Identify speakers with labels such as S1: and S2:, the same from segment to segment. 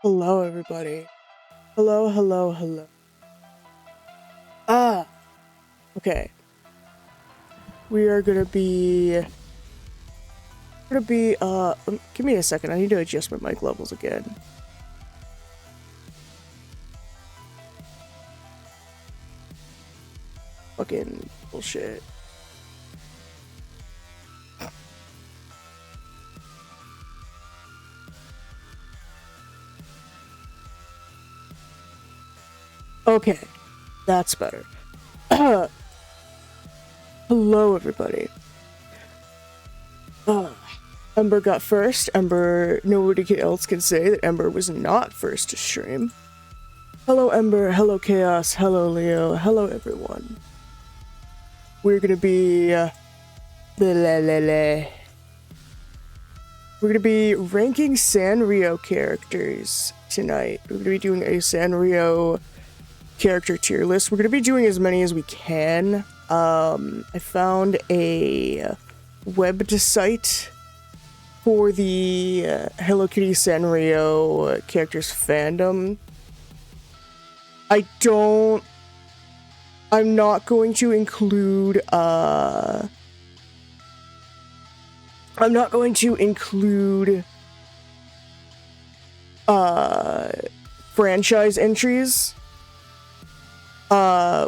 S1: Hello, everybody. Hello, hello, hello. Ah, okay. We are gonna be... give me a second. I need to adjust my mic levels again. Fucking bullshit. Okay, that's better. Hello, everybody. Ember got first. Nobody else can say that Ember was not first to stream. Hello, Ember. Hello, Chaos. Hello, Leo. Hello, everyone. We're gonna be... We're gonna be ranking Sanrio characters tonight. We're gonna be doing a Sanrio character tier list. We're gonna be doing as many as we can. I found a website for the Hello Kitty Sanrio characters fandom. I'm not going to include franchise entries.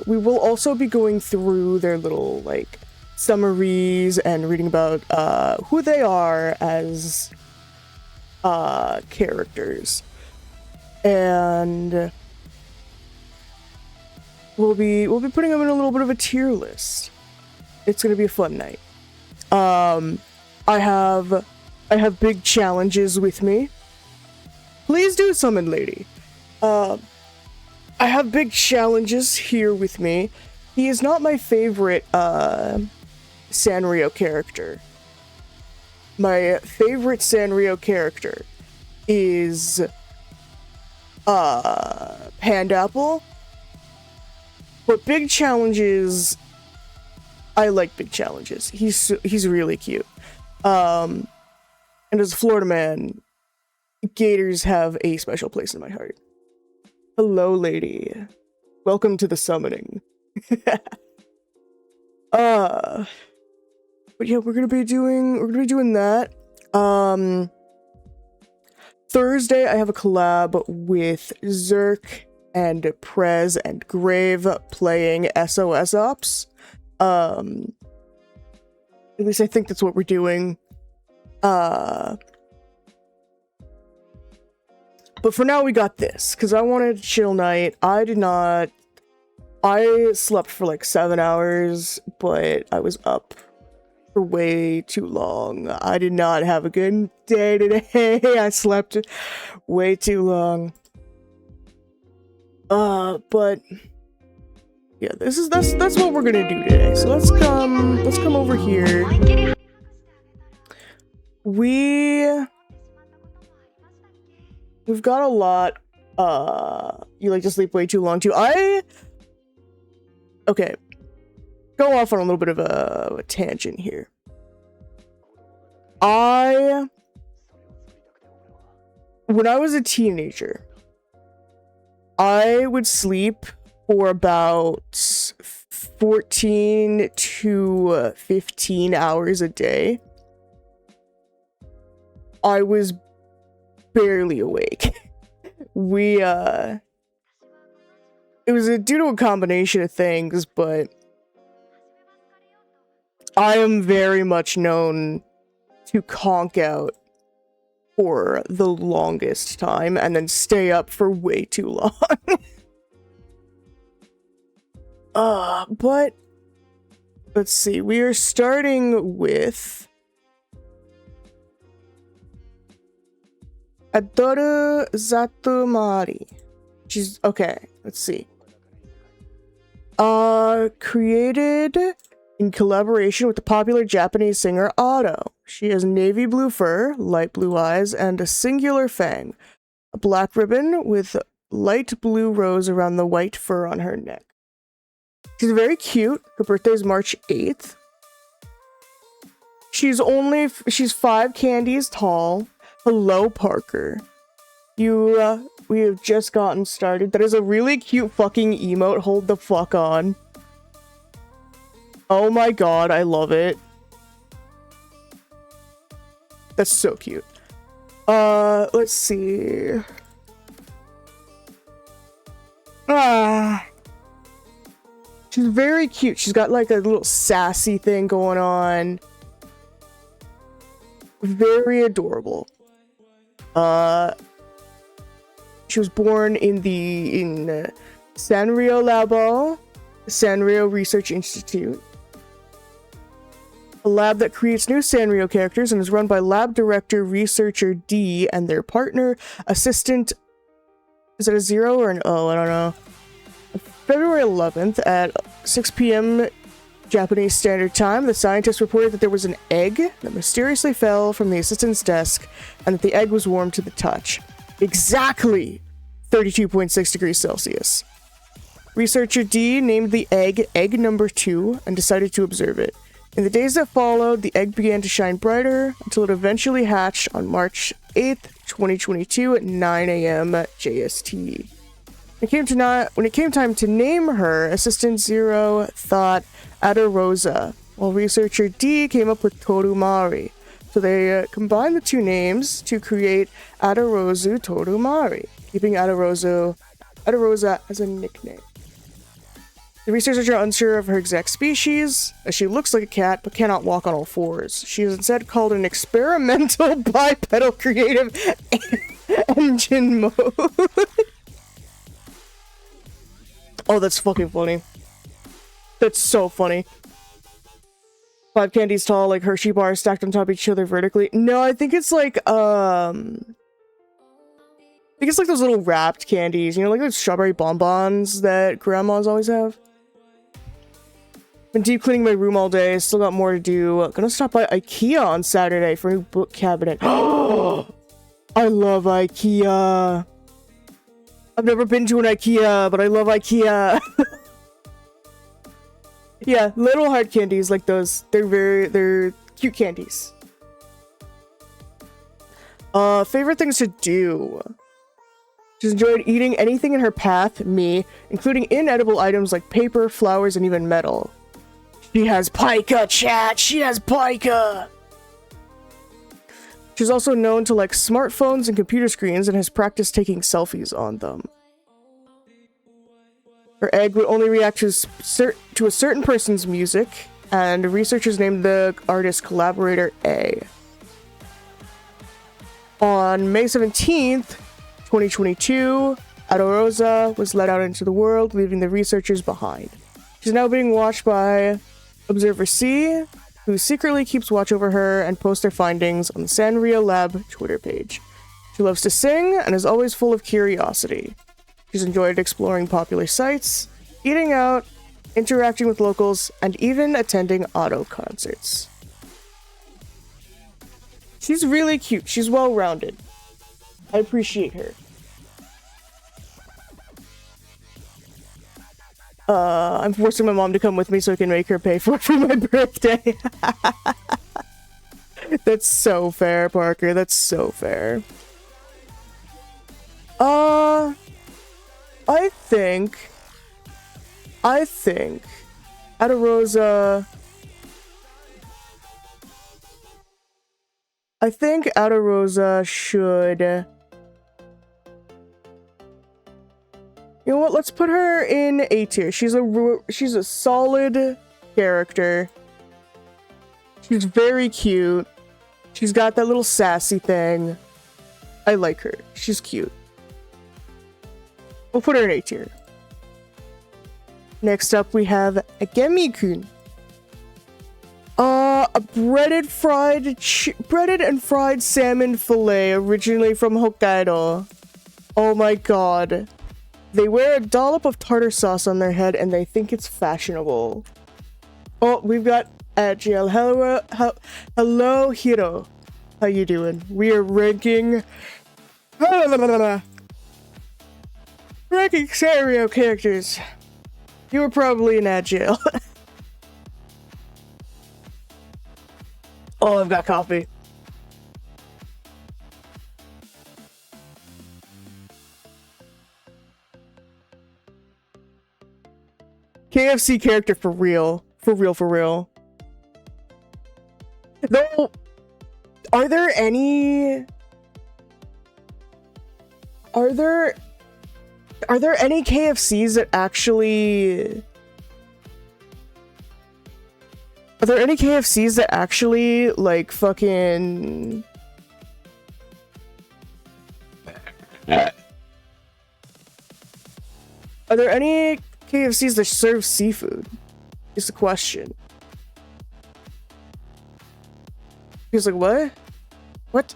S1: We will also be going through their little, like, summaries and reading about, who they are as, characters. And we'll be putting them in a little bit of a tier list. It's gonna be a fun night. I have big challenges with me. Please do summon, lady. I have big challenges here with me. He is not my favorite Sanrio character. My favorite Sanrio character is Pandapple. But big challenges, I like big challenges. He's really cute. And as a Florida man, gators have a special place in my heart. Hello, lady. Welcome to the summoning. But yeah, we're gonna be doing that. Thursday, I have a collab with Zerk and Prez and Grave playing SOS Ops. At least I think that's what we're doing. But for now, we got this, because I wanted a chill night. I slept for like 7 hours, but I was up for way too long. I did not have a good day today. I slept way too long. But yeah, that's what we're gonna do today. So let's come over here. We've got a lot. You like to sleep way too long too. Okay. Go off on a little bit of a tangent here. When I was a teenager, I would sleep for about 14 to 15 hours a day. I was barely awake. It was due to a combination of things, but I am very much known to conk out for the longest time and then stay up for way too long. But let's see. We are starting with Adoru Zatumari. She's okay. Let's see. Created in collaboration with the popular Japanese singer Otto. She has navy blue fur, light blue eyes, and a singular fang. A black ribbon with light blue rose around the white fur on her neck. She's very cute. Her birthday is March 8th. She's 5 candies tall. Hello, Parker. We have just gotten started. That is a really cute fucking emote. Hold the fuck on. Oh my god, I love it. That's so cute. Let's see. She's very cute. She's got like a little sassy thing going on. Very adorable. She was born in Sanrio Labo, Sanrio Research Institute, a lab that creates new Sanrio characters and is run by lab director Researcher D and their partner assistant. Is it a 0 or an O? I don't know. February 11th at 6 p.m. Japanese Standard Time, the scientists reported that there was an egg that mysteriously fell from the assistant's desk and that the egg was warm to the touch. Exactly 32.6 degrees Celsius. Researcher D named the egg number 2 and decided to observe it. In the days that followed, the egg began to shine brighter until it eventually hatched on March 8th, 2022 at 9 a.m. JST. When it came time to name her, Assistant Zero thought Adarosa, while Researcher D came up with Torumari. So they combined the two names to create Adarosu Torumari, keeping Adarosa as a nickname. The researchers are unsure of her exact species, as she looks like a cat but cannot walk on all fours. She is instead called an experimental bipedal creative engine mode. Oh, that's fucking funny. That's so funny. 5 candies tall, like Hershey bars stacked on top of each other vertically. No, I think it's like, I think it's like those little wrapped candies, you know, like those strawberry bonbons that grandmas always have. Been deep cleaning my room all day, still got more to do. Gonna stop by IKEA on Saturday for a new book cabinet. Oh, I love IKEA. I've never been to an IKEA, but I love IKEA. Yeah, little hard candies like those. They're cute candies. Favorite things to do. She's enjoyed eating anything in her path, me, including inedible items like paper, flowers, and even metal. She has pica, chat! She has pica! She's also known to like smartphones and computer screens and has practiced taking selfies on them. Her egg would only react to a certain person's music, and researchers named the artist collaborator A. On May 17th, 2022, Adarosa was let out into the world, leaving the researchers behind. She's now being watched by Observer C, who secretly keeps watch over her and posts their findings on the Sanrio Lab Twitter page. She loves to sing and is always full of curiosity. She's enjoyed exploring popular sites, eating out, interacting with locals, and even attending auto concerts. She's really cute. She's well-rounded. I appreciate her. I'm forcing my mom to come with me so I can make her pay for it for my birthday. That's so fair, Parker. That's so fair. I think Adarosa should... You know what? Let's put her in A tier. She's a solid character. She's very cute. She's got that little sassy thing. I like her. She's cute. We'll put her in A tier. Next up, we have Agemi-kun. A breaded and fried salmon fillet, originally from Hokkaido. Oh my god. They wear a dollop of tartar sauce on their head and they think it's fashionable. Oh, we've got Agile. Hello, Hiro. How you doing? We are ranking... ranking Sanrio characters. You were probably in Agile. Oh, I've got coffee. KFC character for real. For real, for real. Though, are there any KFCs that actually... Are there any KFCs that actually, like, fucking... Are there any KFCs that serve seafood? Is the question. He was like, what? What?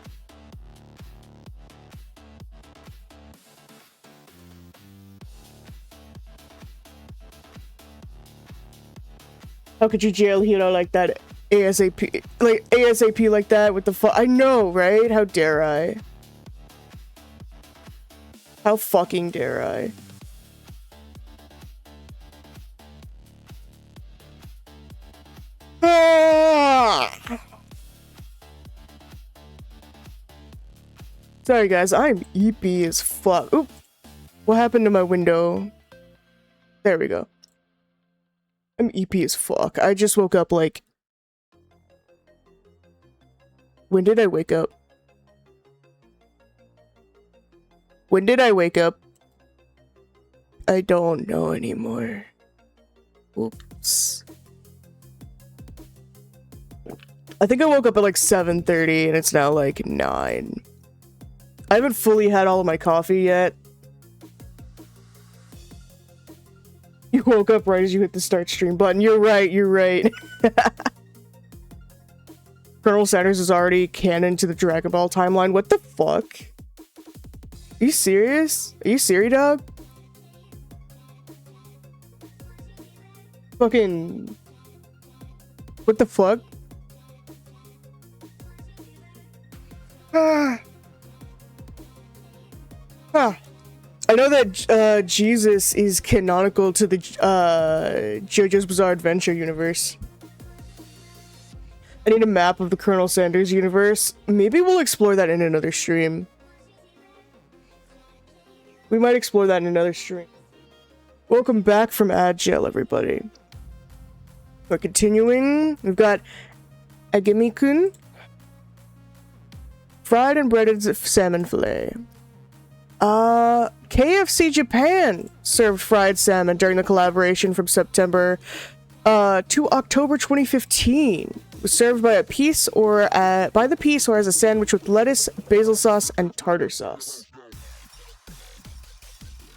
S1: How could you jail Hiro like that ASAP? Like, ASAP like that with the I know, right? How dare I? How fucking dare I? Ah! Sorry guys, I'm EP as fuck. Oop. What happened to my window? There we go. I'm EP as fuck. I just woke up like... When did I wake up? When did I wake up? I don't know anymore. Oops. I think I woke up at like 7:30 and it's now like 9. I haven't fully had all of my coffee yet. You woke up right as you hit the start stream button. You're right, you're right. Colonel Sanders is already canon to the Dragon Ball timeline. What the fuck? Are you serious? Are you serious, dog? Fucking... What the fuck? Ah. Huh. I know that Jesus is canonical to the JoJo's Bizarre Adventure universe. I need a map of the Colonel Sanders universe. Maybe we'll explore that in another stream. We might explore that in another stream. Welcome back from Agile, everybody. We're continuing. We've got Agemi-kun. Fried and breaded salmon fillet. KFC Japan served fried salmon during the collaboration from September to October 2015. It was served by a piece or by the piece or as a sandwich with lettuce, basil sauce, and tartar sauce.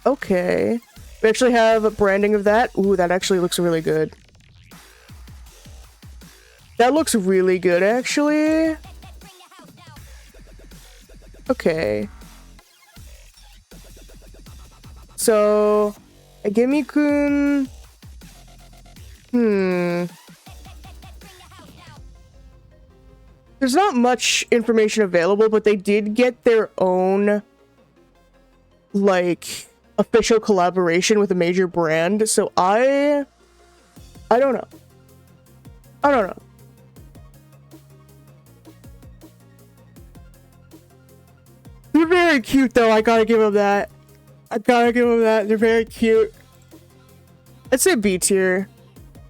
S1: Okay. We actually have a branding of that. Ooh, that actually looks really good. That looks really good, actually. Okay. So, Agemi-kun... There's not much information available, but they did get their own, like, official collaboration with a major brand, so I don't know. I don't know. They're very cute, though. I gotta give them that. I gotta give them that. They're very cute. I'd say B tier.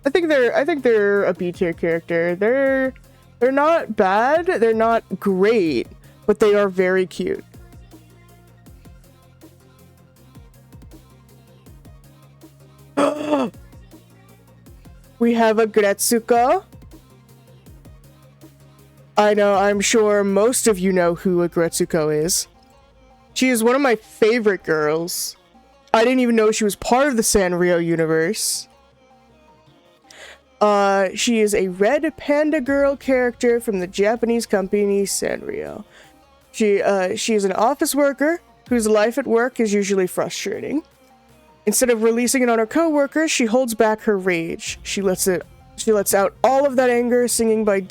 S1: I think they're a B tier character. They're not bad. They're not great, but they are very cute. We have a Gretsuko. I know, I'm sure most of you know who a Gretsuko is. She is one of my favorite girls. I didn't even know she was part of the Sanrio universe. She is a red panda girl character from the Japanese company Sanrio. She is an office worker whose life at work is usually frustrating. Instead of releasing it on her co-workers, she holds back her rage. She lets out all of that anger singing by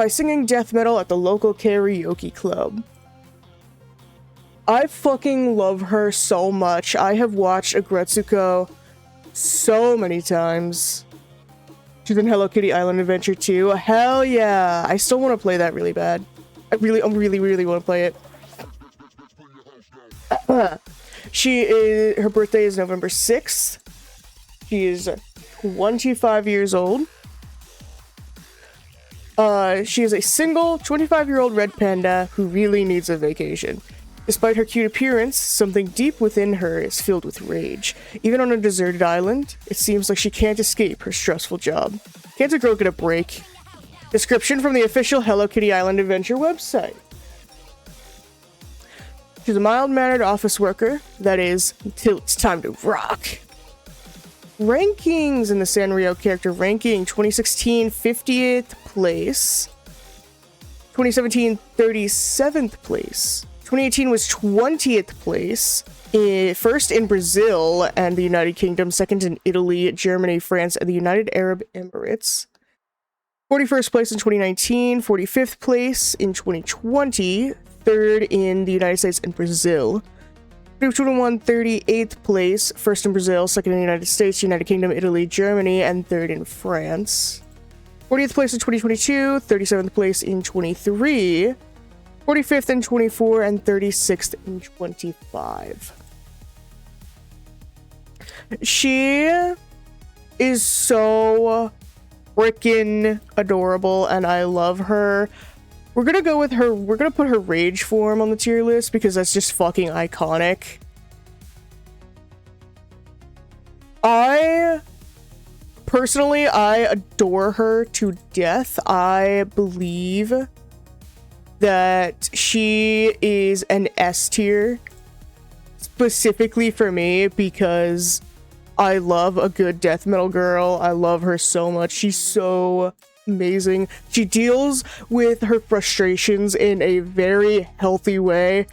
S1: singing death metal at the local karaoke club. I fucking love her so much. I have watched a Gretsuko so many times. She's in Hello Kitty Island Adventure 2. Hell yeah! I still want to play that really bad. I really want to play it. Her birthday is November 6th. She is 25 years old. She is a single 25-year-old red panda who really needs a vacation. Despite her cute appearance, something deep within her is filled with rage. Even on a deserted island, it seems like she can't escape her stressful job. Can't a girl get a break? Description from the official Hello Kitty Island Adventure website. She's a mild-mannered office worker, that is, until it's time to rock. Rankings in the Sanrio character ranking: 2016, 50th place. 2017, 37th place. 2018 was 20th place. First in Brazil and the United Kingdom, second in Italy, Germany, France, and the United Arab Emirates. 41st place in 2019, 45th place in 2020, third in the United States and Brazil. 2021, 38th place, first in Brazil, second in the United States, United Kingdom, Italy, Germany, and third in France. 40th place in 2022, 37th place in 23, 45th in 24, and 36th in 25. She is so freaking adorable, and I love her. We're gonna go with her. We're gonna put her rage form on the tier list because that's just fucking iconic. Personally, I adore her to death. I believe that she is an S tier specifically for me because I love a good death metal girl. I love her so much. She's so amazing. She deals with her frustrations in a very healthy way.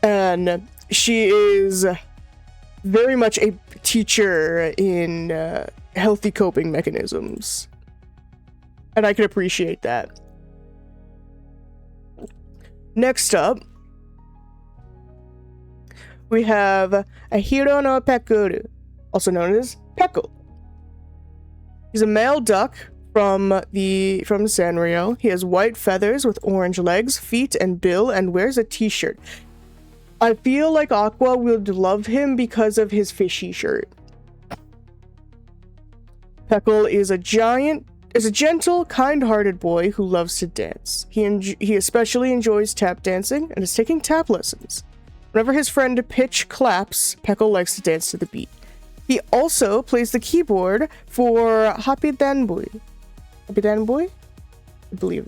S1: And she is very much a teacher in healthy coping mechanisms. And I can appreciate that. Next up, we have Ahiro no Pekuru, also known as Peckle. He's a male duck from Sanrio. He has white feathers with orange legs, feet, and bill, and wears a t-shirt. I feel like Aqua would love him because of his fishy shirt. Peckle is a gentle, kind-hearted boy who loves to dance. He especially enjoys tap dancing and is taking tap lessons. Whenever his friend Pitch claps, Peckle likes to dance to the beat. He also plays the keyboard for Happy Dan Boy. Happy Dan Boy? I believe.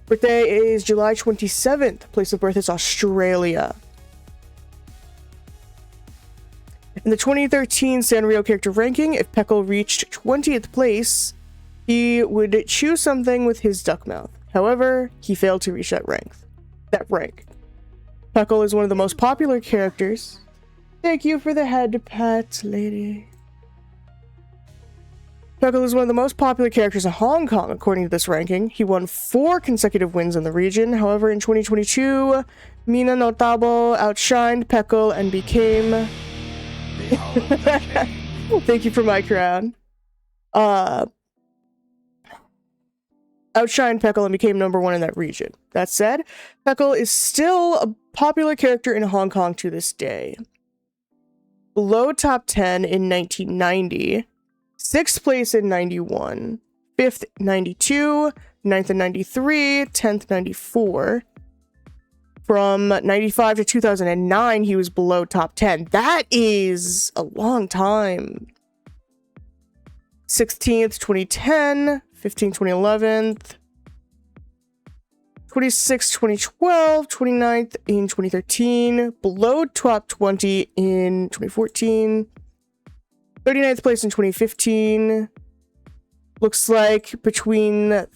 S1: Birthday is July 27th. Place of birth is Australia. In the 2013 Sanrio character ranking, if Peckle reached 20th place, he would chew something with his duck mouth. However, he failed to reach that rank. Peckle is one of the most popular characters. Thank you for the head pat, lady. Peckle is one of the most popular characters in Hong Kong, according to this ranking. He won 4 consecutive wins in the region. However, in 2022, Mina no Tabo outshined Peckle and became... Thank you for my crown. Outshined Peckle and became #1 in that region. That said, Peckle is still a popular character in Hong Kong to this day. Below top 10 in 1990, 6th place in 91, 5th 92, 9th in 93, 10th 94. From 95 to 2009, he was below top 10. That is a long time. 16th, 2010, 15th, 2011, 26th, 2012, 29th in 2013, below top 20 in 2014, 39th place in 2015. Looks like between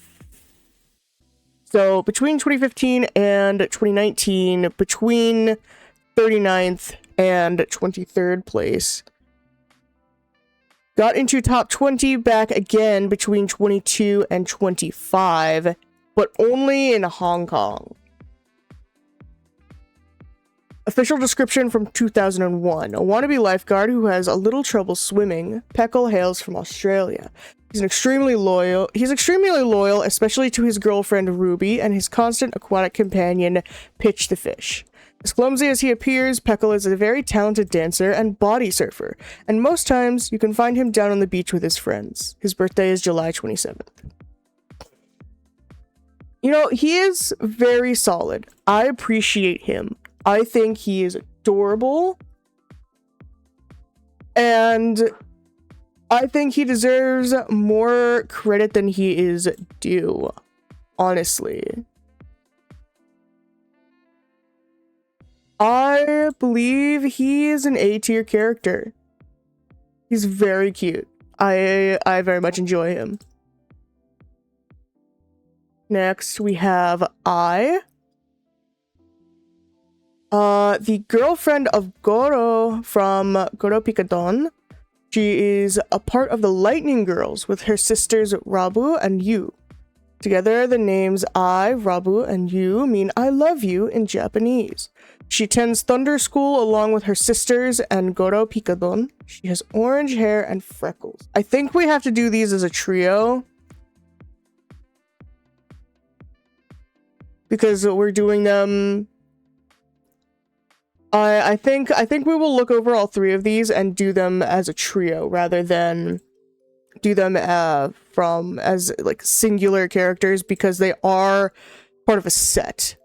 S1: 2015 and 2019, between 39th and 23rd place. Got into top 20 back again between 22 and 25, but only in Hong Kong. Official description from 2001. A wannabe lifeguard who has a little trouble swimming, Peckle hails from Australia. He's extremely loyal, especially to his girlfriend Ruby and his constant aquatic companion Pitch the fish. As clumsy as he appears, Peckle is a very talented dancer and body surfer, and most times you can find him down on the beach with his friends. His birthday is July 27th. You know, he is very solid. I appreciate him. I think he is adorable. And I think he deserves more credit than he is due, honestly. I believe he is an A-tier character. He's very cute. I very much enjoy him. Next, we have the girlfriend of Goro from Goro Picadon. She is a part of the Lightning Girls with her sisters Rabu and Yu. Together, the names Rabu, and Yu mean I love you in Japanese. She attends Thunder School along with her sisters and Goro Picadon. She has orange hair and freckles. I think we have to do these as a trio, because we're doing them. I think we will look over all three of these and do them as a trio rather than do them as like singular characters, because they are part of a set.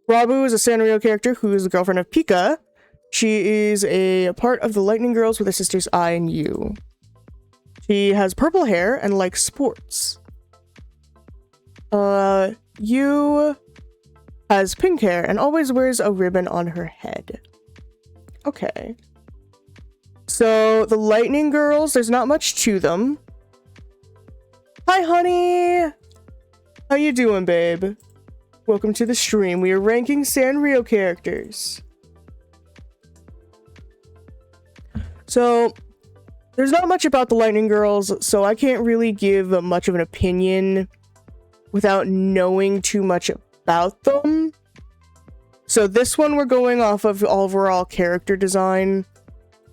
S1: Rabu is a Sanrio character who is the girlfriend of Pika. She is a part of the Lightning Girls with her sisters I and Yu. She has purple hair and likes sports. Yu has pink hair and always wears a ribbon on her head. Okay. So, the Lightning Girls, there's not much to them. Hi, honey! How you doing, babe? Welcome to the stream. We are ranking Sanrio characters. So, there's not much about the Lightning Girls, so I can't really give much of an opinion without knowing too much about them. So this one we're going off of overall character design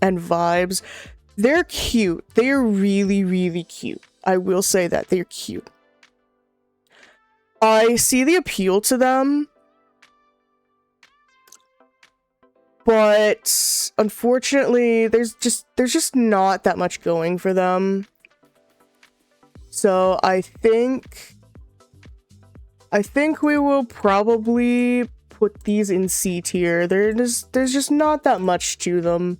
S1: and vibes. They're cute. They are really, really cute. I will say that. They're cute. I see the appeal to them, but unfortunately there's just not that much going for them. So I think we will probably put these in C tier. There's just not that much to them.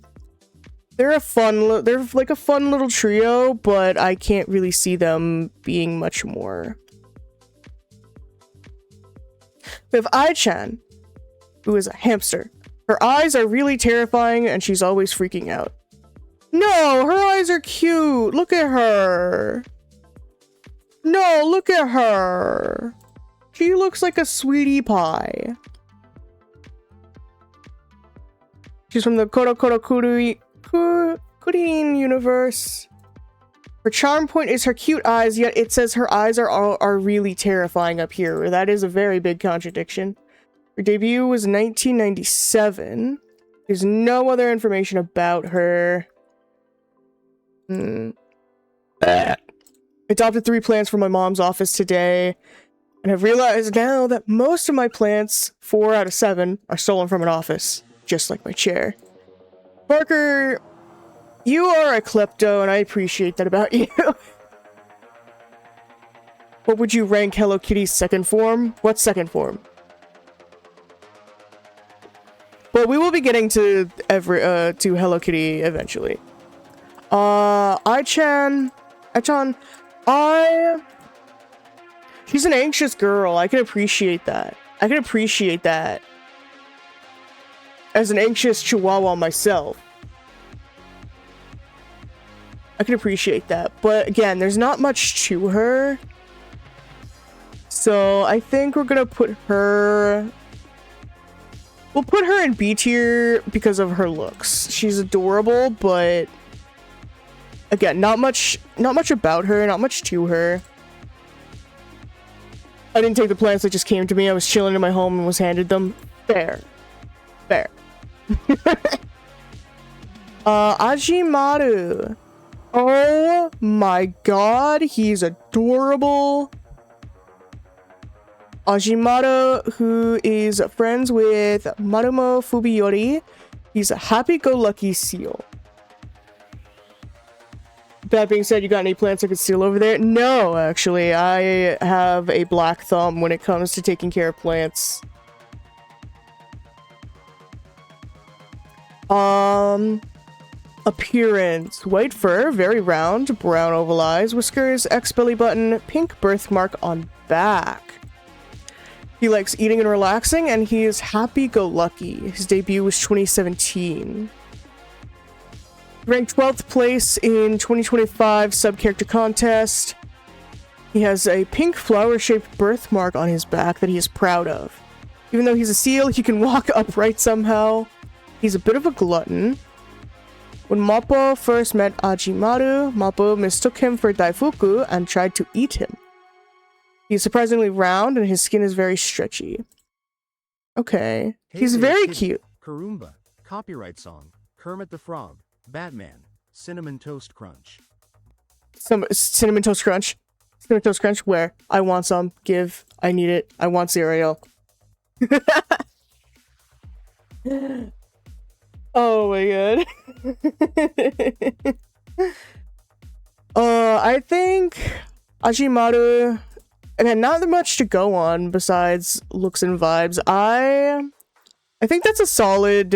S1: They're like a fun little trio, but I can't really see them being much more. We have Ai-chan, who is a hamster. Her eyes are really terrifying and she's always freaking out. No, her eyes are cute. Look at her. No, look at her. She looks like a sweetie pie. She's from the Kurin universe. Her charm point is her cute eyes, yet it says her eyes are really terrifying up here. That is a very big contradiction. Her debut was 1997. There's no other information about her. Adopted 3 plants from my mom's office today. And I've realized now that most of my plants, 4 out of 7, are stolen from an office. Just like my chair. Parker, you are a klepto, and I appreciate that about you. What would you rank Hello Kitty's second form? What second form? But we will be getting to Hello Kitty eventually. Ai-chan, she's an anxious girl. I can appreciate that. As an anxious chihuahua myself, I can appreciate that. But again, there's not much to her. So I think we're gonna put her... We'll put her in B tier because of her looks. She's adorable, but... Again, not much about her, not much to her. I didn't take the plants that just came to me. I was chilling in my home and was handed them. Fair. Ajimaru. Oh my god, he's adorable. Ajimata, who is friends with Marumo Fubiyori. He's a happy-go-lucky seal. That being said, you got any plants I could steal over there? No, actually. I have a black thumb when it comes to taking care of plants. Appearance. White fur, very round, brown oval eyes, whiskers, X belly button, pink birthmark on back. He likes eating and relaxing, and he is happy-go-lucky. His debut was 2017. Ranked 12th place in 2025 sub-character contest. He has a pink flower-shaped birthmark on his back that he is proud of. Even though he's a seal, he can walk upright somehow. He's a bit of a glutton. When Mappo first met Ajimaru, Mappo mistook him for Daifuku and tried to eat him. He's surprisingly round and his skin is very stretchy. Okay.
S2: Hey
S1: He's
S2: there,
S1: very
S2: Kitty.
S1: cute.
S2: Karumba, copyright song, Kermit the Frog, Batman, Cinnamon Toast Crunch.
S1: Cinnamon Toast Crunch. Cinnamon Toast Crunch, where? I want some. Give. I need it. I want cereal. Oh my god. I think Ajimaru, again, not that much to go on besides looks and vibes. I think that's a solid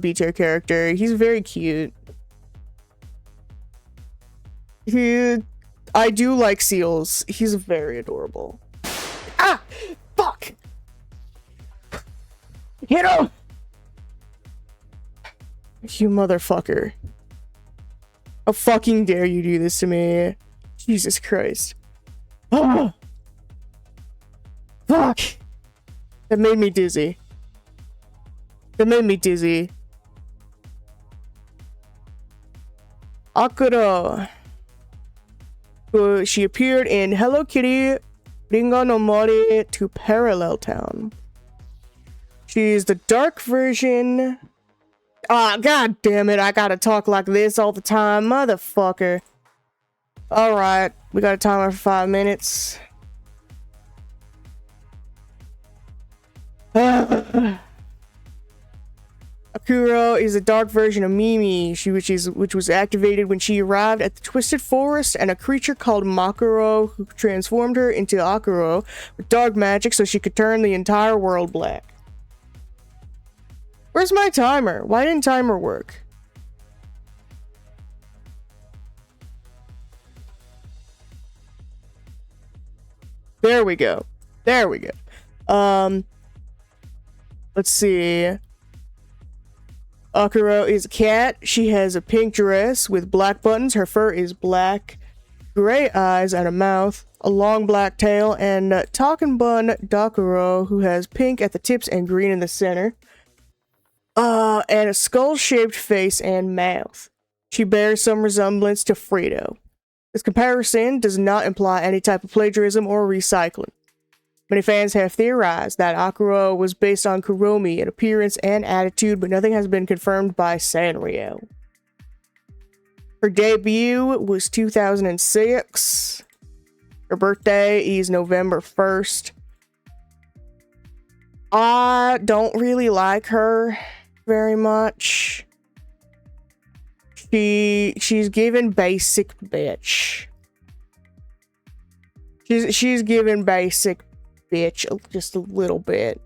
S1: B tier character. He's very cute. I do like seals. He's very adorable. Ah! Fuck! Hit him! You motherfucker. How fucking dare you do this to me? Jesus Christ. Oh! Fuck! That made me dizzy. That made me dizzy. Akuro. She appeared in Hello Kitty, Ringa no Mori to Parallel Town. She's the dark version. Ah, god damn it, I gotta talk like this all the time, motherfucker. Alright, we got a timer for 5 minutes. Akuro is a dark version of Mimi, which was activated when she arrived at the Twisted Forest, and a creature called Makuro who transformed her into Akuro with dark magic so she could turn the entire world black. Where's my timer? Why didn't timer work? There we go. There we go. Let's see. Akuro is a cat. She has a pink dress with black buttons. Her fur is black, gray eyes and a mouth, a long black tail, and Talking Bun Dakuro, who has pink at the tips and green in the center. And a skull-shaped face and mouth. She bears some resemblance to Frito. This comparison does not imply any type of plagiarism or recycling. Many fans have theorized that Akuro was based on Kuromi in appearance and attitude, but nothing has been confirmed by Sanrio. Her debut was 2006. Her birthday is November 1st. I don't really like her very much. She's given basic bitch. She's given basic bitch just a little bit.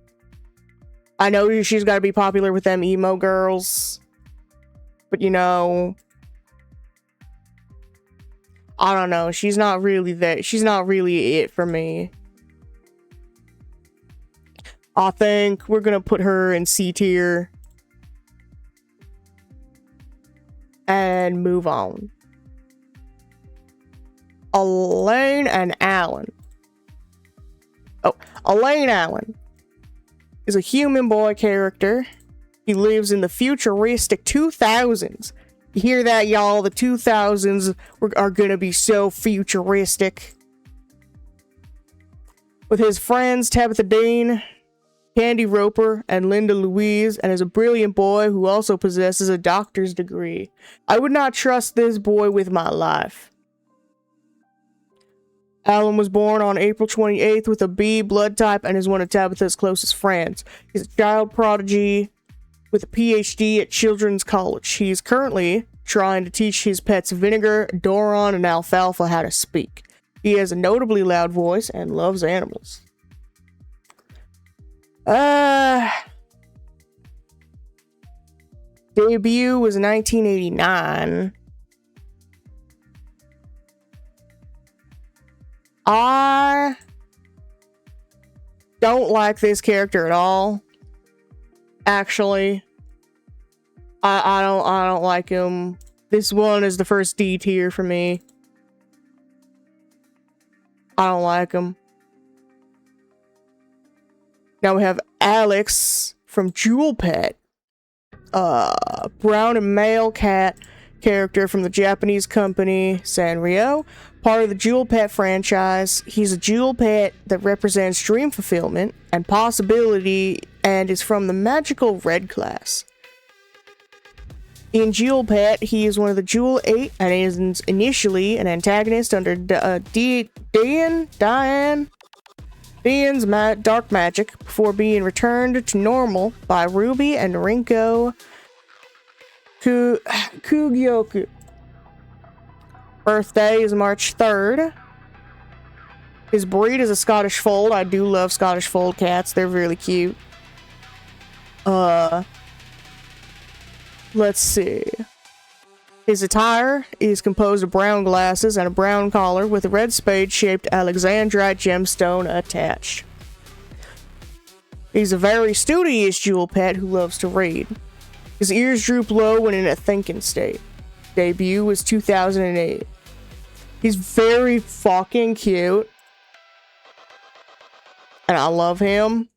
S1: I know she's got to be popular with them emo girls, but you know, I don't know. She's not really that. She's not really it for me. I think we're gonna put her in C tier and move on. Elaine and Alan. Oh, Elaine Allen is a human boy character. He lives in the futuristic 2000s. You hear that, y'all? The 2000s are gonna be so futuristic. With his friends Tabitha Dean, Candy Roper, and Linda Louise, and is a brilliant boy who also possesses a doctor's degree. I would not trust this boy with my life. Alan was born on April 28th with a B blood type and is one of Tabitha's closest friends. He's a child prodigy with a PhD at Children's College. He's currently trying to teach his pets Vinegar, Doron, and Alfalfa how to speak. He has a notably loud voice and loves animals. Debut was 1989. I don't like this character at all. Actually, I don't like him. This one is the first D tier for me. I don't like him. Now we have Alex from Jewel Pet. Brown and male cat character from the Japanese company Sanrio, part of the Jewel Pet franchise. He's a Jewel Pet that represents dream fulfillment and possibility and is from the magical red class. In Jewel Pet, he is one of the Jewel 8 and is initially an antagonist under Diane's dark magic before being returned to normal by Ruby and Rinko Kugyoku. Birthday is March 3rd. His breed is a Scottish Fold. I do love Scottish Fold cats. They're really cute. Let's see. His attire is composed of brown glasses and a brown collar with a red spade-shaped alexandrite gemstone attached. He's a very studious Jewel Pet who loves to read. His ears droop low when in a thinking state. Debut was 2008. He's very fucking cute. And I love him.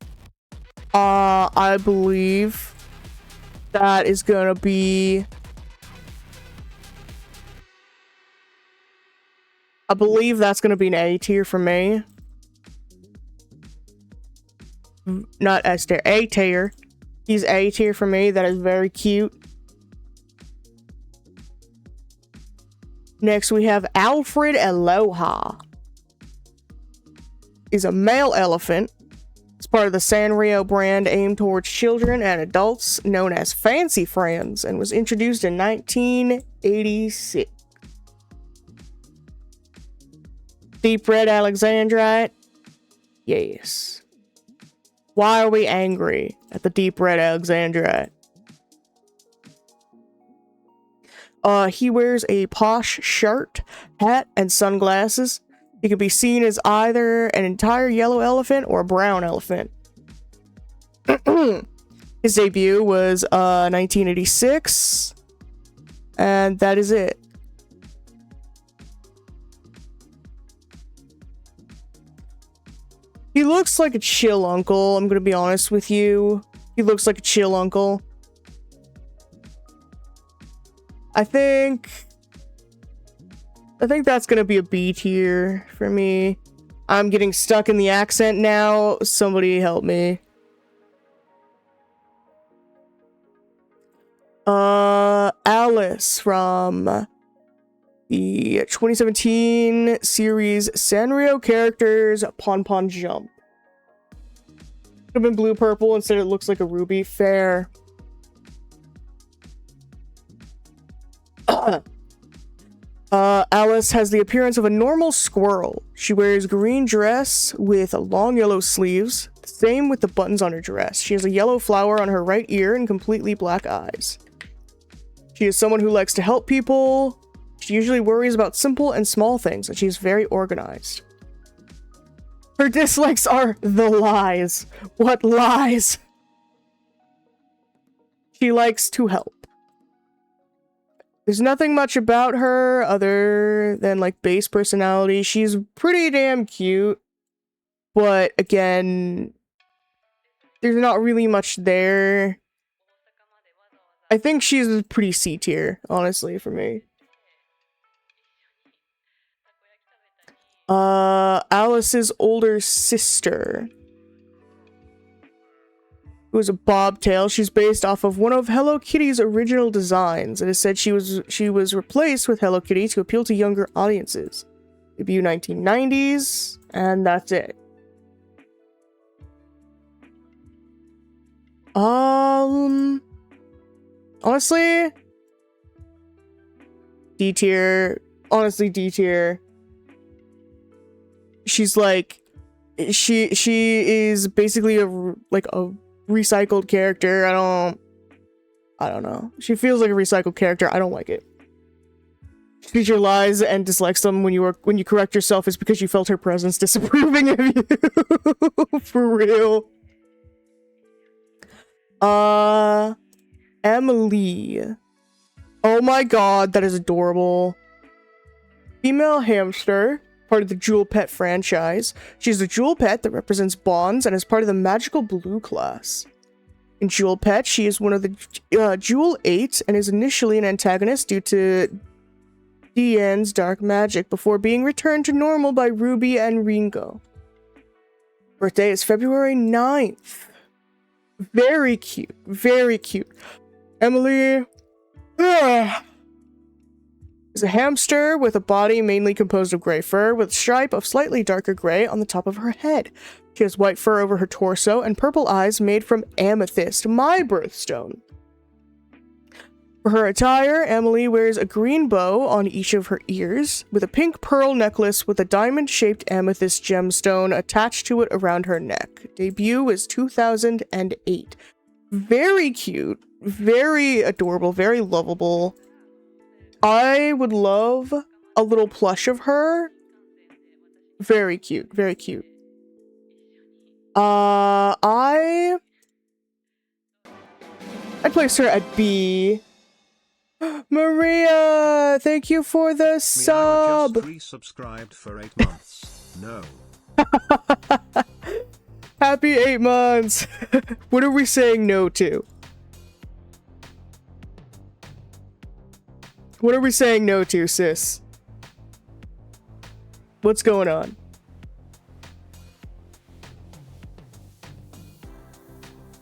S1: I believe that is gonna be... I believe that's gonna be an A tier for me. Not S tier, A tier. He's A tier for me. That is very cute. Next we have Alfred Aloha. He's a male elephant. It's part of the Sanrio brand aimed towards children and adults, known as Fancy Friends, and was introduced in 1986. Deep red alexandrite? Yes. Why are we angry at the deep red alexandrite? He wears a posh shirt, hat, and sunglasses. He can be seen as either an entire yellow elephant or a brown elephant. His debut was 1986, and that is it. He looks like a chill uncle, I'm gonna be honest with you. He looks like a chill uncle. I think that's gonna be a B tier for me. I'm getting stuck in the accent now. Somebody help me. Alice from the 2017 series Sanrio characters Pon Pon Jump. Could have been blue purple, instead it looks like a ruby. Fair. Alice has the appearance of a normal squirrel. She wears a green dress with long yellow sleeves. Same with the buttons on her dress. She has a yellow flower on her right ear and completely black eyes. She is someone who likes to help people. She usually worries about simple and small things, and she's very organized. Her dislikes are the lies. What lies? She likes to help. There's nothing much about her other than like base personality. She's pretty damn cute, but again, there's not really much there. I think she's pretty C tier, honestly, for me. Alice's older sister, who is a bobtail. She's based off of one of Hello Kitty's original designs. It is said she was replaced with Hello Kitty to appeal to younger audiences. Debut 1990s, and that's it. Honestly, D tier. Honestly, D tier. She's like, she is basically a recycled character. I don't know. She feels like a recycled character. I don't like it. She speaks your lies and dislikes them when you correct yourself is because you felt her presence disapproving of you. For real. Emily. Oh my god, that is adorable. Female hamster, part of the Jewel Pet franchise. She's a Jewel Pet that represents bonds and is part of the Magical Blue class. In Jewel Pet, she is one of the Jewel 8 and is initially an antagonist due to Diane's dark magic before being returned to normal by Ruby and Ringo. Birthday is February 9th. Very cute. Very cute. Emily is a hamster with a body mainly composed of gray fur with a stripe of slightly darker gray on the top of her head. She has white fur over her torso and purple eyes made from amethyst, my birthstone. For her attire, Emily wears a green bow on each of her ears, with a pink pearl necklace with a diamond-shaped amethyst gemstone attached to it around her neck. Debut is 2008. Very cute, very adorable, very lovable. I would love a little plush of her. Very cute, very cute. I'd place her at B. Maria, thank you for the sub.
S2: Just resubscribed for 8 months. No.
S1: Happy 8 months. What are we saying no to? What are we saying no to, sis? What's going on?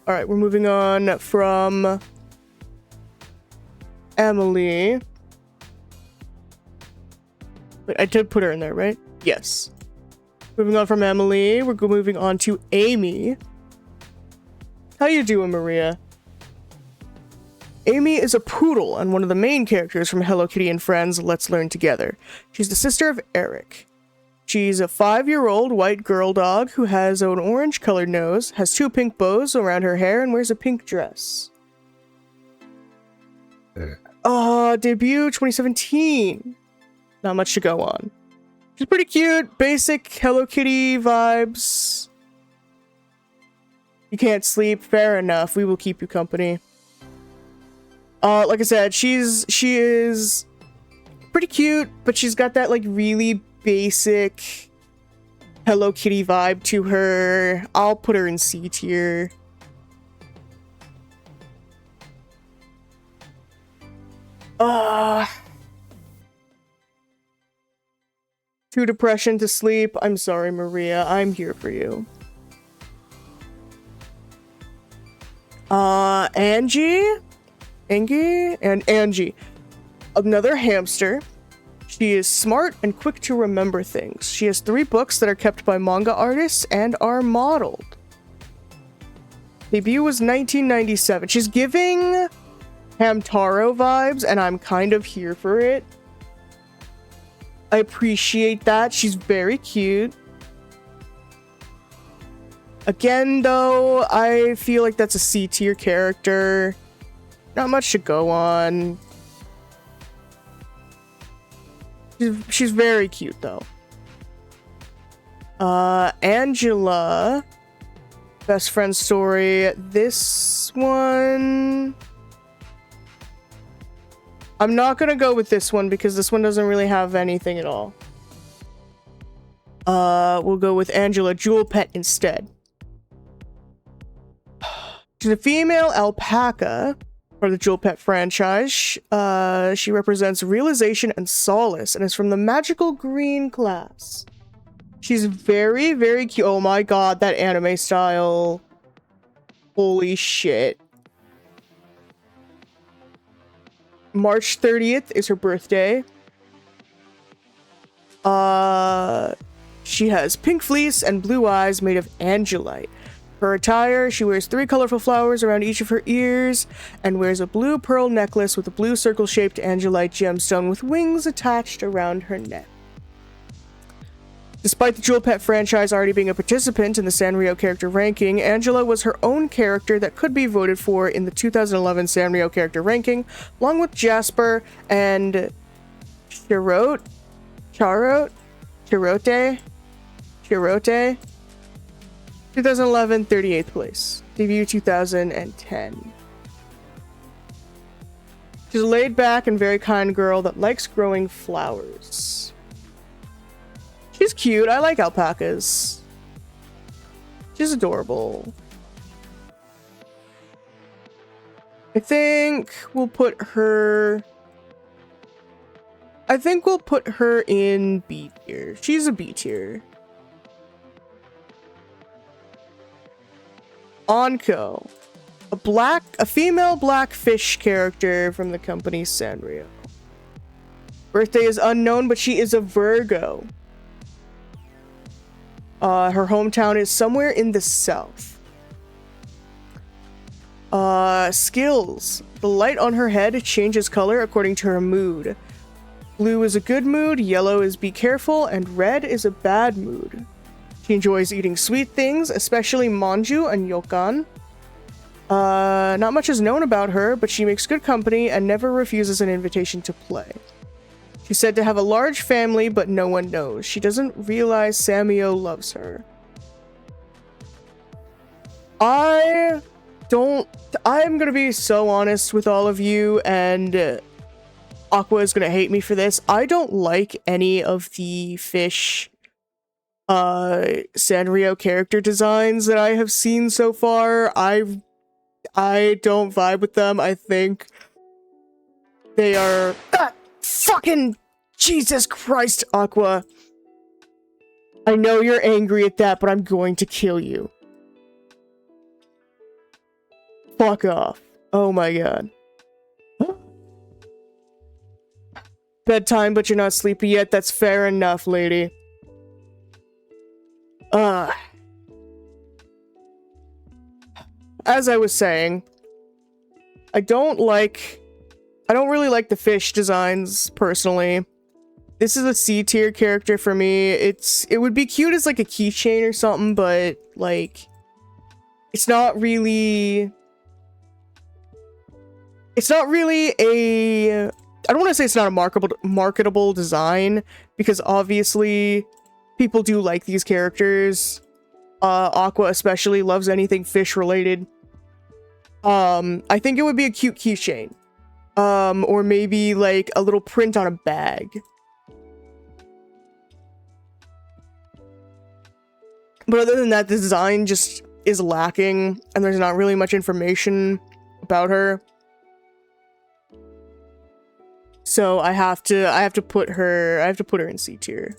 S1: All right, we're moving on from Emily. Wait, I did put her in there, right? Yes. Moving on from Emily, we're moving on to Amy. How you doing, Maria? Amy is a poodle and one of the main characters from Hello Kitty and Friends Let's Learn Together. She's the sister of Eric. She's a 5-year-old white girl dog who has an orange-colored nose, has 2 pink bows around her hair, and wears a pink dress. Debut 2017. Not much to go on. She's pretty cute, basic Hello Kitty vibes. You can't sleep, fair enough. We will keep you company. Like I said, she is pretty cute, but she's got that like really basic Hello Kitty vibe to her. I'll put her in C tier. Too depression to sleep. I'm sorry, Maria. I'm here for you. Angie, another hamster. She is smart and quick to remember things. She has 3 books that are kept by manga artists and are modeled. Debut was 1997. She's giving Hamtaro vibes, and I'm kind of here for it. I appreciate that. She's very cute. Again, though, I feel like that's a C tier character. Not much to go on. She's very cute, though. Angela. Best friend story. This one... I'm not gonna go with this one because this one doesn't really have anything at all. We'll go with Angela Jewel Pet instead. She's a female alpaca for the Jewel Pet franchise. She represents realization and solace and is from the magical green class. She's very, very cute. Oh my god, that anime style. Holy shit. March 30th is her birthday. She has pink fleece and blue eyes made of angelite. For attire, she wears 3 colorful flowers around each of her ears and wears a blue pearl necklace with a blue circle-shaped angelite gemstone with wings attached around her neck. Despite the Jewel Pet franchise already being a participant in the Sanrio character ranking, Angela was her own character that could be voted for in the 2011 Sanrio character ranking, along with Jasper and Chirote? 2011, 38th place. Debut 2010. She's a laid-back and very kind girl that likes growing flowers. She's cute. I like alpacas. She's adorable. I think we'll put her in B tier. She's a B tier. Onko. A female black fish character from the company Sanrio. Birthday is unknown, but she is a Virgo. Her hometown is somewhere in the south. Skills. The light on her head changes color according to her mood. Blue is a good mood, yellow is be careful, and red is a bad mood. She enjoys eating sweet things, especially manju and yokan. Not much is known about her, but she makes good company and never refuses an invitation to play. She's said to have a large family, but no one knows. She doesn't realize Sanrio loves her. I'm gonna be so honest with all of you, and Aqua is gonna hate me for this. I don't like any of the fish Sanrio character designs that I have seen so far. I don't vibe with them. I think they are fucking Jesus Christ, Aqua. I know you're angry at that, but I'm going to kill you. Fuck off. Oh my god. Bedtime, but you're not sleepy yet. That's fair enough, lady. As I was saying, I don't really like the fish designs, personally. This is a C tier character for me. It would be cute as like a keychain or something, but like it's not really a I don't want to say it's not a marketable design, because obviously people do like these characters. Aqua especially loves anything fish related. I think it would be a cute keychain. Or maybe like a little print on a bag. But other than that, the design just is lacking, and there's not really much information about her. So I have to put her in C tier.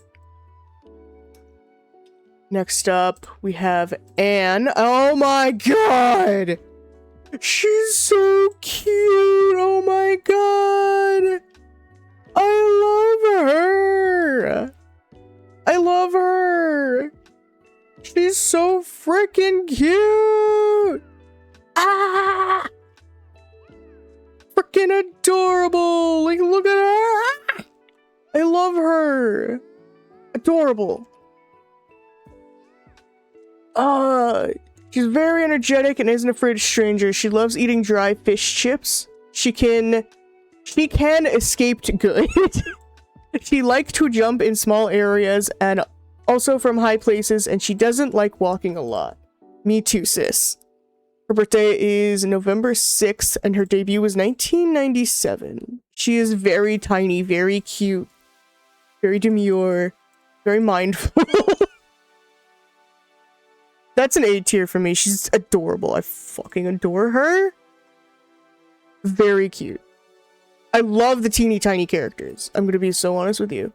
S1: Next up, we have Anne. Oh my god! She's so cute! Oh my god! I love her! I love her! She's so freaking cute! Ah! Freaking adorable! Like, look at her! I love her! Adorable. She's very energetic and isn't afraid of strangers. She loves eating dry fish chips. She can escape good. She likes to jump in small areas and also from high places, and she doesn't like walking a lot. Me too, sis. Her birthday is November 6th, and her debut was 1997. She is very tiny, very cute, very demure, very mindful. That's an A tier for me. She's adorable. I fucking adore her. Very cute. I love the teeny tiny characters. I'm gonna be so honest with you.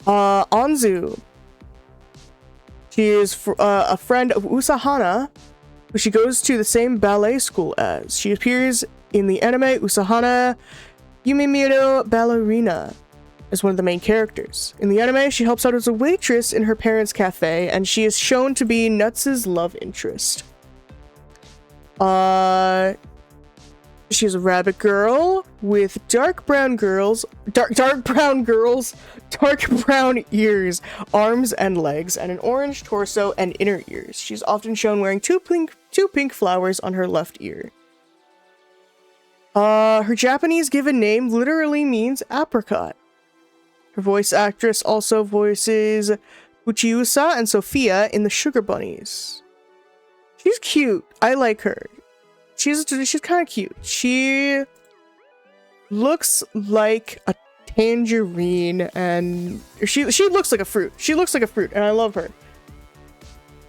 S1: Anzu. She is a friend of Usahana, who she goes to the same ballet school as. She appears in the anime Usahana Yumimiro Ballerina. as one of the main characters. In the anime, she helps out as a waitress in her parents' cafe, and she is shown to be Nuts' love interest. She's a rabbit girl with dark brown ears, arms and legs, and an orange torso and inner ears. She's often shown wearing two pink flowers on her left ear. Her Japanese given name literally means apricot. Her voice actress also voices Uchiusa and Sophia in the Sugar Bunnies. She's cute. I like her. She's kind of cute. She looks like a tangerine, and she looks like a fruit. She looks like a fruit, and I love her.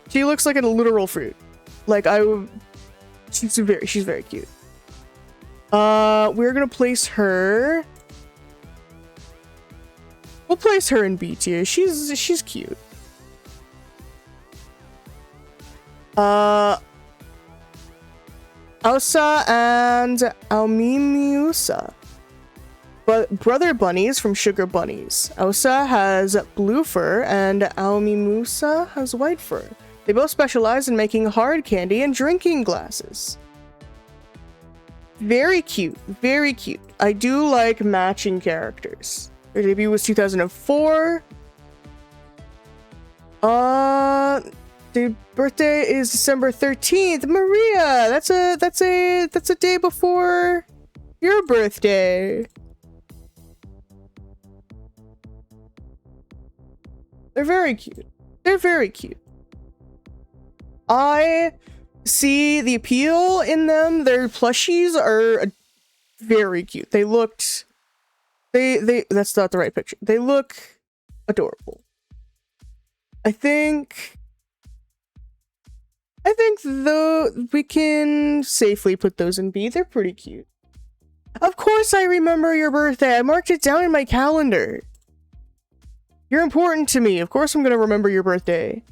S1: She looks like a literal fruit. Like she's very cute. We're gonna place her. We'll place her in B tier. She's cute. Aosa and Aomimiusa, but brother bunnies from Sugar Bunnies. Aosa has blue fur and Aomimiusa has white fur. They both specialize in making hard candy and drinking glasses. Very cute, very cute. I do like matching characters. Their debut was 2004. The birthday is December 13th. Maria, that's a day before your birthday. They're very cute. They're very cute. I see the appeal in them. Their plushies are very cute. They looked that's not the right picture. They look adorable. I think though we can safely put those in B. They're pretty cute. Of course I remember your birthday. I marked it down in my calendar. You're important to me. Of course I'm gonna remember your birthday.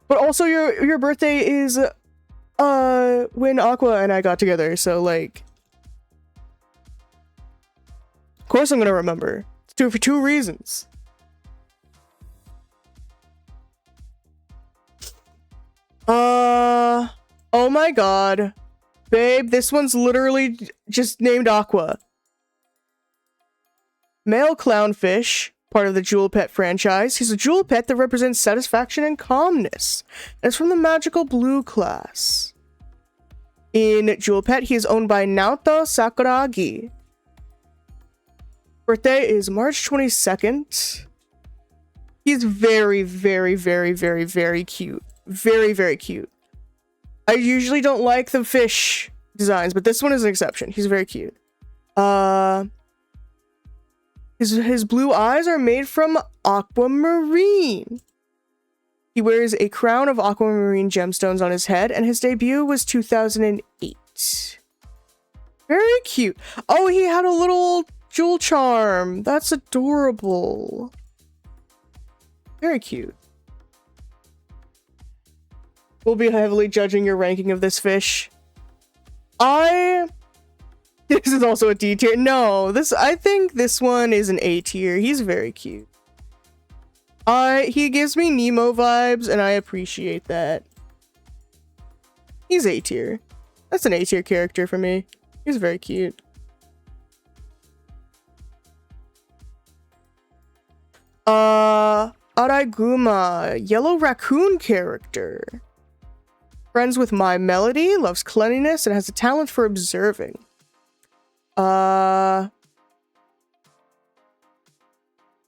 S1: But also your birthday is when Aqua and I got together, so like of course I'm gonna remember. It's for two reasons. Oh my god. Babe, this one's literally just named Aqua. Male clownfish, part of the Jewel Pet franchise. He's a jewel pet that represents satisfaction and calmness. And it's from the magical blue class. In Jewel Pet, he is owned by Naoto Sakuragi. Birthday is March 22nd. He's very, very, very, very, very cute. Very, very cute. I usually don't like the fish designs, but this one is an exception. He's very cute. His blue eyes are made from aquamarine. He wears a crown of aquamarine gemstones on his head, and his debut was 2008. Very cute. Oh, he had a little jewel charm. That's adorable. Very cute. We'll be heavily judging your ranking of this fish. This is also a D tier. No, I think this one is an A tier. He's very cute. He gives me Nemo vibes, and I appreciate that. He's A tier. That's an A tier character for me. He's very cute. Araiguma, yellow raccoon character. Friends with My Melody, loves cleanliness, and has a talent for observing.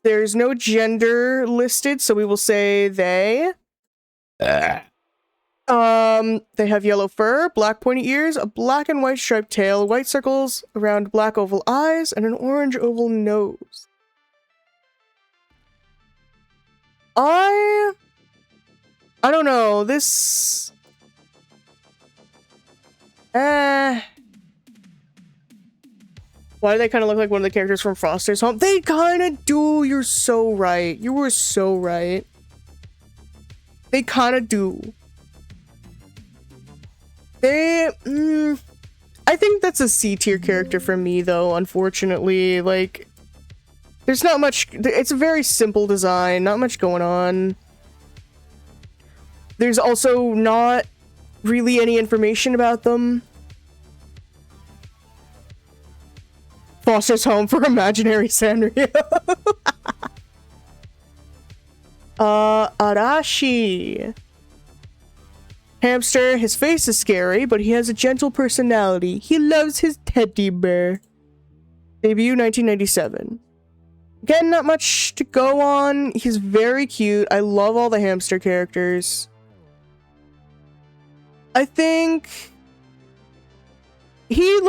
S1: There's no gender listed, so we will say they. They have yellow fur, black pointy ears, a black and white striped tail, white circles around black oval eyes, and an orange oval nose. I don't know, this... Why do they kind of look like one of the characters from Foster's Home? They kind of do. You're so right. You were so right. They kind of do. I think that's a C tier character for me, though, unfortunately. Like, There's not much. It's a very simple design, not much going on. There's also not really any information about them. Foster's home for imaginary Sanrio. Arashi. Hamster, his face is scary, but he has a gentle personality. He loves his teddy bear. Debut 1997. Again, not much to go on. He's very cute. I love all the hamster characters. I think he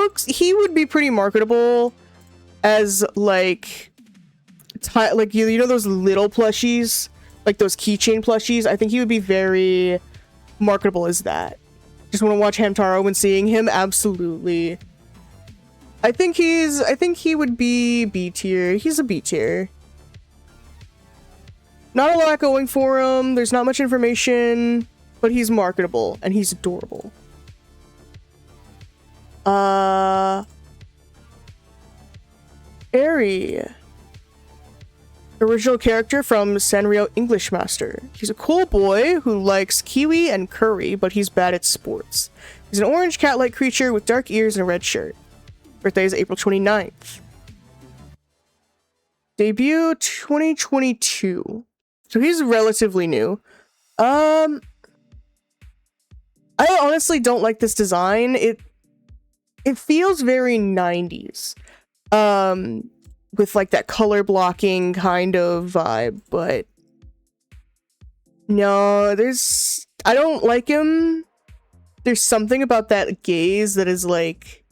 S1: would be pretty marketable as like you know those little plushies, like those keychain plushies. I think he would be very marketable as that. Just want to watch Hamtaro when seeing him. Absolutely. I think he would be B tier. He's a B tier. Not a lot going for him. There's not much information, but he's marketable and he's adorable. Eri. Original character from Sanrio English Master. He's a cool boy who likes kiwi and curry, but he's bad at sports. He's an orange cat-like creature with dark ears and a red shirt. Birthday is April 29th. Debut 2022. So he's relatively new. I honestly don't like this design. It feels very 90s. With like that color blocking kind of vibe, but no, I don't like him. There's something about that gaze that is like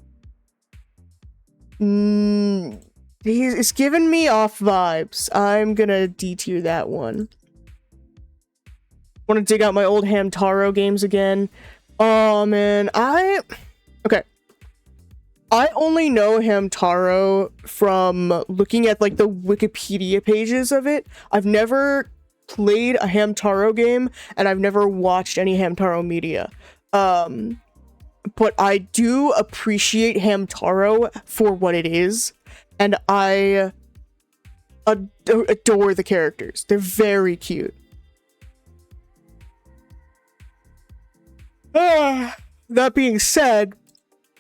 S1: it's giving me off vibes. I'm gonna D-tier that one. Want to dig out my old Hamtaro games again. Oh man, okay. I only know Hamtaro from looking at like the Wikipedia pages of it. I've never played a Hamtaro game and I've never watched any Hamtaro media. But I do appreciate Hamtaro for what it is, and I adore the characters. They're very cute. That being said,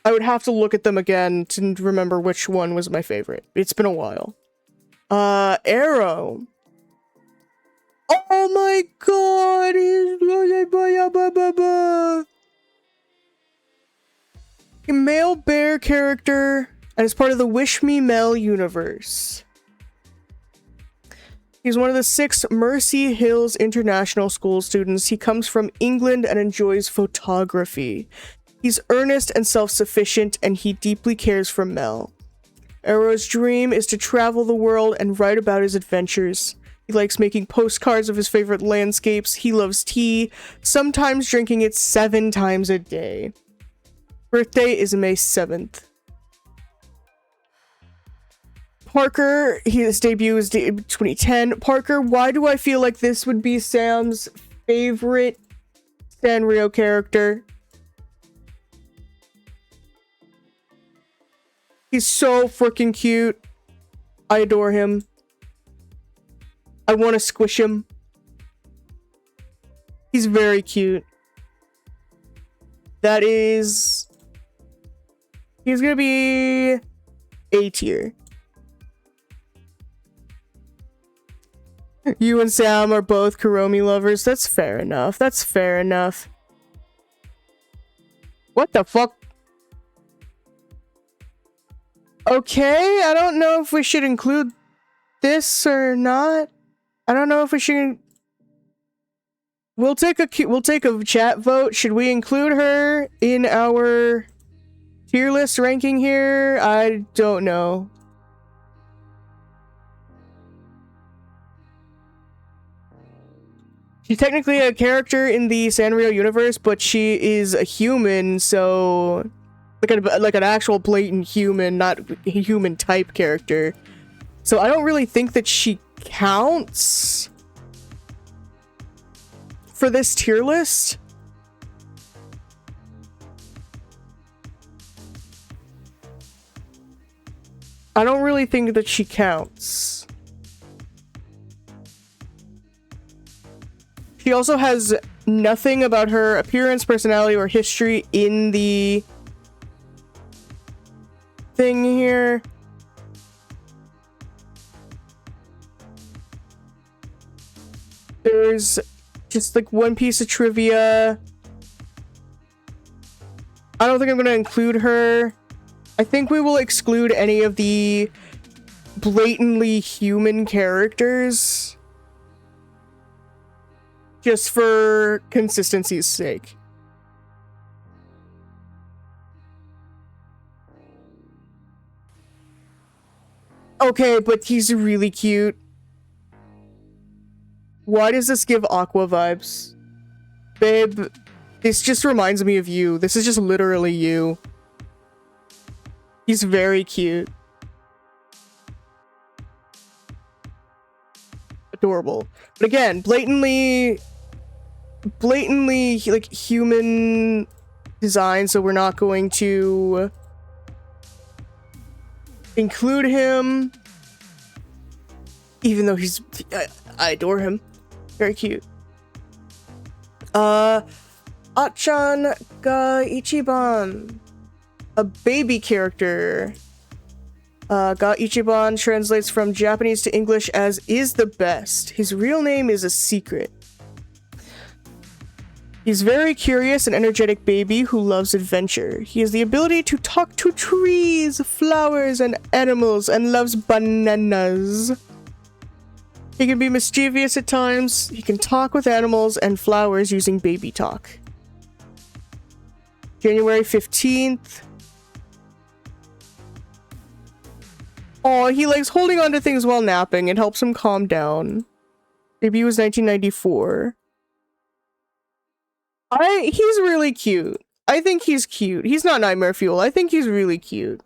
S1: I would have to look at them again to remember which one was my favorite. It's been a while. Arrow. Oh my god! A male bear character, and is part of the Wish Me Mel universe. He's one of the 6 Mercy Hills International School students. He comes from England and enjoys photography. He's earnest and self-sufficient, and he deeply cares for Mel. Arrow's dream is to travel the world and write about his adventures. He likes making postcards of his favorite landscapes. He loves tea, sometimes drinking it 7 times a day. Birthday is May 7th. Parker, his debut is 2010. Parker, why do I feel like this would be Sam's favorite Sanrio character? He's so freaking cute. I adore him. I want to squish him. He's very cute. He's gonna be A tier. You and Sam are both Kuromi lovers. That's fair enough. That's fair enough. What the fuck? Okay, I don't know if we should include this or not. I don't know if we should. We'll take a chat vote. Should we include her in our tier list ranking here? I don't know. She's technically a character in the Sanrio universe, but she is a human, so like an actual blatant human, not human type character. So I don't really think that she counts for this tier list. I don't really think that she counts. She also has nothing about her appearance, personality, or history in the thing here. There's just like one piece of trivia. I don't think I'm going to include her. I think we will exclude any of the blatantly human characters just for consistency's sake. Okay, but he's really cute. Why does this give Aqua vibes? Babe, this just reminds me of you. This is just literally you. He's very cute. Adorable. But again, blatantly like human design, so we're not going to include him. Even though I adore him. Very cute. Achan ga Ichiban. A baby character. Ga Ichiban translates from Japanese to English as is the best. His real name is a secret. He's very curious and energetic baby who loves adventure. He has the ability to talk to trees, flowers, and animals, and loves bananas. He can be mischievous at times. He can talk with animals and flowers using baby talk. January 15th. Oh, he likes holding on to things while napping. It helps him calm down. Debut was 1994. He's really cute. I think he's cute. He's not nightmare fuel. I think he's really cute.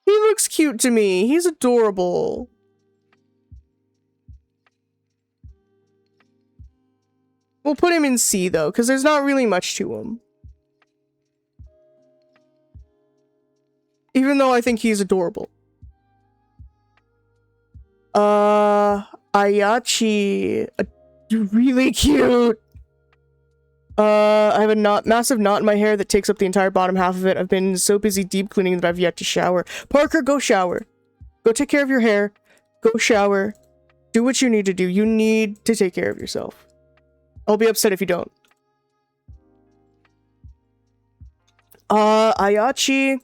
S1: He looks cute to me. He's adorable. We'll put him in C though, because there's not really much to him. Even though I think he's adorable. Ayachi. Really cute. I have a massive knot in my hair that takes up the entire bottom half of it. I've been so busy deep cleaning that I've yet to shower. Parker, go shower. Go take care of your hair. Go shower. Do what you need to do. You need to take care of yourself. I'll be upset if you don't. Ayachi.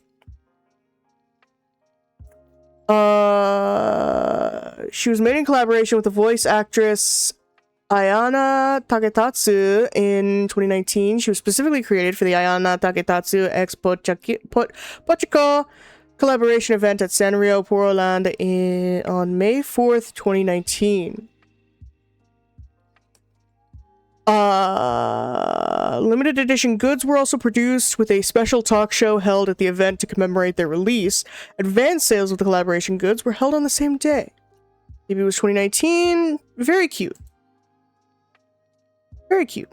S1: She was made in collaboration with the voice actress Ayana Taketatsu in 2019. She was specifically created for the Ayana Taketatsu X Pochiko collaboration event at Sanrio, Portland on May 4th, 2019. Limited edition goods were also produced with a special talk show held at the event to commemorate their release. Advanced sales of the collaboration goods were held on the same day. Debut was 2019. Very cute. Very cute.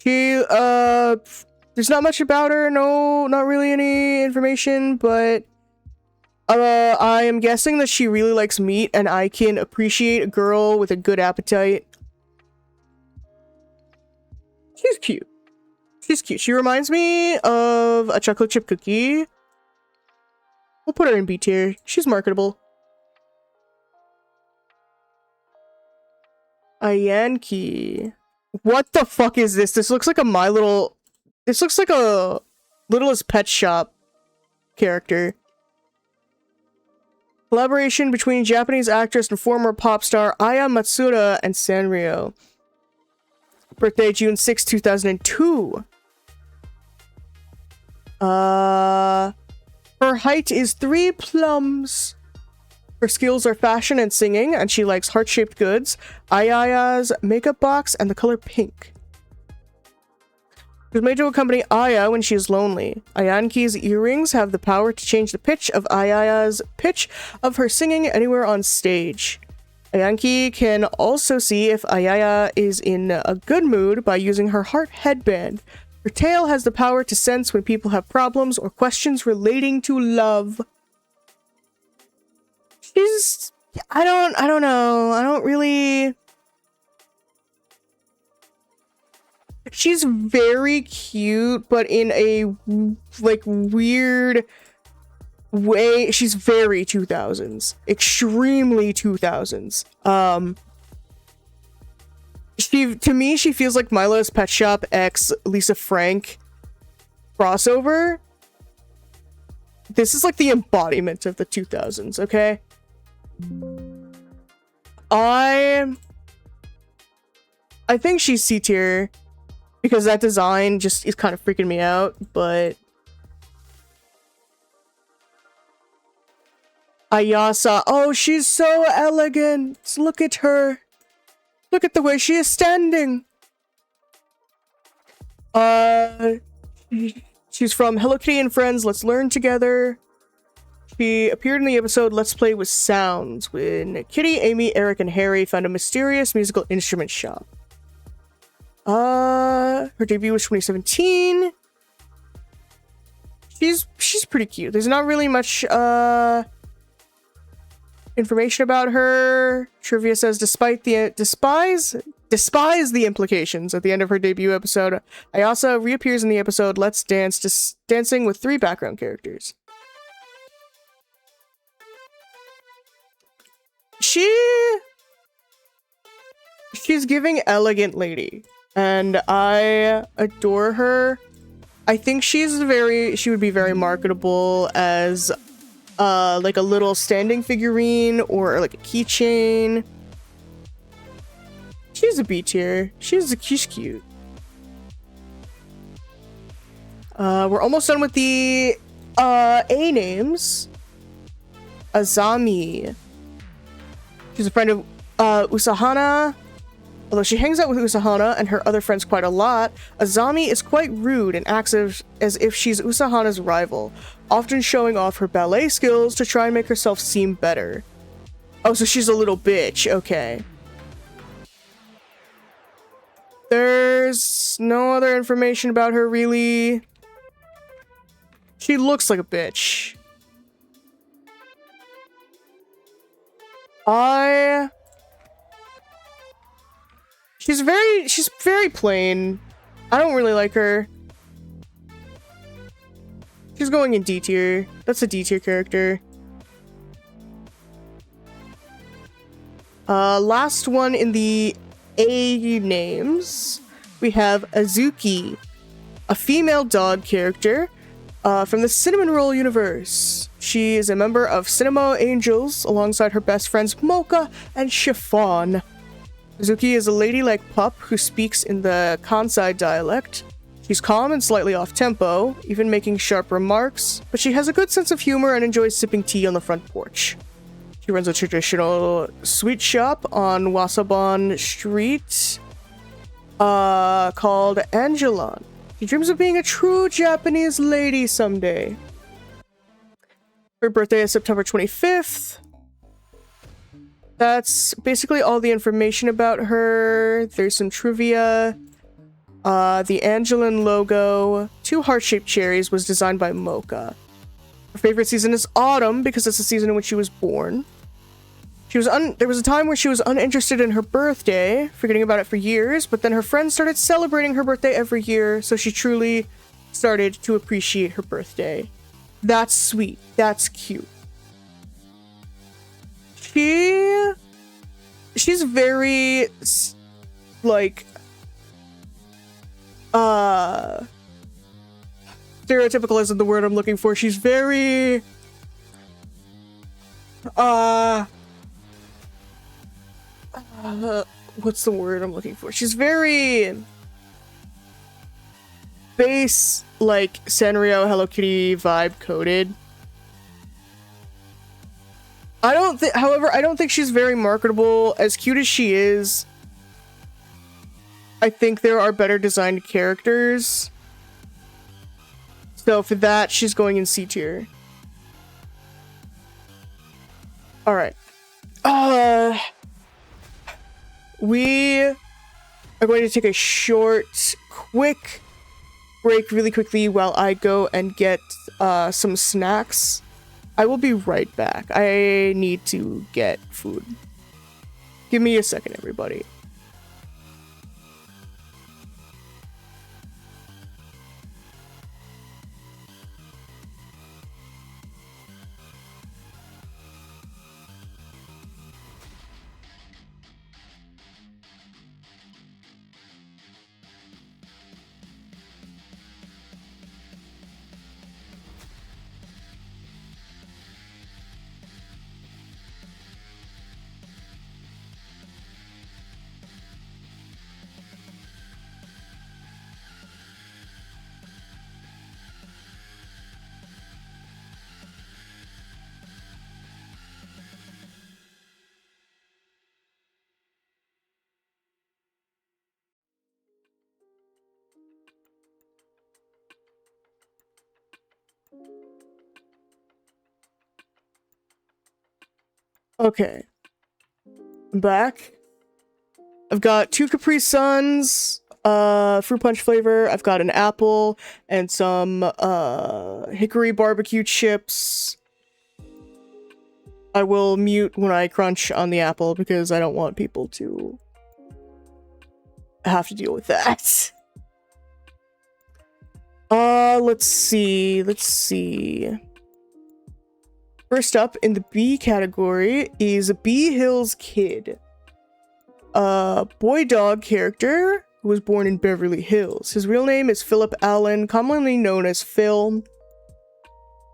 S1: She, there's not much about her. No, not really any information, but I am guessing that she really likes meat, and I can appreciate a girl with a good appetite. She's cute. She's cute. She reminds me of a chocolate chip cookie. We'll put her in B tier. She's marketable. A Yankee. What the fuck is this? This looks like a This looks like a Littlest Pet Shop character. Collaboration between Japanese actress and former pop star Aya Matsuda and Sanrio. Birthday June 6, 2002. Her height is 3 plums. Her skills are fashion and singing, and she likes heart-shaped goods, Ayaya's makeup box, and the color pink. She was made to accompany Aya when she is lonely. Ayanki's earrings have the power to change the pitch of Ayaya's pitch of her singing anywhere on stage. Ayanki can also see if Ayaya is in a good mood by using her heart headband. Her tail has the power to sense when people have problems or questions relating to love. She's I don't know. I don't really... She's very cute, but in a, like, weird way. She's very 2000s. Extremely 2000s. To me, she feels like Milo's Pet Shop x Lisa Frank crossover. This is like the embodiment of the 2000s, okay? I think she's C tier because that design just is kind of freaking me out, but Ayasa, oh, she's so elegant. Look at her. Look at the way she is standing. She's from Hello Kitty and Friends, Let's Learn Together. She appeared in the episode Let's Play with Sounds when Kitty, Amy, Eric, and Harry found a mysterious musical instrument shop. Her debut was 2017. She's pretty cute. There's not really much information about her. Trivia says despise the implications at the end of her debut episode, Ayasa reappears in the episode Let's Dance, dancing with 3 background characters. She's giving elegant lady, and I adore her. I think she would be very marketable as like a little standing figurine or like a keychain. She's a B tier. She's cute. We're almost done with the A names. Azami. She's a friend of Usahana. Although she hangs out with Usahana and her other friends quite a lot, Azami is quite rude and acts as if she's Usahana's rival, often showing off her ballet skills to try and make herself seem better. Oh, so she's a little bitch. Okay. There's no other information about her, really. She looks like a bitch. She's very plain. I don't really like her. She's going in D tier. That's a D tier character. Last one in the A names. We have Azuki, a female dog character from the Cinnamon Roll universe. She is a member of Cinema Angels alongside her best friends Mocha and Chiffon. Azuki is a ladylike pup who speaks in the Kansai dialect. She's calm and slightly off-tempo, even making sharp remarks, but she has a good sense of humor and enjoys sipping tea on the front porch. She runs a traditional sweet shop on Wasabon Street called Angelon. She dreams of being a true Japanese lady someday. Her birthday is September 25th. That's basically all the information about her. There's some trivia. The Angelin logo, 2 heart-shaped cherries, was designed by Mocha. Her favorite season is autumn because it's the season in which she was born. There was a time where she was uninterested in her birthday, forgetting about it for years, but then her friends started celebrating her birthday every year, so she truly started to appreciate her birthday. That's sweet. That's cute. She's very, like, stereotypical isn't the word I'm looking for. She's very, what's the word I'm looking for? She's very base, like, Sanrio Hello Kitty vibe coded. However, I don't think she's very marketable. As cute as she is, I think there are better designed characters. So for that, she's going in C tier. Alright. We are going to take a short, quick break really quickly while I go and get some snacks. I will be right back. I need to get food. Give me a second, everybody. Okay. I'm back. I've got 2 Capri Suns, fruit punch flavor. I've got an apple and some hickory barbecue chips. I will mute when I crunch on the apple because I don't want people to have to deal with that. Let's see. First up in the B category is B Hills Kid. A boy dog character who was born in Beverly Hills. His real name is Philip Allen, commonly known as Phil.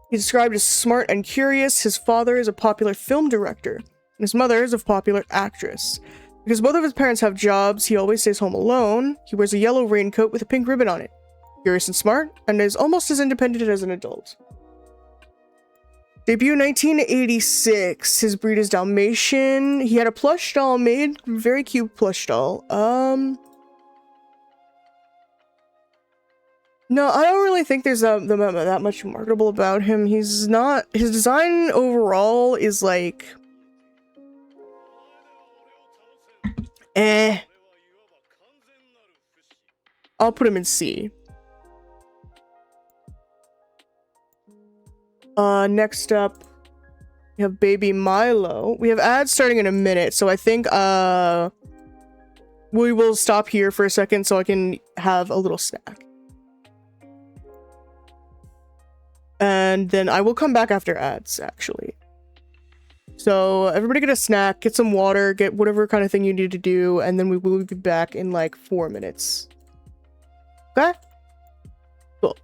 S1: He's described as smart and curious. His father is a popular film director, and his mother is a popular actress. Because both of his parents have jobs, he always stays home alone. He wears a yellow raincoat with a pink ribbon on it. Curious and smart, and is almost as independent as an adult. Debut 1986. His breed is Dalmatian. He had a plush doll made. Very cute plush doll. No, I don't really think there's that much marketable about him. He's not... His design overall is like... I'll put him in C. Next up, we have Baby Milo. We have ads starting in a minute, so I think, we will stop here for a second so I can have a little snack. And then I will come back after ads, actually. So, everybody get a snack, get some water, get whatever kind of thing you need to do, and then we will be back in, like, 4 minutes. Okay? Cool.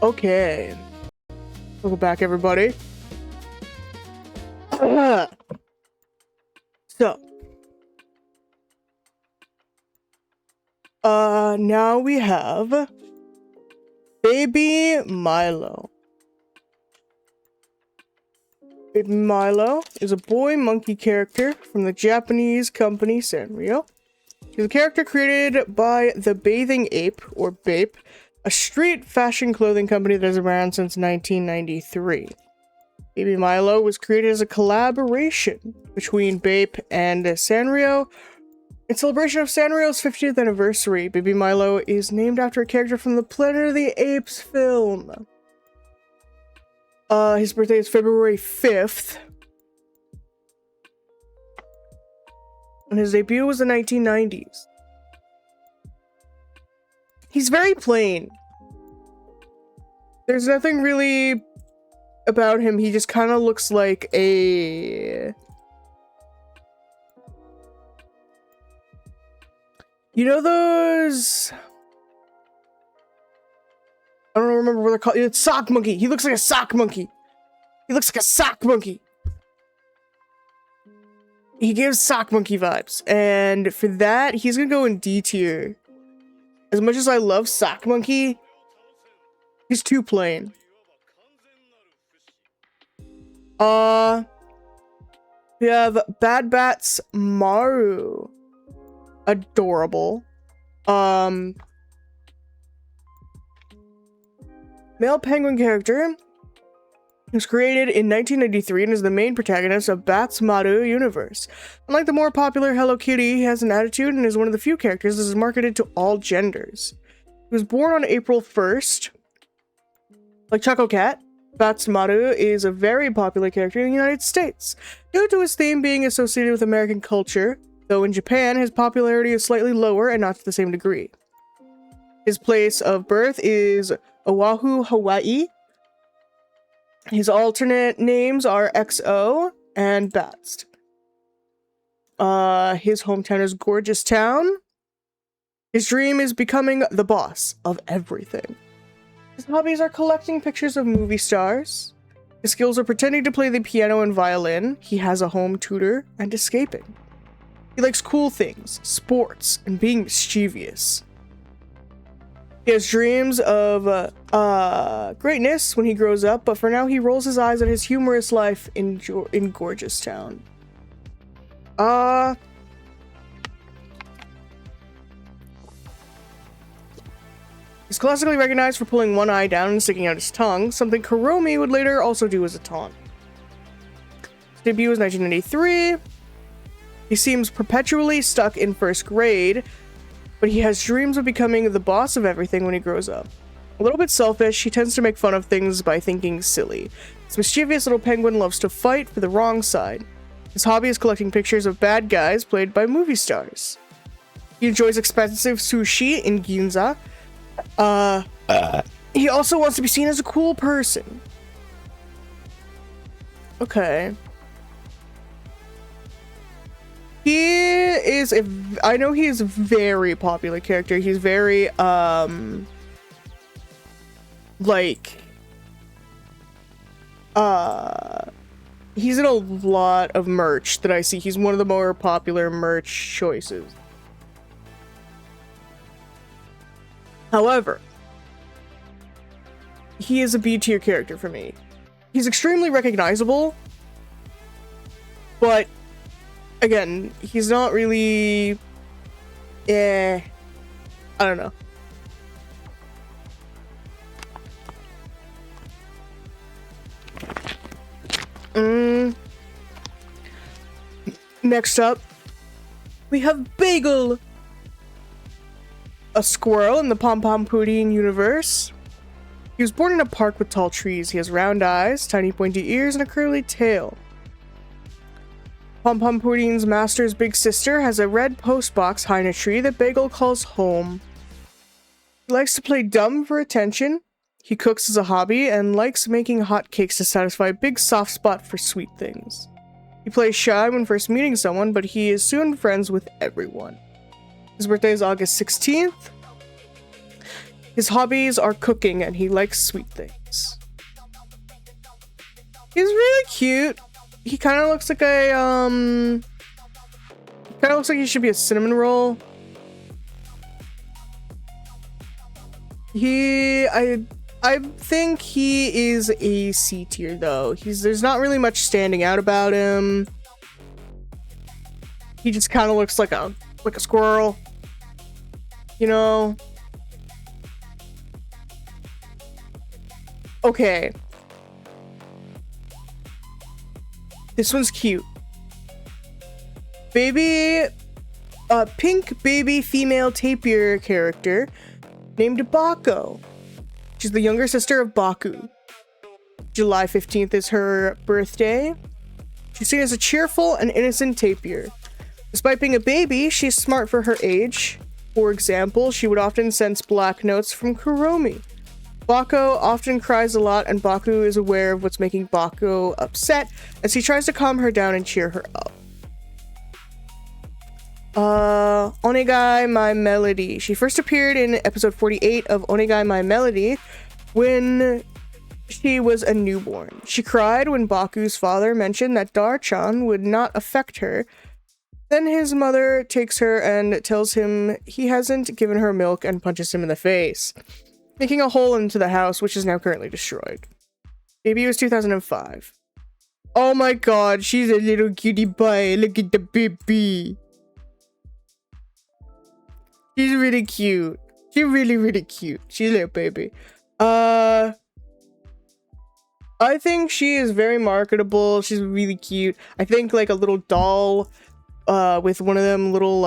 S1: Okay. Welcome back, everybody. So. Now we have Baby Milo. Baby Milo is a boy monkey character from the Japanese company Sanrio. He's a character created by the Bathing Ape, or Bape, a street fashion clothing company that has been around since 1993. Baby Milo was created as a collaboration between Bape and Sanrio. In celebration of Sanrio's 50th anniversary, Baby Milo is named after a character from the Planet of the Apes film. His birthday is February 5th. And his debut was the 1990s. He's very plain. There's nothing really about him. He just kind of looks like a... You know those... I don't remember what they're called. It's sock monkey. He looks like a sock monkey. He looks like a sock monkey. He gives sock monkey vibes. And for that, he's gonna go in D tier. As much as I love sock monkey, he's too plain. We have Bad Bats Maru. Adorable. Male penguin character. He was created in 1993 and is the main protagonist of Bats Maru universe. Unlike the more popular Hello Kitty, he has an attitude and is one of the few characters that is marketed to all genders. He was born on April 1st. Like Choco Cat, Bats Maru is a very popular character in the United States, due to his theme being associated with American culture, though in Japan his popularity is slightly lower and not to the same degree. His place of birth is Oahu, Hawaii. His alternate names are XO and Batst. His hometown is Gorgeous Town. His dream is becoming the boss of everything. His hobbies are collecting pictures of movie stars. His skills are pretending to play the piano and violin. He has a home tutor and escaping. He likes cool things, sports, and being mischievous. He has dreams of greatness when he grows up, but for now he rolls his eyes at his humorous life in Gorgeous Town. He's classically recognized for pulling one eye down and sticking out his tongue, something Kuromi would later also do as a taunt. His debut was 1993. He seems perpetually stuck in first grade, but he has dreams of becoming the boss of everything when he grows up. A little bit selfish, he tends to make fun of things by thinking silly. This mischievous little penguin loves to fight for the wrong side. His hobby is collecting pictures of bad guys played by movie stars. He enjoys expensive sushi in Ginza. He also wants to be seen as a cool person. Okay. I know he is a very popular character. He's very, he's in a lot of merch that I see. He's one of the more popular merch choices. However, he is a B tier character for me. He's extremely recognizable, but again, he's not really... I don't know. Next up, we have Bagel, a squirrel in the Pom Pom Pudding universe. He was born in a park with tall trees. He has round eyes, tiny pointy ears, and a curly tail. Pom Pom Pudding's master's big sister has a red postbox high in a tree that Bagel calls home. He likes to play dumb for attention. He cooks as a hobby and likes making hot cakes to satisfy a big soft spot for sweet things. He plays shy when first meeting someone, but he is soon friends with everyone. His birthday is August 16th. His hobbies are cooking and he likes sweet things. He's really cute. He kind of looks like a, kind of looks like he should be a cinnamon roll. I think he is a C tier though. There's not really much standing out about him. He just kind of looks like a squirrel. You know? Okay. This one's cute. Pink baby female tapir character named Bako. She's the younger sister of Baku. July 15th is her birthday. She's seen as a cheerful and innocent tapir. Despite being a baby, she's smart for her age. For example, she would often sense black notes from Kuromi. Bako often cries a lot, and Baku is aware of what's making Bako upset as he tries to calm her down and cheer her up. Onegai My Melody. She first appeared in episode 48 of Onegai My Melody when she was a newborn. She cried when Baku's father mentioned that Dar-chan would not affect her. Then his mother takes her and tells him he hasn't given her milk and punches him in the face, making a hole into the house, which is now currently destroyed. Debut was 2005. Oh my god, she's a little cutie pie. Look at the baby. She's really cute. She's really, really cute. She's a little baby. I think she is very marketable. She's really cute. I think like a little doll with one of them little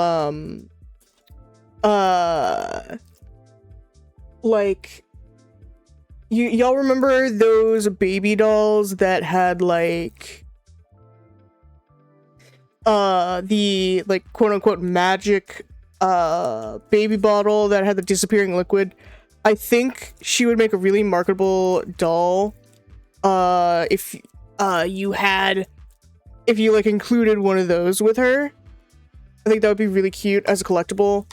S1: like y'all remember those baby dolls that had like the like quote unquote magic baby bottle that had the disappearing liquid? I think she would make a really marketable doll if you like included one of those with her. I think that would be really cute as a collectible.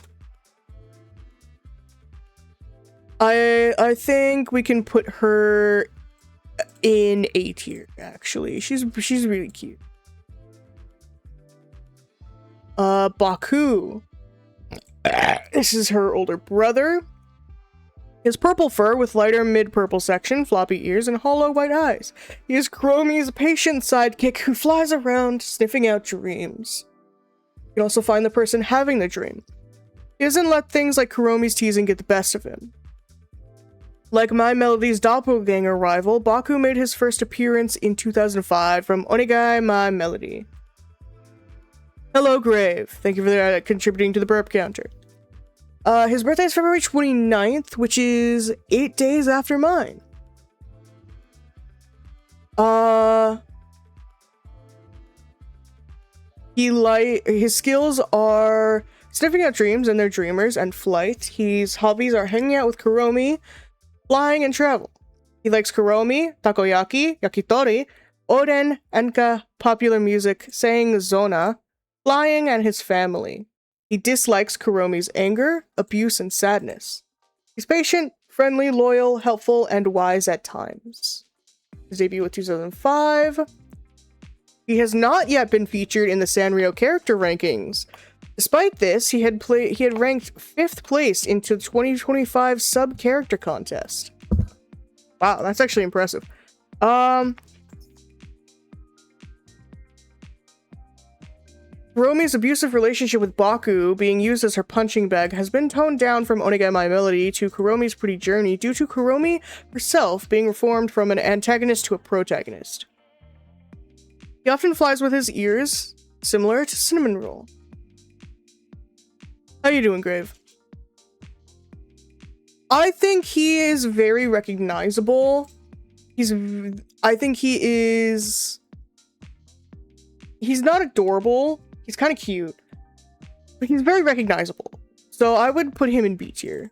S1: I think we can put her in A tier, actually. She's really cute. Baku. This is her older brother. His purple fur with lighter mid-purple section, floppy ears, and hollow white eyes. He is Kuromi's patient sidekick who flies around sniffing out dreams. You can also find the person having the dream. He doesn't let things like Kuromi's teasing get the best of him. Like My Melody's doppelganger rival, Baku made his first appearance in 2005 from Onegai My Melody. Hello, Grave. Thank you for contributing to the burp counter. His birthday is February 29th, which is 8 days after mine. His skills are sniffing out dreams and their dreamers and flight. His hobbies are hanging out with Kuromi, flying, and travel. He likes Kuromi, takoyaki, yakitori, oden, enka, popular music, saying Zona, flying, and his family. He dislikes Kuromi's anger, abuse, and sadness. He's patient, friendly, loyal, helpful, and wise at times. His debut was 2005. He has not yet been featured in the Sanrio character rankings. Despite this, he had ranked 5th place into the 2025 sub-character contest. Wow, that's actually impressive. Kuromi's abusive relationship with Baku, being used as her punching bag, has been toned down from Onegai My Melody to Kuromi's Pretty Journey due to Kuromi herself being reformed from an antagonist to a protagonist. He often flies with his ears, similar to Cinnamon Roll. How you doing, Grave? I think he is very recognizable. He's not adorable. He's kind of cute, but he's very recognizable. So I would put him in B tier.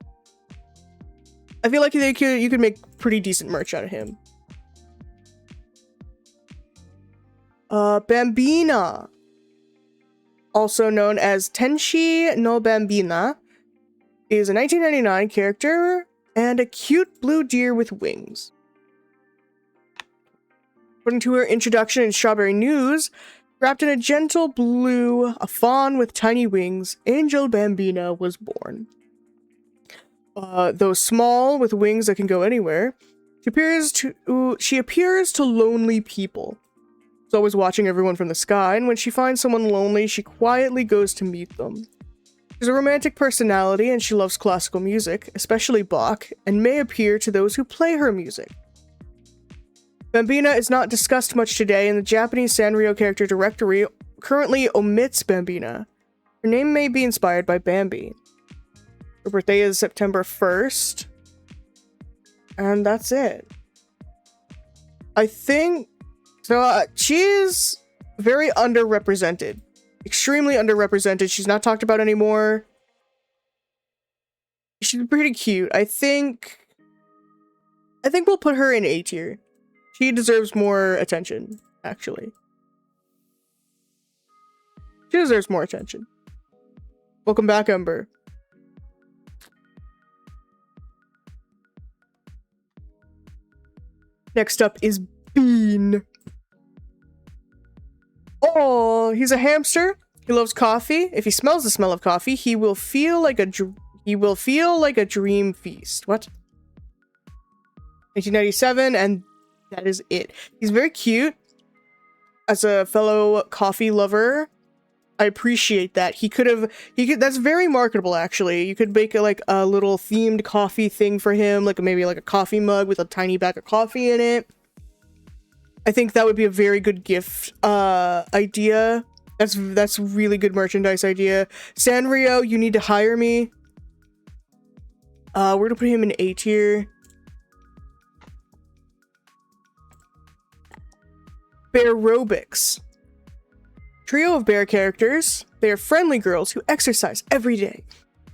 S1: I feel like you could make pretty decent merch out of him. Bambina, also known as Tenshi no Bambina, is a 1999 character and a cute blue deer with wings. According to her introduction in Strawberry News, wrapped in a gentle blue, a fawn with tiny wings, Angel Bambina was born. Though small, with wings that can go anywhere, she appears to lonely people. She's always watching everyone from the sky, and when she finds someone lonely, she quietly goes to meet them. She's a romantic personality, and she loves classical music, especially Bach, and may appear to those who play her music. Bambina is not discussed much today, and the Japanese Sanrio character directory currently omits Bambina. Her name may be inspired by Bambi. Her birthday is September 1st. And that's it. I think... So, she's very underrepresented. Extremely underrepresented. She's not talked about anymore. She's pretty cute. I think we'll put her in A tier. She deserves more attention, actually. She deserves more attention. Welcome back, Ember. Next up is Bean. Oh, he's a hamster. He loves coffee. If he smells the smell of coffee, he will feel like a dream feast. What? 1997, and that is it. He's very cute. As a fellow coffee lover, I appreciate that. He could, that's very marketable, actually. You could make like a little themed coffee thing for him, like maybe like a coffee mug with a tiny bag of coffee in it. I think that would be a very good gift idea. That's really good merchandise idea. Sanrio, you need to hire me. We're gonna put him in A tier. Bearobics. Trio of bear characters. They are friendly girls who exercise every day.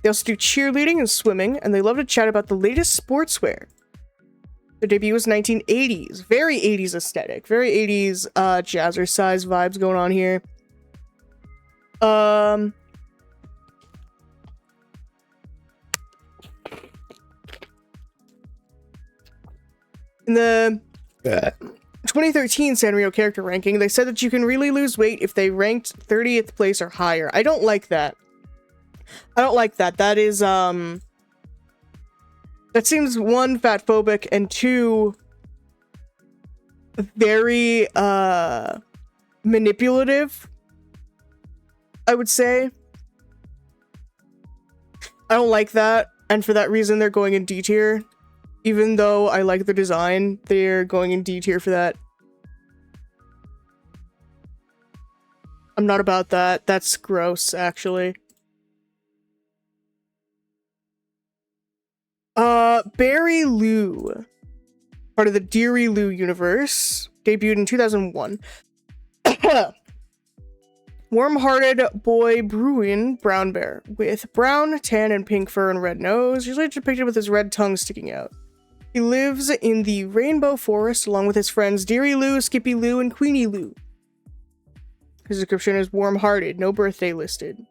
S1: They also do cheerleading and swimming, and they love to chat about the latest sportswear. Their debut was 1980s. Very 80s aesthetic. Very 80s jazzercise vibes going on here. In the 2013 Sanrio character ranking, they said that you can really lose weight if they ranked 30th place or higher. I don't like that. I don't like that. That is, that seems, one, fat phobic, and two, very, manipulative, I would say. I don't like that, and for that reason, they're going in D tier. Even though I like the design, they're going in D tier for that. I'm not about that. That's gross, actually. Barry Lou. Part of the Deary Lou universe. Debuted in 2001. Warm-hearted boy Bruin brown bear. With brown, tan, and pink fur and red nose. Usually depicted with his red tongue sticking out. He lives in the Rainbow Forest along with his friends Deary Lou, Skippy Lou, and Queenie Lou. His description is warm-hearted, no birthday listed.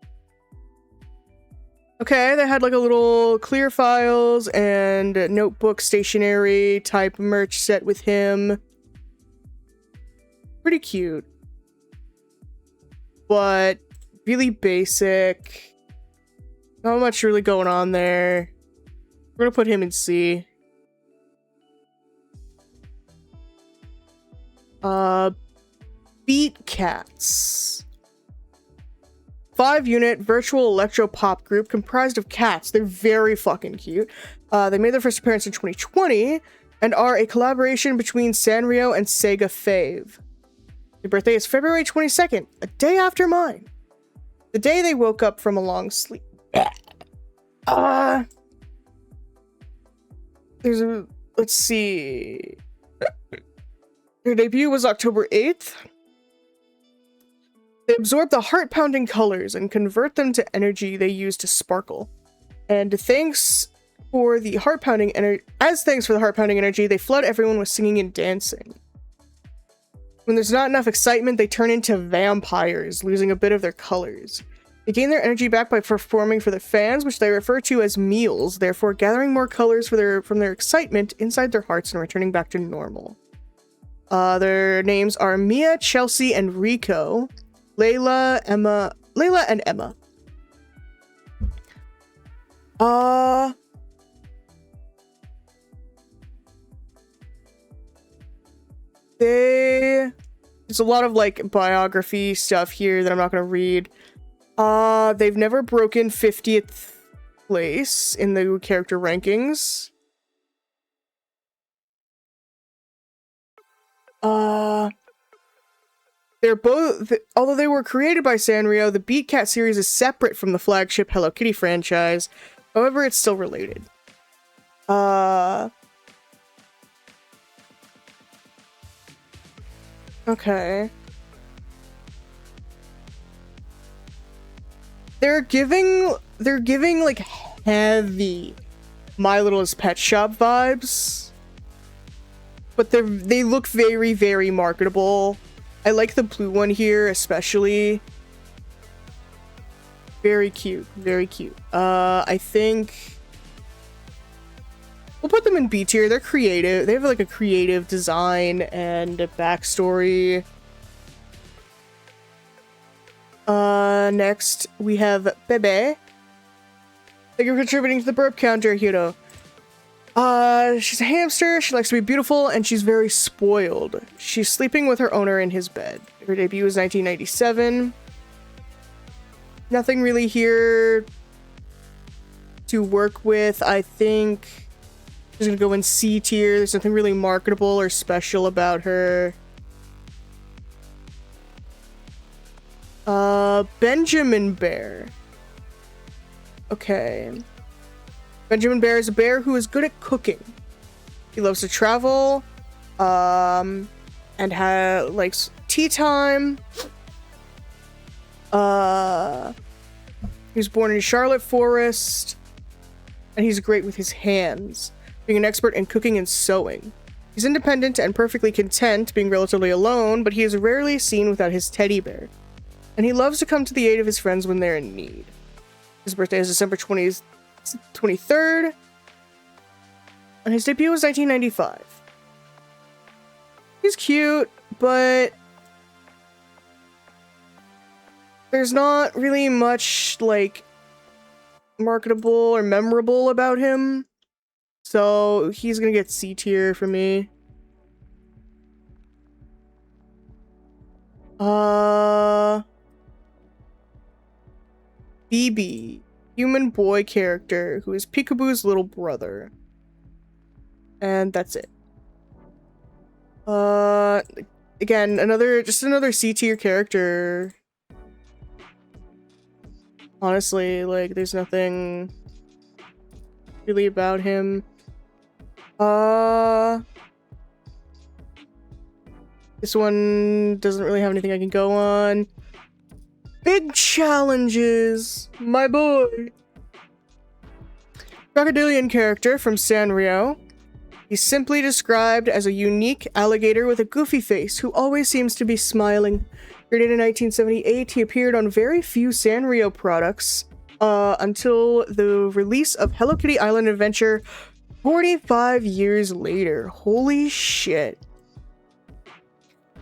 S1: Okay, they had like a little clear files and notebook stationery type merch set with him. Pretty cute. But really basic. Not much really going on there. We're gonna put him in C. Beat Cats. 5-unit virtual electro pop group comprised of cats. They're very fucking cute. They made their first appearance in 2020 and are a collaboration between Sanrio and Sega Fave. Their birthday is February 22nd, a day after mine. The day they woke up from a long sleep. Let's see. Their debut was October 8th. They absorb the heart-pounding colors and convert them to energy they use to sparkle. And thanks for the heart-pounding energy, they flood everyone with singing and dancing. When there's not enough excitement, they turn into vampires, losing a bit of their colors. They gain their energy back by performing for the fans, which they refer to as meals, therefore gathering more colors from their excitement inside their hearts and returning back to normal. Their names are Mia, Chelsea, and Rico. Layla and Emma. There's a lot of like biography stuff here that I'm not gonna read. They've never broken 50th place in the character rankings. They're both, although they were created by Sanrio, the Beat Cat series is separate from the flagship Hello Kitty franchise. However, it's still related. Okay. They're giving like heavy My Littlest Pet Shop vibes. But they look very, very marketable. I like the blue one here, especially. Very cute, very cute. I think we'll put them in B tier. They're creative. They have like a creative design and a backstory. Next we have Bebe. Thank you for contributing to the burp counter, Hiro. She's a hamster, she likes to be beautiful, and she's very spoiled. She's sleeping with her owner in his bed. Her debut was 1997. Nothing really here to work with. I think she's gonna go in C tier. There's nothing really marketable or special about her. Benjamin Bear. Okay. Benjamin Bear is a bear who is good at cooking. He loves to travel, and likes tea time. He was born in Charlotte Forest, and he's great with his hands, being an expert in cooking and sewing. He's independent and perfectly content being relatively alone, but he is rarely seen without his teddy bear. And he loves to come to the aid of his friends when they're in need. His birthday is December 23rd, and his debut was 1995. He's cute, but there's not really much, like, marketable or memorable about him, so he's gonna get C tier for me. BB, human boy character who is Peekaboo's little brother. And that's it. Again, another C tier character. Honestly, like, there's nothing really about him. This one doesn't really have anything I can go on. Big challenges, my boy. Crocodilian character from Sanrio. He's simply described as a unique alligator with a goofy face who always seems to be smiling. Created in 1978, he appeared on very few Sanrio products until the release of Hello Kitty Island Adventure 45 years later. Holy shit.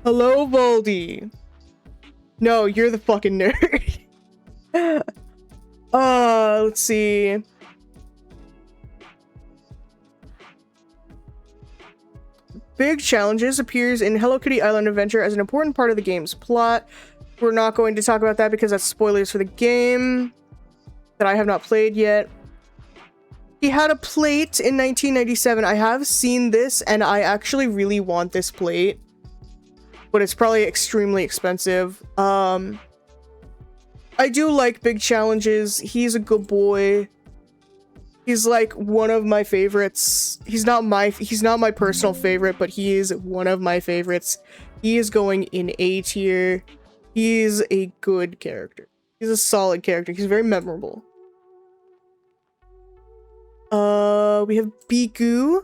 S1: Hello, Voldy. No, you're the fucking nerd. Let's see. Big Challenges appears in Hello Kitty Island Adventure as an important part of the game's plot. We're not going to talk about that because that's spoilers for the game that I have not played yet. He had a plate in 1997. I have seen this, and I actually really want this plate, but it's probably extremely expensive. I do like Big Challenges. He's a good boy. He's like one of my favorites. He's not my personal favorite, but he is one of my favorites. He is going in A tier. He's a good character. He's a solid character. He's very memorable. We have Biku.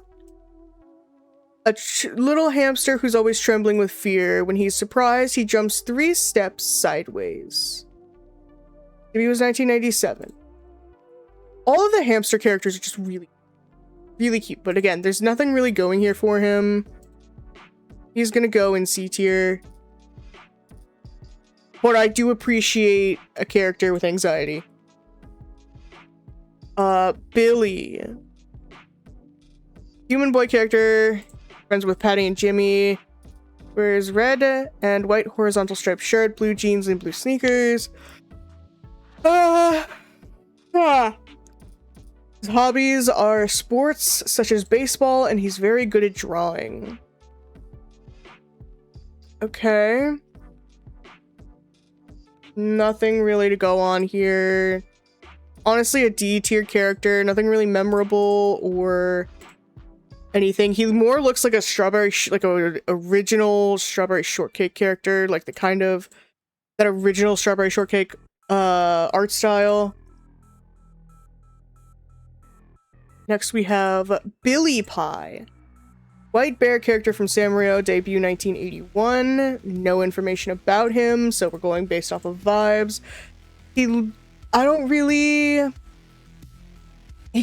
S1: A little hamster who's always trembling with fear. When he's surprised, he jumps 3 steps sideways. Debut was 1997. All of the hamster characters are just really, really cute. But again, there's nothing really going here for him. He's gonna go in C tier. But I do appreciate a character with anxiety. Billy. Human boy character. Friends with Patty and Jimmy. Wears red and white horizontal striped shirt, blue jeans, and blue sneakers. His hobbies are sports such as baseball, and he's very good at drawing. Okay. Nothing really to go on here. Honestly, a D tier character. Nothing really memorable or anything. He more looks like a original strawberry shortcake character, like the kind of that original strawberry shortcake art style. Next we have Billy Pie. White bear character from Sanrio, debut 1981. No information about him, so we're going based off of vibes. He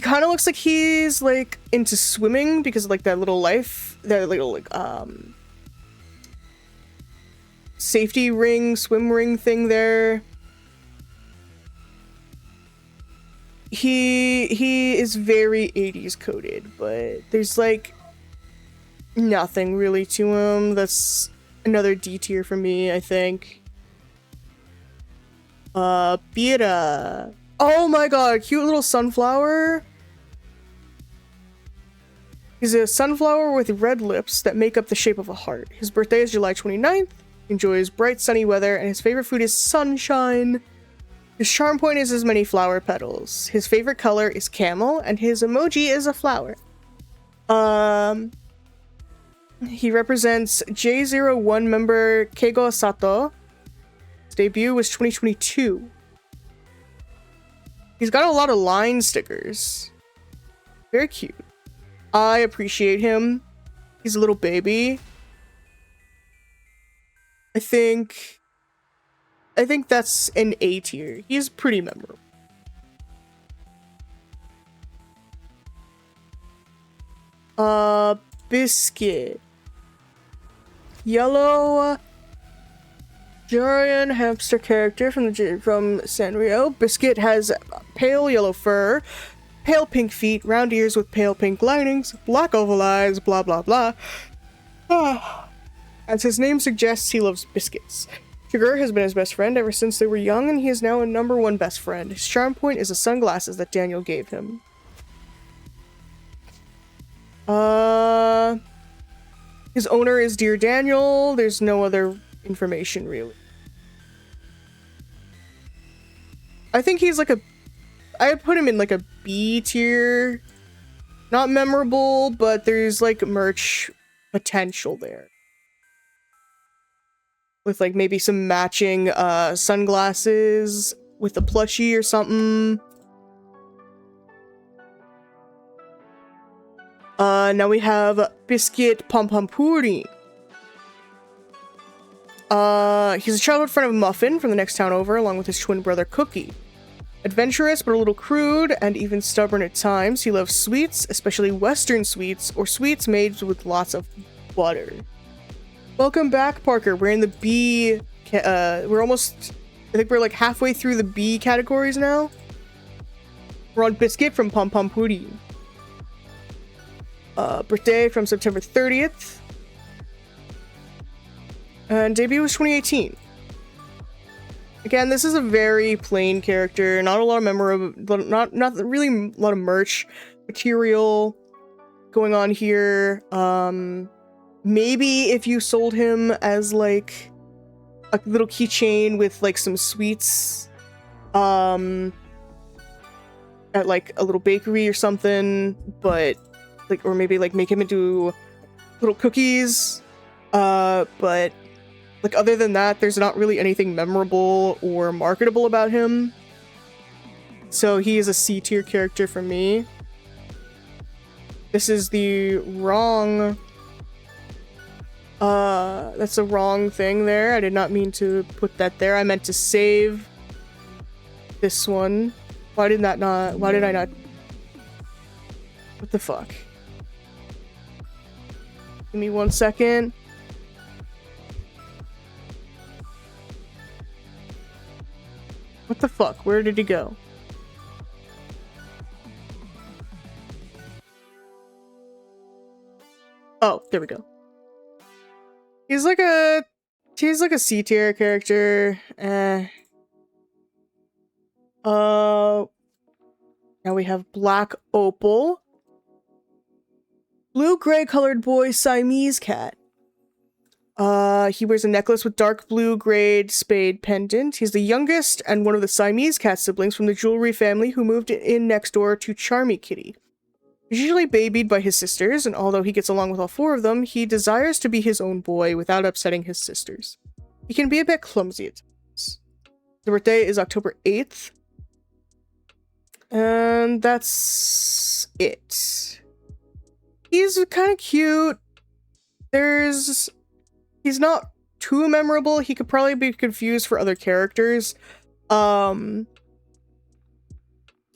S1: kind of looks like he's like into swimming because of like that little safety ring, swim ring thing there. He is very 80s coded, but there's like nothing really to him. That's another D tier for me, I think. Bira. Oh my god, cute little sunflower. He's a sunflower with red lips that make up the shape of a heart. His birthday is July 29th. He enjoys bright sunny weather, and his favorite food is sunshine. His charm point is his many flower petals. His favorite color is camel, and his emoji is a flower. He represents J01 member Keigo Sato. His debut was 2022. He's got a lot of line stickers. Very cute. I appreciate him. He's a little baby. I think that's an A tier. He's pretty memorable. Biscuit. Yellow Jurian hamster character from Sanrio. Biscuit has pale yellow fur, pale pink feet, round ears with pale pink linings, black oval eyes, blah blah blah. As his name suggests, he loves biscuits. Sugar has been his best friend ever since they were young, and he is now a #1 best friend. His charm point is the sunglasses that Daniel gave him. His owner is Dear Daniel. There's no other information, really. I think he's like I put him in like a B tier. Not memorable, but there's like merch potential there. With like maybe some matching sunglasses with a plushie or something. Now we have Biscuit Pom Pom Puri. He's a childhood friend of Muffin from the next town over, along with his twin brother Cookie. Adventurous, but a little crude, and even stubborn at times, he loves sweets, especially Western sweets, or sweets made with lots of butter. Welcome back, Parker. We're in the B... we're almost... I think we're like halfway through the B categories now. We're on Biscuit from Pom Pom Puri. Birthday from September 30th. And debut was 2018. Again, this is a very plain character. Not a lot of memorable... Not really a lot of merch material going on here. Maybe if you sold him as like a little keychain with like some sweets at like a little bakery or something, but like, or maybe like make him into little cookies, but like other than that, there's not really anything memorable or marketable about him, so he is a C tier character for me. This is the wrong that's the wrong thing there. I did not mean to put that there. I meant to save this one. Why did I not? What the fuck? Give me 1 second. What the fuck? Where did he go? Oh, there we go. He's like a C tier character. Now we have Black Opal. Blue-gray colored boy Siamese cat. He wears a necklace with dark blue-grayed spade pendant. He's the youngest and one of the Siamese cat siblings from the jewelry family who moved in next door to Charmy Kitty. He's usually babied by his sisters, and although he gets along with all 4 of them, he desires to be his own boy without upsetting his sisters. He can be a bit clumsy at times. The birthday is October 8th. And that's it. He's kind of cute. He's not too memorable. He could probably be confused for other characters.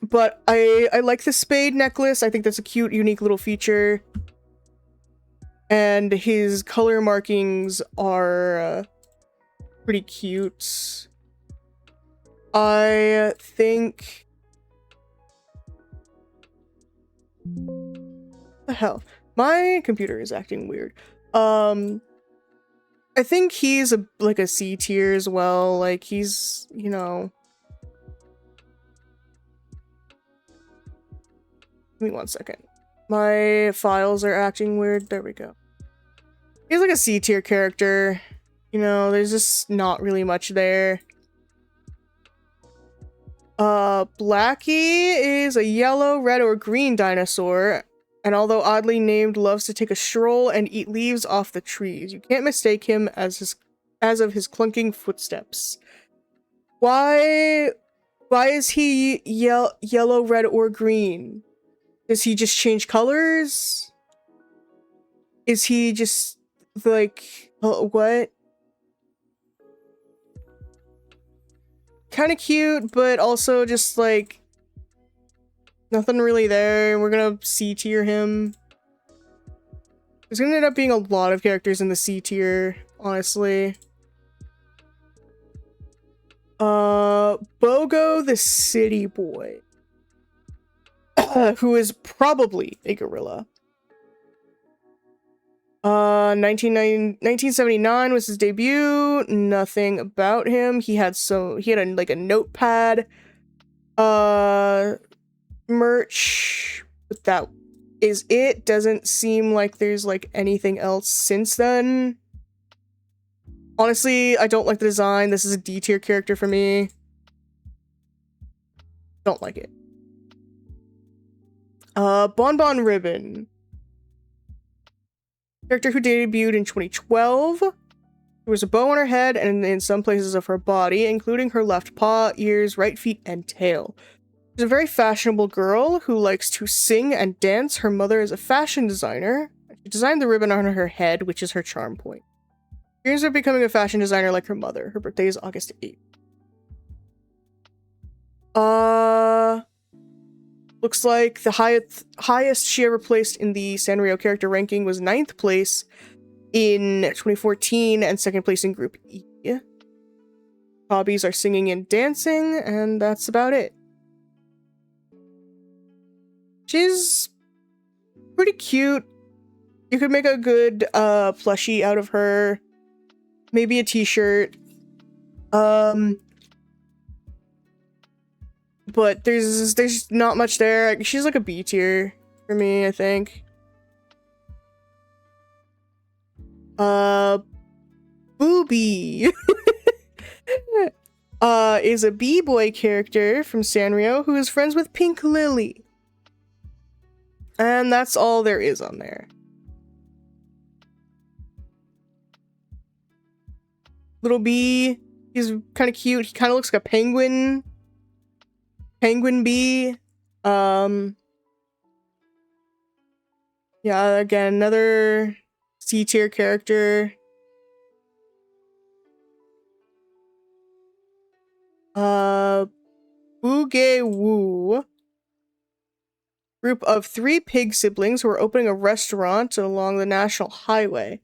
S1: But I like the spade necklace. I think that's a cute, unique little feature. And his color markings are pretty cute. I think... the hell? My computer is acting weird. I think he's like a C tier as well. Like, he's, you know... Give me 1 second. My files are acting weird. There we go. He's like a C tier character. You know, there's just not really much there. Blackie is a yellow, red, or green dinosaur, and although oddly named, loves to take a stroll and eat leaves off the trees. You can't mistake him as of his clunking footsteps. Why is he yellow, red, or green? Does he just change colors? Is he just like what? Kind of cute, but also just like nothing really there. We're gonna C tier him. There's gonna end up being a lot of characters in the C tier, honestly. Bogo the City Boy, who is probably a gorilla. 1979 was his debut. Nothing about him. He had like a notepad merch, but that is it. Doesn't seem like there's like anything else since then. Honestly, I don't like the design. This is a D tier character for me. Don't like it. Bonbon Ribbon. Character who debuted in 2012. There was a bow on her head and in some places of her body, including her left paw, ears, right feet, and tail. She's a very fashionable girl who likes to sing and dance. Her mother is a fashion designer. She designed the ribbon on her head, which is her charm point. She dreams of becoming a fashion designer like her mother. Her birthday is August 8th. Looks like the highest she ever placed in the Sanrio character ranking was 9th place in 2014 and 2nd place in Group E. Hobbies are singing and dancing, and that's about it. She's pretty cute. You could make a good plushie out of her. Maybe a t-shirt. But there's not much there. She's like a B tier for me, I think. Booby is a B-boy character from Sanrio who is friends with Pink Lily. And that's all there is on there. Little B, he's kind of cute. He kind of looks like a penguin. Penguin bee. Yeah, again, another C tier character. Boogie Woo. Group of 3 pig siblings who are opening a restaurant along the national highway.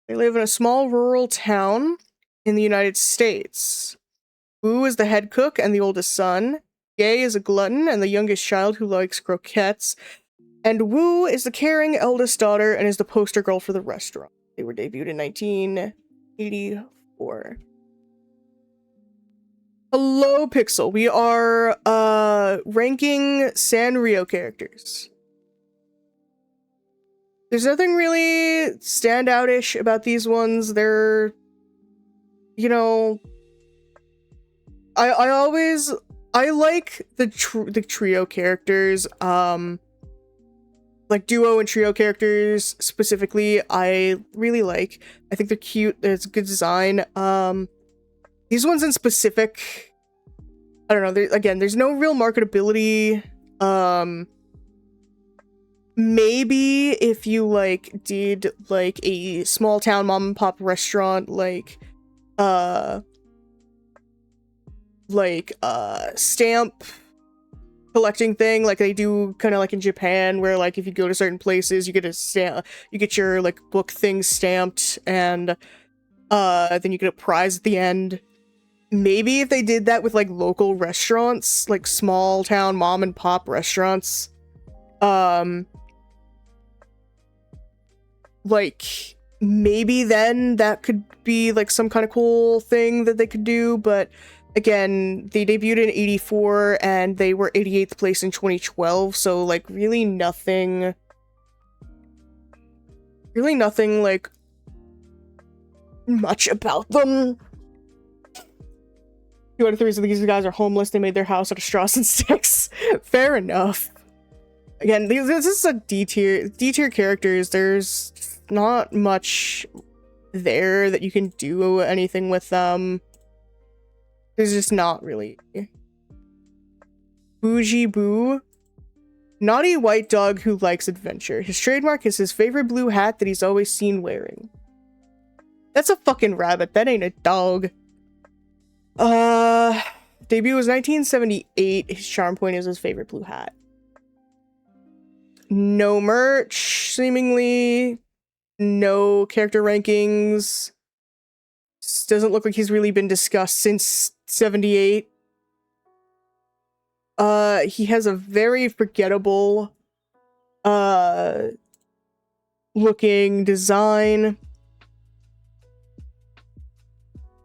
S1: They live in a small rural town in the United States. Woo is the head cook and the oldest son. Gay is a glutton and the youngest child who likes croquettes. And Woo is the caring eldest daughter and is the poster girl for the restaurant. They were debuted in 1984. Hello, Pixel. We are ranking Sanrio characters. There's nothing really standout-ish about these ones. They're, you know, I like the trio characters. Like duo and trio characters specifically, I really like. I think they're cute. It's good design. These ones in specific, I don't know. There's no real marketability. Maybe if you did a small town mom and pop restaurant, stamp collecting thing, like they do kind of like in Japan, where if you go to certain places, you get you get your book things stamped, and then you get a prize at the end. Maybe if they did that with local restaurants, small town mom and pop restaurants, maybe then that could be some kind of cool thing that they could do. But again, they debuted in 84 and they were 88th place in 2012, so really nothing much about them. 2 out of 3 of these guys are homeless. They made their house out of straws and sticks. Fair enough. Again, this is a D tier characters. There's not much there that you can do anything with them. There's just not really. Bougie Boo. Naughty white dog who likes adventure. His trademark is his favorite blue hat that he's always seen wearing. That's a fucking rabbit. That ain't a dog. Debut was 1978. His charm point is his favorite blue hat. No merch, seemingly. No character rankings. Doesn't look like he's really been discussed since 78. He has a very forgettable looking design.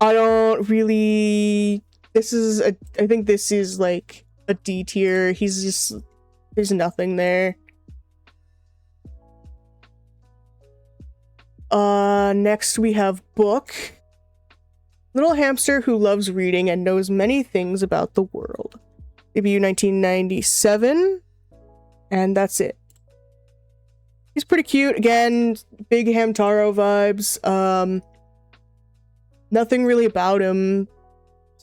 S1: I don't really. I think this is a D tier. He's just, there's nothing there. Next we have Book. Little hamster who loves reading and knows many things about the world. Debut 1997. And that's it. He's pretty cute. Again, big Hamtaro vibes. Nothing really about him.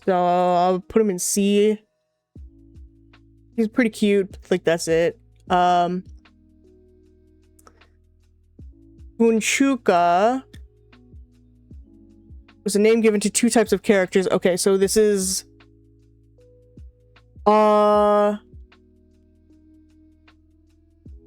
S1: So I'll put him in C. He's pretty cute. That's it. Bunchuka was a name given to 2 types of characters. Okay, so this is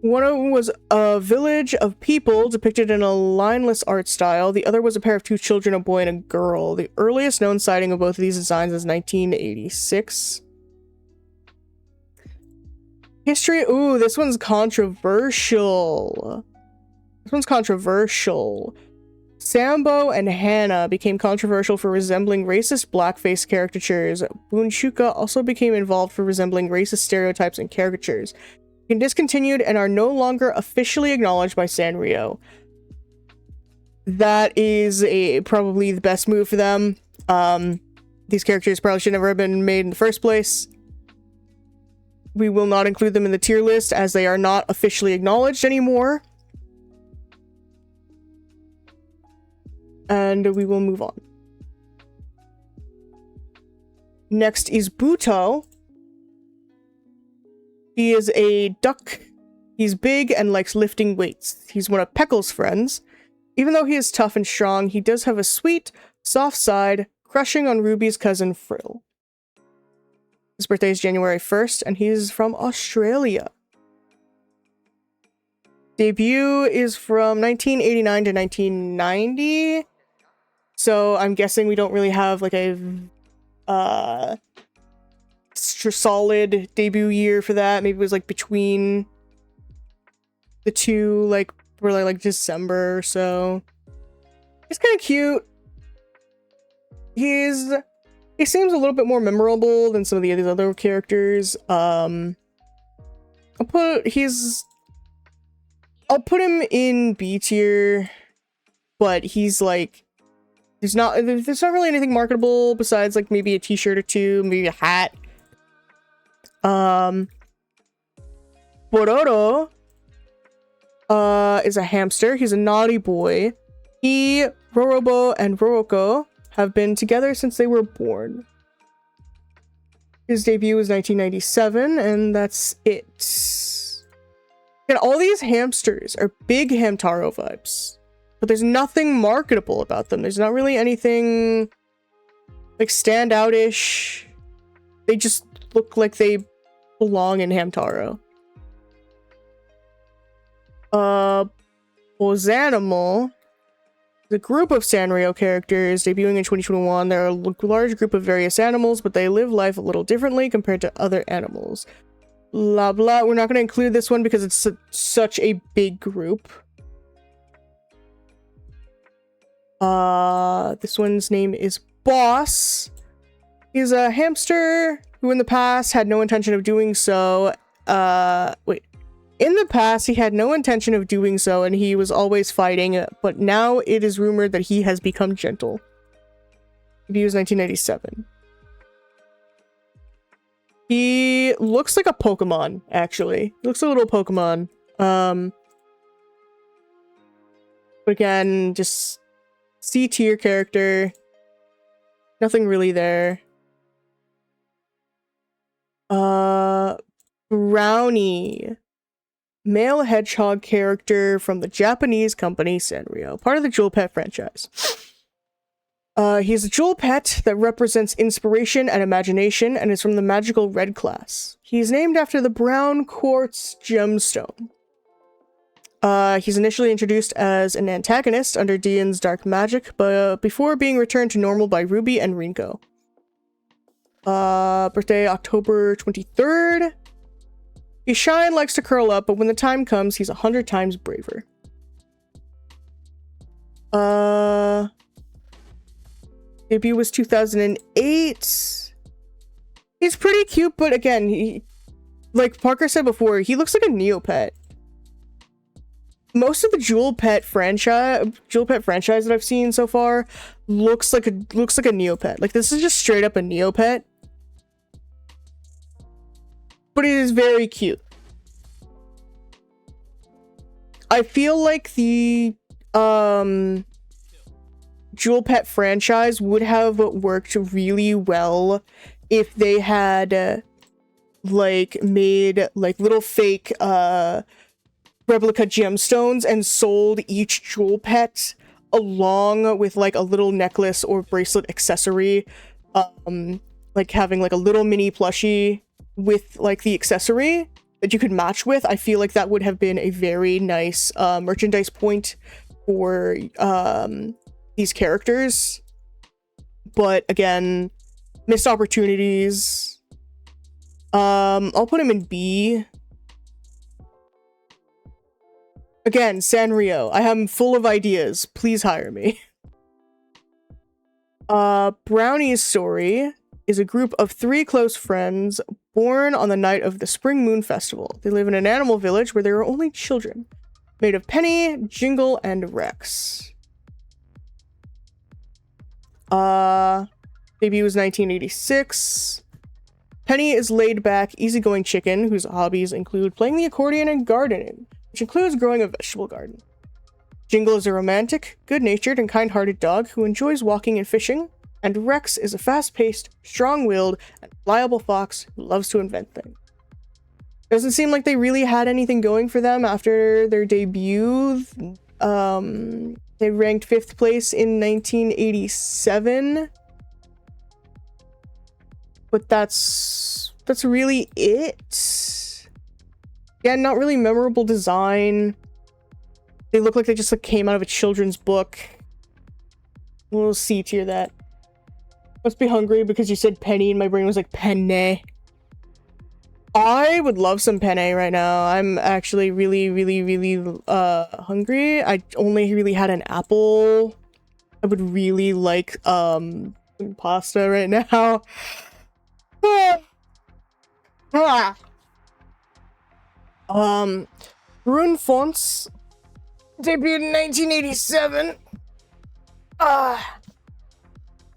S1: one of them was a village of people depicted in a lineless art style. The other was a pair of 2 children, a boy and a girl. The earliest known sighting of both of these designs is 1986. History. Ooh, this one's controversial. Sambo and Hannah became controversial for resembling racist blackface caricatures. Bunchuka also became involved for resembling racist stereotypes and caricatures. Been discontinued and are no longer officially acknowledged by Sanrio. That is probably the best move for them. These characters probably should never have been made in the first place. We will not include them in the tier list as they are not officially acknowledged anymore. And we will move on. Next is Buto. He is a duck. He's big and likes lifting weights. He's one of Peckle's friends. Even though he is tough and strong, he does have a sweet, soft side, crushing on Ruby's cousin Frill. His birthday is January 1st, and he's from Australia. Debut is from 1989 to 1990. So I'm guessing we don't really have like a solid debut year for that. Maybe it was like between the two, like really like December or so. He's kind of cute. He seems a little bit more memorable than some of the other characters. I'll put him in B tier, but he's like, there's not really anything marketable besides like maybe a t-shirt or two, maybe a hat. Bororo is a hamster. He's a naughty boy. He, Rorobo, and Roroko have been together since they were born. His debut was 1997, and that's it. And all these hamsters are big Hamtaro vibes, but there's nothing marketable about them. There's not really anything like standout-ish. They just look like they belong in Hamtaro. Bozanimal, the group of Sanrio characters debuting in 2021. They're a large group of various animals, but they live life a little differently compared to other animals. Blah blah. We're not going to include this one because it's such a big group. This one's name is Boss. He's a hamster who in the past had no intention of doing so. In the past, he had no intention of doing so, and he was always fighting, but now it is rumored that he has become gentle. He was 1997. He looks like a Pokemon, actually. He looks like a little Pokemon. But again, just C tier character. Nothing really there. Brownie. Male hedgehog character from the Japanese company Sanrio, part of the Jewel Pet franchise. He's a jewel pet that represents inspiration and imagination and is from the magical red class. He's named after the brown quartz gemstone. He's initially introduced as an antagonist under Dian's dark magic, but before being returned to normal by Ruby and Rinko. Birthday October 23rd. He's shy and likes to curl up, but when the time comes, he's 100 times braver. Debut was 2008. He's pretty cute, but again, he, like Parker said before, he looks like a Neopet. Most of the Jewel Pet franchise that I've seen so far looks like a Neopet. Like this is just straight up a Neopet. But it is very cute. I feel like the Jewel Pet franchise would have worked really well if they had like made like little fake replica gemstones and sold each Jewel Pet along with like a little necklace or bracelet accessory, like having like a little mini plushie with like the accessory that you could match with. I feel like that would have been a very nice merchandise point for these characters. But again, missed opportunities. I'll put him in B. Again, Sanrio, I am full of ideas. Please hire me. Brownie's story is a group of 3 close friends born on the night of the Spring Moon Festival. They live in an animal village where there are only children, made of Penny, Jingle, and Rex. Debut was 1986. Penny is laid-back, easygoing chicken whose hobbies include playing the accordion and gardening, which includes growing a vegetable garden. Jingle is a romantic, good-natured, and kind-hearted dog who enjoys walking and fishing, and Rex is a fast-paced, strong-willed, and pliable fox who loves to invent things. Doesn't seem like they really had anything going for them after their debut. They ranked 5th place in 1987. But that's that's really it. Yeah, not really memorable design. They look like they just like came out of a children's book. We'll C tier that. Must be hungry because you said penny and my brain was like penne. I would love some penne right now. I'm actually really hungry. I only really had an apple. I would really like some pasta right now. Rune Fonts debuted in 1987.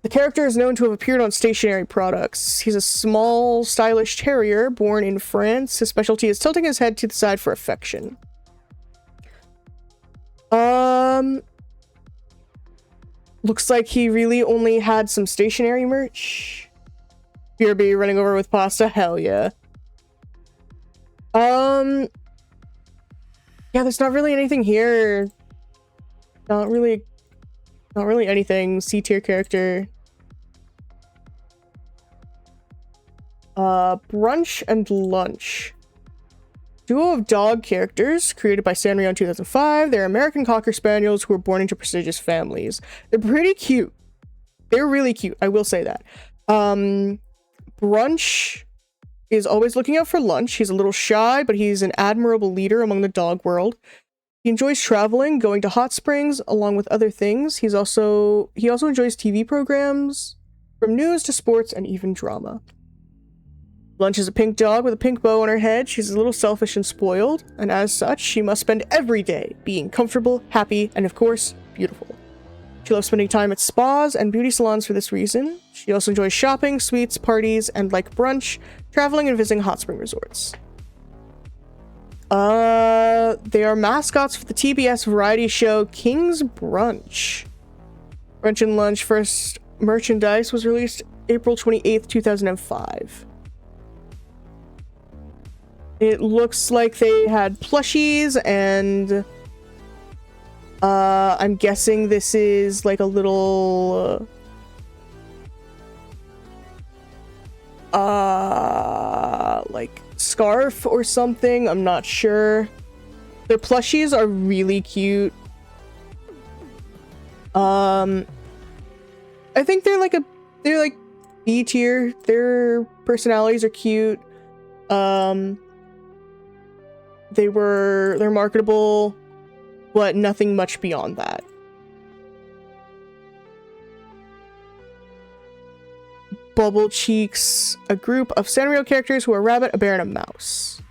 S1: The character is known to have appeared on stationery products. He's a small, stylish terrier born in France. His specialty is tilting his head to the side for affection. Looks like he really only had some stationery merch. BRB running over with pasta? Hell yeah. Yeah, there's not really anything here. Not really anything. C tier character. Brunch and Lunch. Duo of dog characters created by Sanrio in 2005. They're American Cocker Spaniels who were born into prestigious families. They're pretty cute. They're really cute. I will say that. Brunch is always looking out for lunch. He's a little shy, but he's an admirable leader among the dog world. He enjoys traveling, going to hot springs, along with other things. He also enjoys TV programs, from news to sports and even drama. Lunch is a pink dog with a pink bow on her head. She's a little selfish and spoiled, and as such, she must spend every day being comfortable, happy, and of course, beautiful. She loves spending time at spas and beauty salons for this reason. She also enjoys shopping, sweets, parties, and like brunch, traveling and visiting hot spring resorts. They are mascots for the TBS variety show King's Brunch. Brunch and Lunch first merchandise was released April 28th, 2005. It looks like they had plushies and I'm guessing this is like a little like scarf or something. I'm not sure. Their plushies are really cute. I think they're like B tier. Their personalities are cute. They're marketable, but nothing much beyond that. Bubble Cheeks, a group of Sanrio characters who are a rabbit, a bear, and a mouse.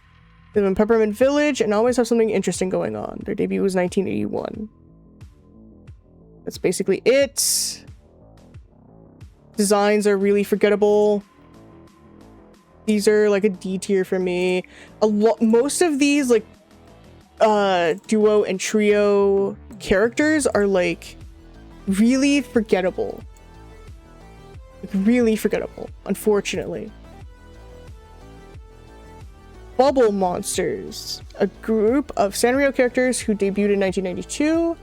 S1: They live in Peppermint Village and always have something interesting going on. Their debut was 1981. That's basically it. Designs are really forgettable. These are like a D tier for me. Most of these like duo and trio characters are like really forgettable. Like, really forgettable, unfortunately. Bubble Monsters, a group of Sanrio characters who debuted in 1992.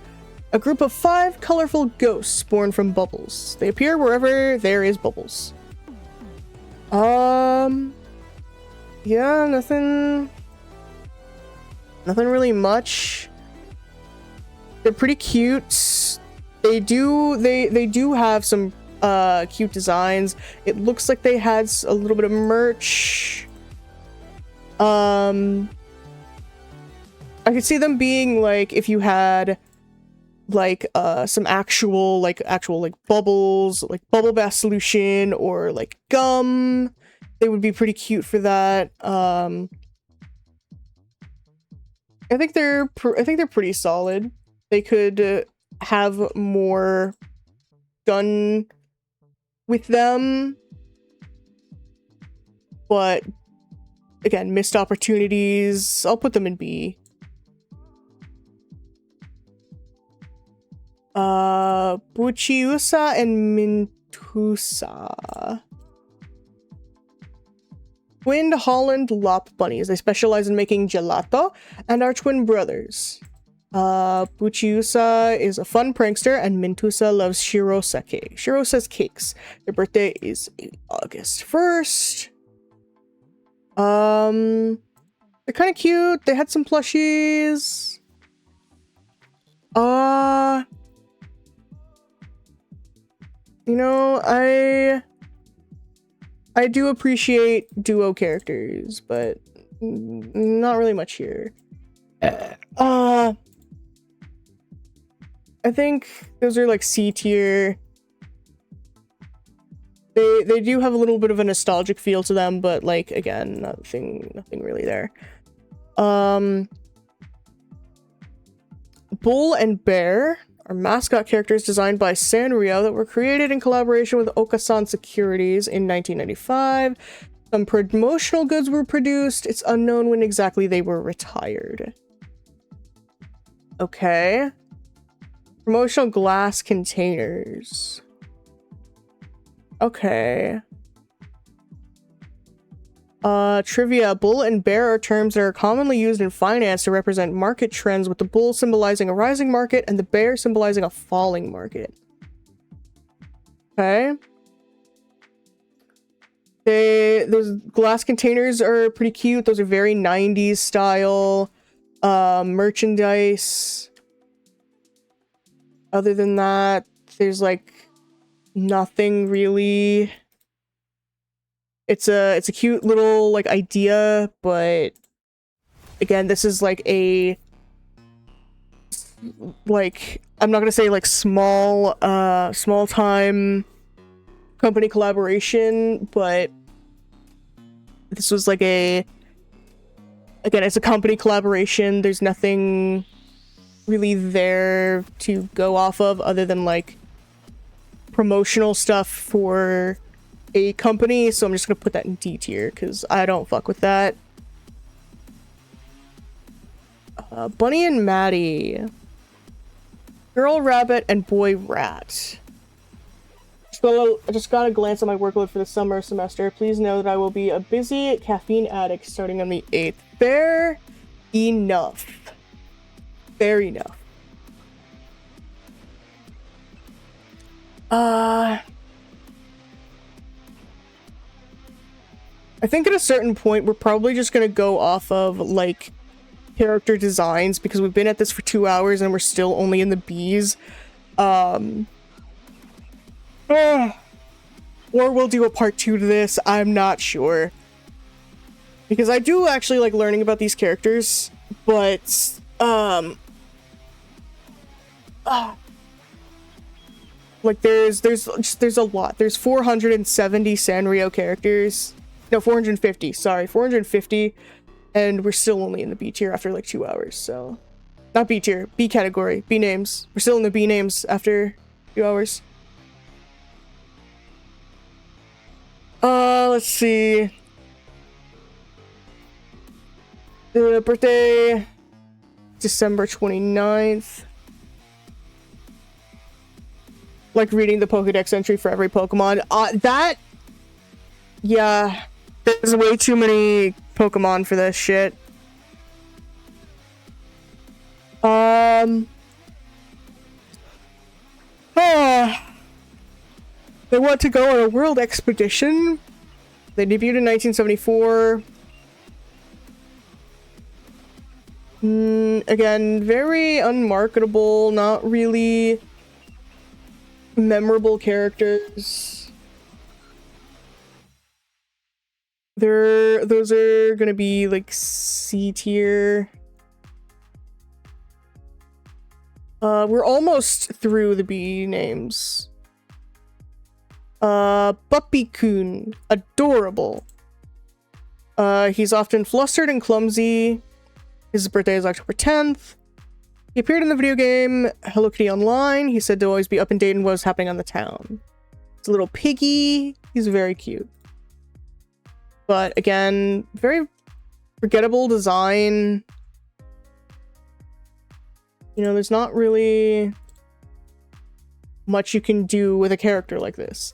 S1: A group of 5 colorful ghosts born from bubbles. They appear wherever there is bubbles. Yeah, nothing really much. They're pretty cute. They do have some cute designs. It looks like they had a little bit of merch. I could see them being like if you had like some actual bubbles, like bubble bath solution or like gum. They would be pretty cute for that. I think they're pretty solid. They could have more done with them, but again, missed opportunities. I'll put them in B. Buchiusa and Mintusa. Twin Holland Lop Bunnies. They specialize in making gelato and are twin brothers. Buchiusa is a fun prankster and Mintusa loves Shirosake. Shirosa's cakes. Their birthday is August 1st. They're kind of cute. They had some plushies. You know, I do appreciate duo characters, but not really much here. I think those are like C tier. They do have a little bit of a nostalgic feel to them, but like again, nothing really there. Bull and Bear are mascot characters designed by Sanrio that were created in collaboration with Okasan Securities in 1995. Some promotional goods were produced. It's unknown when exactly they were retired. Okay. Promotional glass containers. Okay. Trivia. Bull and bear are terms that are commonly used in finance to represent market trends, with the bull symbolizing a rising market and the bear symbolizing a falling market. Okay. Those glass containers are pretty cute. Those are very 90s style merchandise. Other than that, there's like nothing really. It's a cute little like idea, but again, this is like a I'm not gonna say like small time company collaboration, but this was like again, it's a company collaboration. There's nothing really there to go off of other than like promotional stuff for a company, so I'm just gonna put that in D tier because I don't fuck with that. Bunny and Maddie. Girl rabbit and boy rat. I just got a glance at my workload for the summer semester. Please know that I will be a busy caffeine addict starting on the 8th. Fair enough. Fair enough. I think at a certain point, we're probably just gonna go off of, like, character designs, because we've been at this for 2 hours and we're still only in the Bs. Or we'll do a part 2 to this, I'm not sure. Because I do actually like learning about these characters, but, like, there's a lot. There's 470 Sanrio characters. No, 450, sorry. 450, and we're still only in the B tier after, like, 2 hours, so... Not B tier, B category, B names. We're still in the B names after 2 hours. Let's see. The birthday... December 29th. Like, reading the Pokédex entry for every Pokemon. That... Yeah... There's way too many Pokemon for this shit. They want to go on a world expedition. They debuted in 1974. Again, very unmarketable, not really memorable characters. Those are gonna be like C tier. We're almost through the B names. Puppy-kun, adorable. He's often flustered and clumsy. His birthday is October 10th. He appeared in the video game Hello Kitty Online. He said to always be up and date on what's happening on the town. It's a little piggy. He's very cute. But again, very forgettable design. You know, there's not really much you can do with a character like this.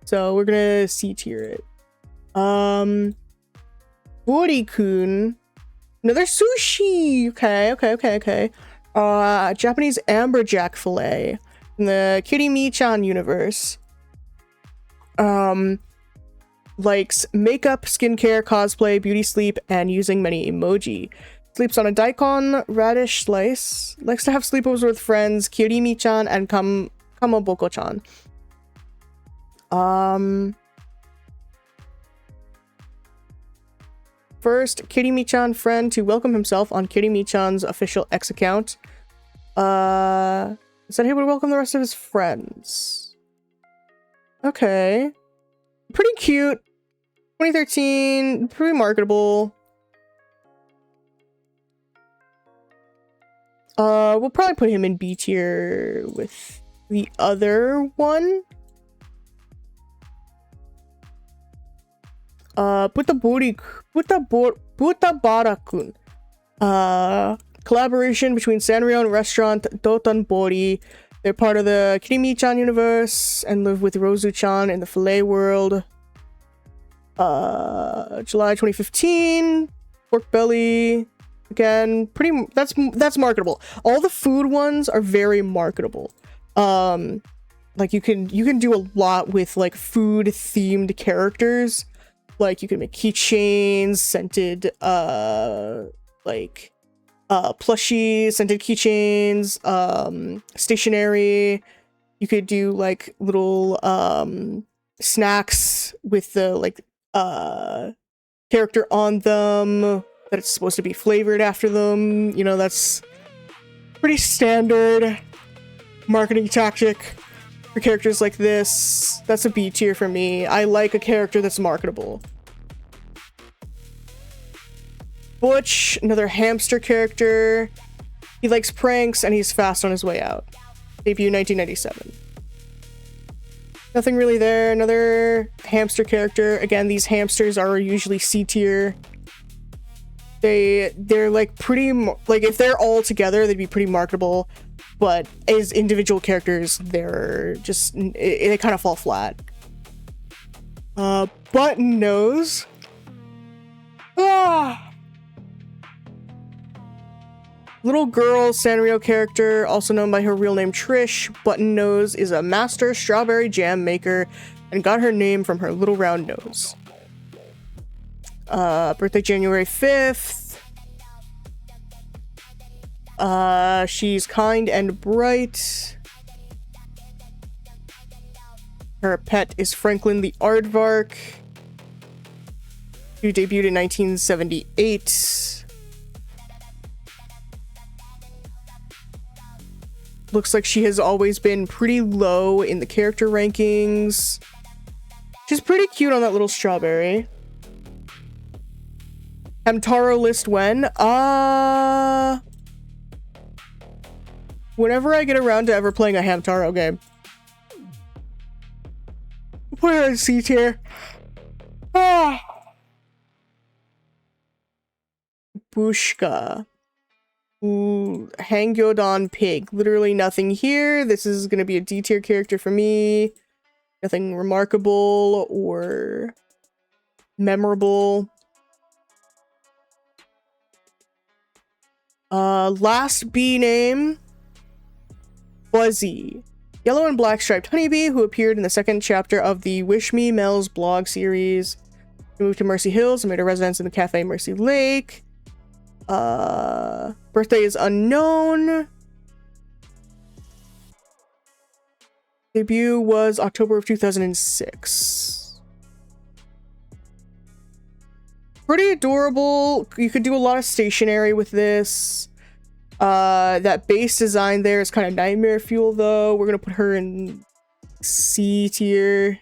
S1: So we're gonna C tier it. Woody-kun. Another sushi! Okay. Japanese amberjack fillet in the Kitty Mi-chan universe. likes makeup, skincare, cosplay, beauty sleep, and using many emoji. Sleeps on a daikon radish slice. Likes to have sleepovers with friends, Kirimi-chan and Kamaboko-chan. First, Kirimi-chan friend to welcome himself on Kirimi-chan's official X account. Said he would welcome the rest of his friends. Okay. Pretty cute. 2013, pretty marketable. We'll probably put him in B tier with the other one. Butabara-kun. Collaboration between Sanrio and restaurant Dotonbori. They're part of the Kirimi-chan universe and live with Rozu-chan in the Filet world. July 2015. Pork belly. Again, that's marketable. All the food ones are very marketable. Like you can do a lot with like food themed characters. Like you can make keychains, scented plushies, scented keychains, stationery. You could do like little snacks with the character on them that it's supposed to be flavored after them. You know, that's pretty standard marketing tactic for characters like this. That's a B tier for me. I like a character that's marketable. Butch, another hamster character. He likes pranks and he's fast on his way out. Debut 1997. Nothing really there. Another hamster character. Again, these hamsters are usually C tier. They're like pretty, like if they're all together, they'd be pretty marketable. But as individual characters, they're just, they kind of fall flat. Button Nose. Little girl Sanrio character, also known by her real name Trish. Button Nose is a master strawberry jam maker and got her name from her little round nose. Birthday January 5th. She's kind and bright. Her pet is Franklin the Aardvark, who debuted in 1978. Looks like she has always been pretty low in the character rankings. She's pretty cute on that little strawberry. Hamtaro list when? Whenever I get around to ever playing a Hamtaro game. Put her in C tier. Bushka. Ooh, Hangyodan Pig. Literally nothing here. This is gonna be a D tier character for me. Nothing remarkable or memorable. Last B name. Buzzy. Yellow and black striped honeybee who appeared in the second chapter of the Wish Me Mel's blog series. Moved to Mercy Hills and made a residence in the Cafe Mercy Lake. Birthday is unknown. Debut was October of 2006. Pretty adorable. You could do a lot of stationery with this. That base design there is kind of nightmare fuel though. We're gonna put her in C tier.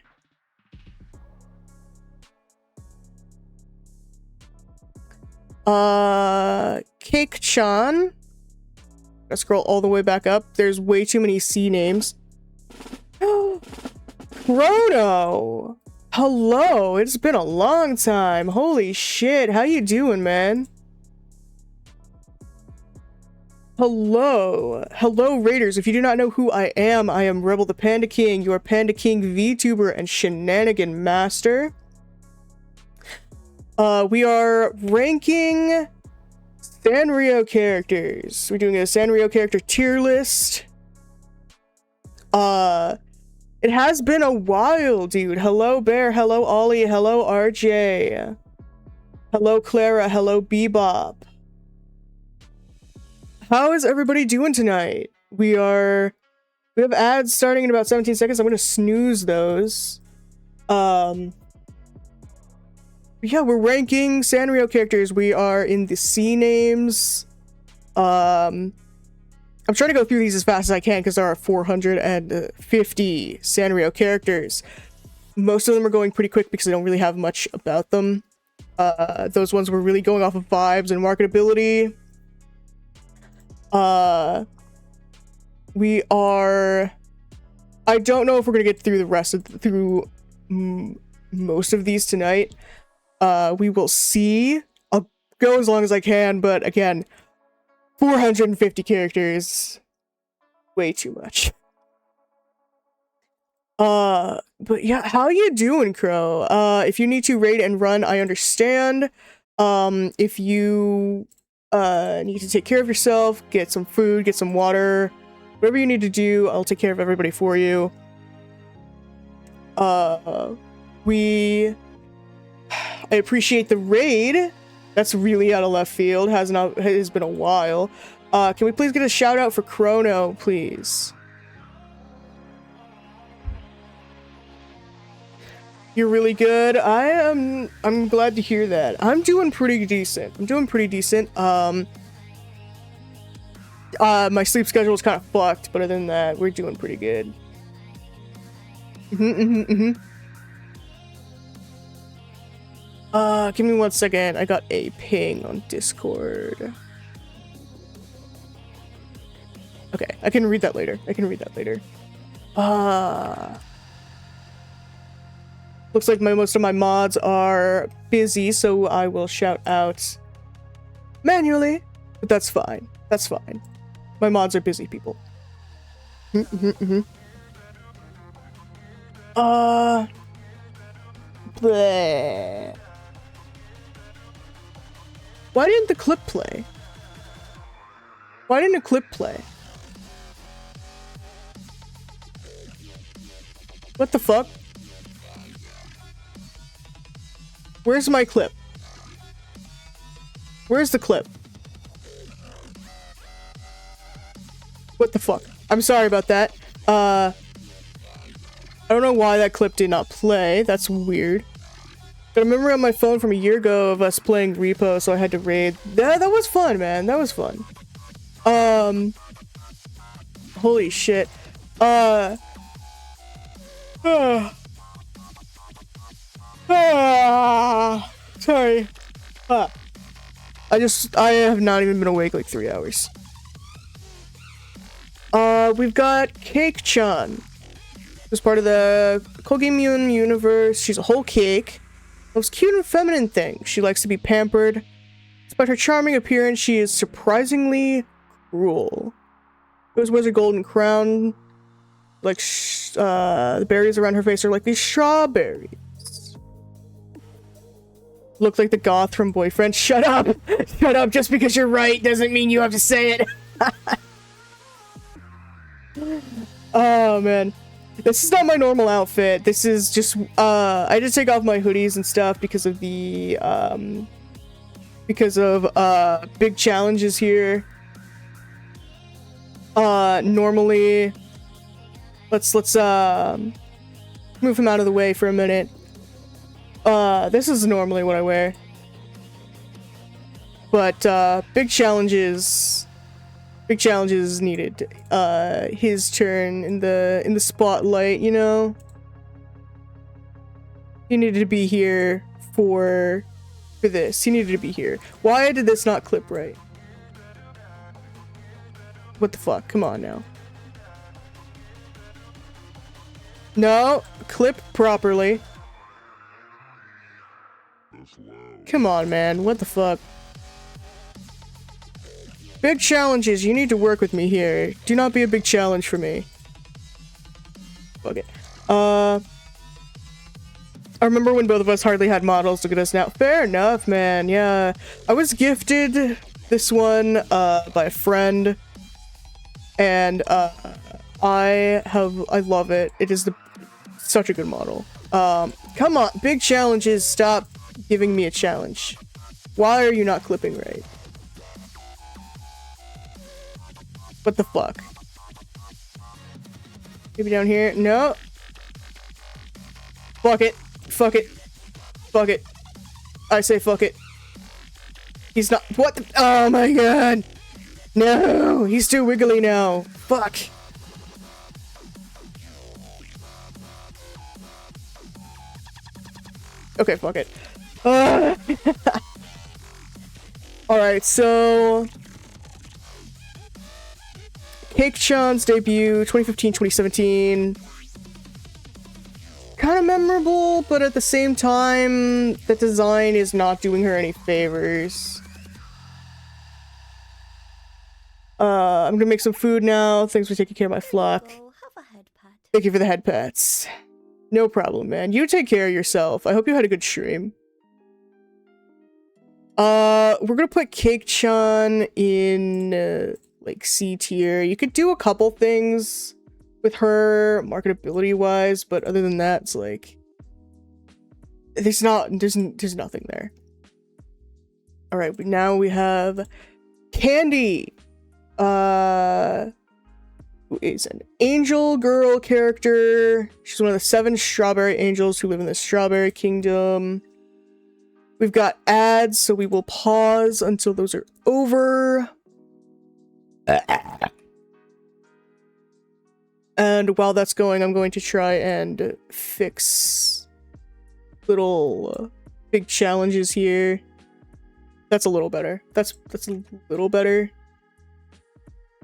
S1: Cake-chan. Gotta scroll all the way back up. There's way too many C names. Chrono! Hello! It's been a long time. Holy shit, how you doing, man? Hello. Hello, Raiders. If you do not know who I am Rebel the Panda King, your Panda King VTuber and shenanigan master. We are ranking Sanrio characters. We're doing a Sanrio character tier list. It has been a while, dude. Hello, Bear. Hello, Ollie. Hello, RJ. Hello, Clara. Hello, Bebop. How is everybody doing tonight? We have ads starting in about 17 seconds. I'm gonna snooze those. Yeah, we're ranking Sanrio characters. We are in the C names. I'm trying to go through these as fast as I can because there are 450 Sanrio characters. Most of them are going pretty quick because I don't really have much about them. Those ones were really going off of vibes and marketability. We are... I don't know if we're gonna get through the rest of most of these tonight. We will see. I'll go as long as I can, but again, 450 characters, way too much. But yeah, how you doing, Crow? If you need to raid and run, I understand. If you need to take care of yourself, get some food, get some water, whatever you need to do, I'll take care of everybody for you. I appreciate the raid. That's really out of left field. Has been a while. Can we please get a shout out for Chrono, please? You're really good. I'm glad to hear that. I'm doing pretty decent. My sleep schedule is kind of fucked, but other than that, we're doing pretty good. Give me 1 second. I got a ping on Discord. Okay, I can read that later. Looks like most of my mods are busy, so I will shout out manually, but that's fine. My mods are busy people. Bleh. Why didn't the clip play? What the fuck? Where's my clip? Where's the clip? What the fuck? I'm sorry about that. I don't know why that clip did not play. That's weird. But I remember on my phone from a year ago of us playing Repo, so I had to raid. That was fun, man. That was fun. Holy shit. Sorry. I have not even been awake like 3 hours. We've got Cake-chan, who's part of the Kogemyun universe. She's a whole cake. Most cute and feminine thing. She likes to be pampered. Despite her charming appearance, she is surprisingly cruel. She wears a golden crown. Like, the berries around her face are like these strawberries. Look like the goth from Boyfriend. Shut up! Shut up, just because you're right doesn't mean you have to say it. Oh, man. This is not my normal outfit. This is just, I had to take off my hoodies and stuff because of the, big challenges here. Normally, let's move him out of the way for a minute. This is normally what I wear. But, big challenges needed his turn in the spotlight, you know? He needed to be here for this. He needed to be here. Why did this not clip right? What the fuck? Come on now. No, clip properly. Come on, man. What the fuck? Big challenges, you need to work with me here. Do not be a big challenge for me. Fuck it. I remember when both of us hardly had models. Look at us now. Fair enough, man. Yeah. I was gifted this one by a friend. And I love it. It is such a good model. Come on, big challenges, stop giving me a challenge. Why are you not clipping right? What the fuck? Maybe down here? No. Fuck it. Fuck it. Fuck it. I say fuck it. He's not- what the- oh my god! No! He's too wiggly now. Fuck. Okay, fuck it. Alright, so... Cake-chan's debut, 2015-2017. Kind of memorable, but at the same time, the design is not doing her any favors. I'm gonna make some food now. Thanks for taking care of my flock. Thank you for the head pats. No problem, man. You take care of yourself. I hope you had a good stream. We're gonna put Cake-chan in, like, C tier. You could do a couple things with her, marketability-wise, but other than that, it's like... There's nothing there. Alright, now we have... Candy! Who is an angel girl character. She's one of the 7 strawberry angels who live in the Strawberry Kingdom. We've got ads, so we will pause until those are over. And while that's going, I'm going to try and fix little big challenges here. That's a little better. That's a little better.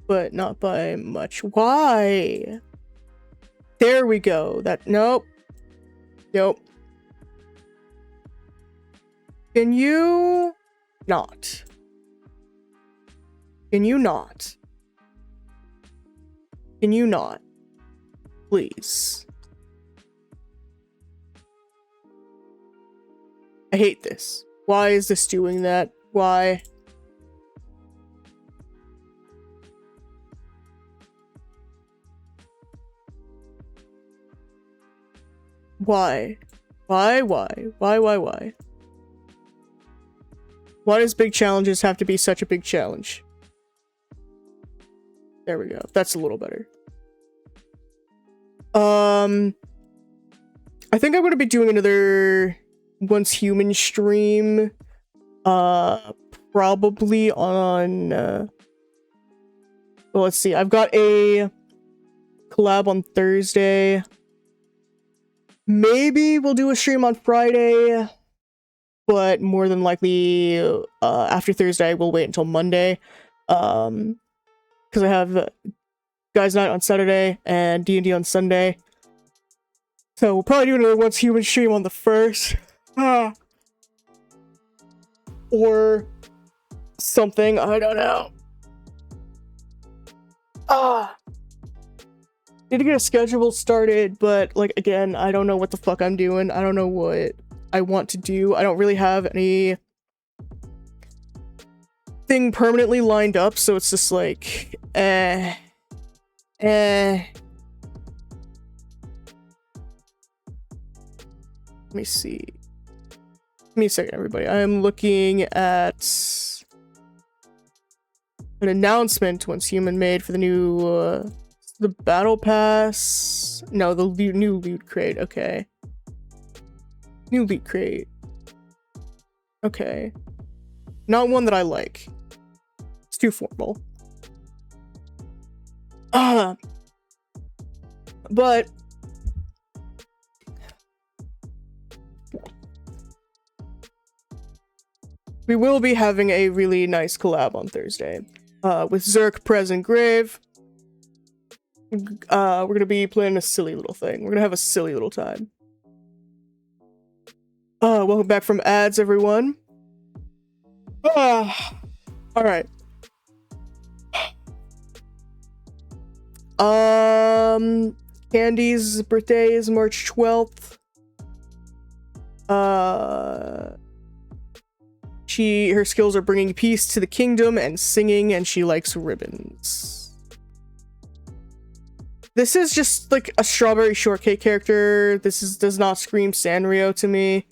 S1: But not by much. Why? There we go. Nope. Nope. Can you not? Can you not? Can you not? Please. I hate this. Why is this doing that? Why? Why? Why? Why does big challenges have to be such a big challenge? There we go. That's a little better. I think I'm gonna be doing another Once Human stream. Probably on, well, let's see. I've got a collab on Thursday. Maybe we'll do a stream on Friday, but more than likely, after Thursday, we'll wait until Monday. Because I have Guys Night on Saturday and D&D on Sunday. So we'll probably do another Once Human stream on the 1st. Or something, I don't know. Need to get a schedule started, but, like, again, I don't know what the fuck I'm doing. I don't know what I want to do. I don't really have any thing permanently lined up, so it's just like, Let me see. Give me a second, everybody. I'm looking at an announcement Once Human made for the new, the Battle Pass? No, the new Loot Crate. Okay. New Loot Crate. Okay. Not one that I like. It's too formal. But we will be having a really nice collab on Thursday. With Zerk, Prez, and Grave. We're gonna be playing a silly little thing. We're gonna have a silly little time. Welcome back from ads, everyone. Alright. Candy's birthday is March 12th. Her skills are bringing peace to the kingdom and singing, and she likes ribbons. This is just like a strawberry shortcake character. Does not scream Sanrio to me.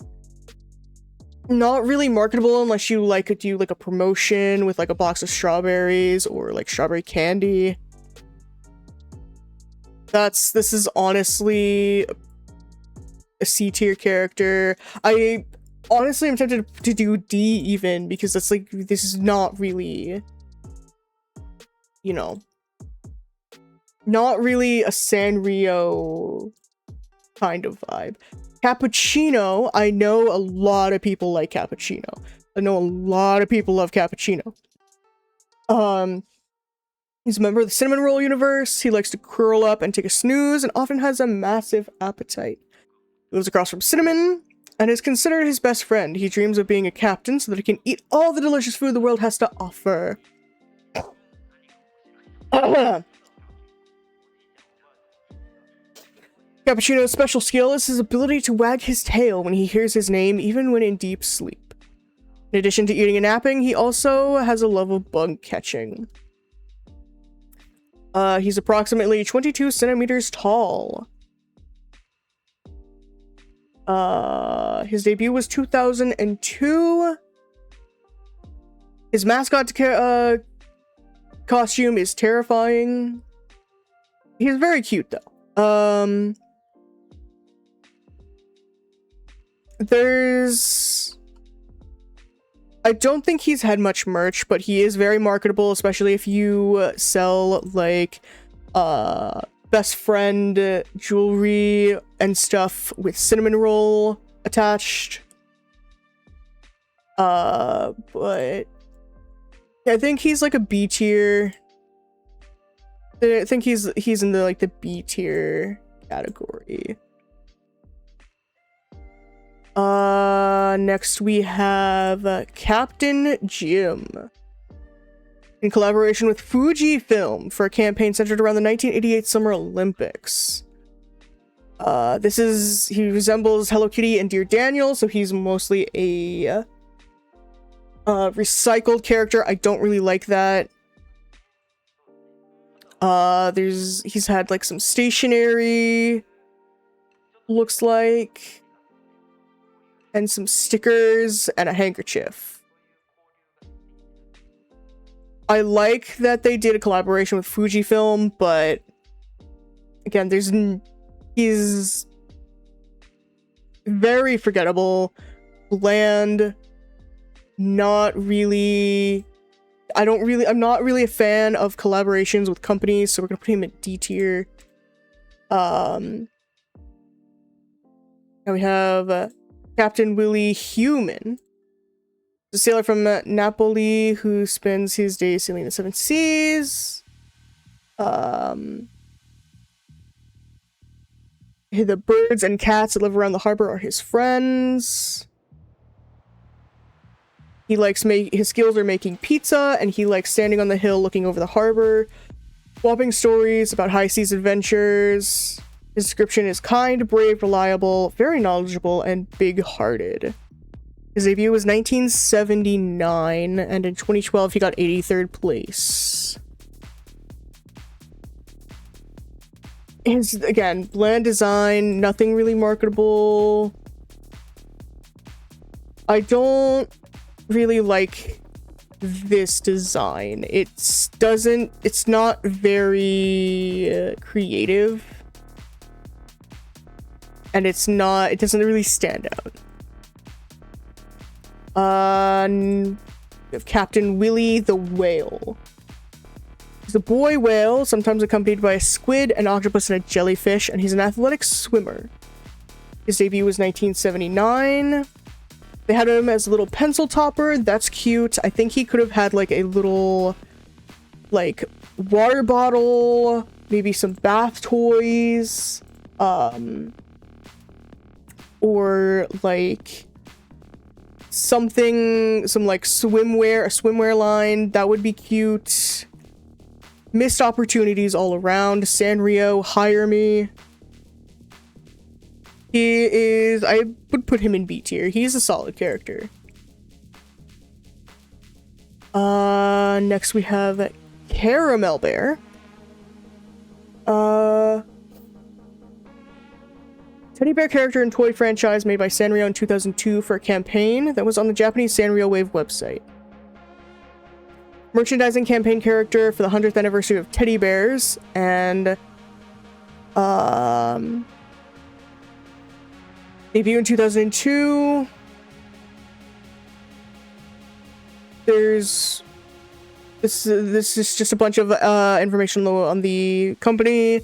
S1: Not really marketable unless you like do like a promotion with like a box of strawberries or like strawberry candy. This is honestly a C tier character. I honestly am tempted to do D even because that's like, this is not really, you know, not really a Sanrio kind of vibe. Cappuccino, I know a lot of people like Cappuccino. I know a lot of people love Cappuccino. He's a member of the cinnamon roll universe. He likes to curl up and take a snooze and often has a massive appetite. He lives across from Cinnamon and is considered his best friend. He dreams of being a captain so that he can eat all the delicious food the world has to offer. Cappuccino's special skill is his ability to wag his tail when he hears his name, even when in deep sleep. In addition to eating and napping, he also has a love of bug catching. He's approximately 22 centimeters tall. His debut was 2002. His mascot costume is terrifying. He's very cute though. I don't think he's had much merch, but he is very marketable, especially if you sell like best friend jewelry and stuff with cinnamon roll attached. But I think he's like a B tier. I think he's in the like the B tier category. Next we have Captain Jim. In collaboration with Fujifilm for a campaign centered around the 1988 Summer Olympics. He resembles Hello Kitty and Dear Daniel, so he's mostly a recycled character. I don't really like that. He's had like some stationery, looks like, and some stickers and a handkerchief. I like that they did a collaboration with Fujifilm, but again, he's very forgettable, bland, I'm not really a fan of collaborations with companies, so we're gonna put him at D tier. Now we have Captain Willie Human, a sailor from Napoli who spends his days sailing the seven seas. The birds and cats that live around the harbor are his friends. He likes his skills are making pizza, and he likes standing on the hill looking over the harbor, swapping stories about high seas adventures. His description is kind, brave, reliable, very knowledgeable, and big-hearted. His debut was 1979, and in 2012 he got 83rd place. Again, bland design, nothing really marketable. I don't really like this design. It's not very creative. And it doesn't really stand out. We have Captain Willie the Whale. He's a boy whale, sometimes accompanied by a squid, an octopus, and a jellyfish, and he's an athletic swimmer. His debut was 1979. They had him as a little pencil topper. That's cute. I think he could have had like a little like water bottle, maybe some bath toys, or like some like swimwear, a swimwear line. That would be cute. Missed opportunities all around. Sanrio, hire me. I would put him in B tier. He's a solid character. Next we have Caramel Bear. Teddy bear character and toy franchise made by Sanrio in 2002 for a campaign that was on the Japanese Sanrio Wave website. Merchandising campaign character for the 100th anniversary of Teddy Bears, and debut in 2002. There's this is just a bunch of information on the company.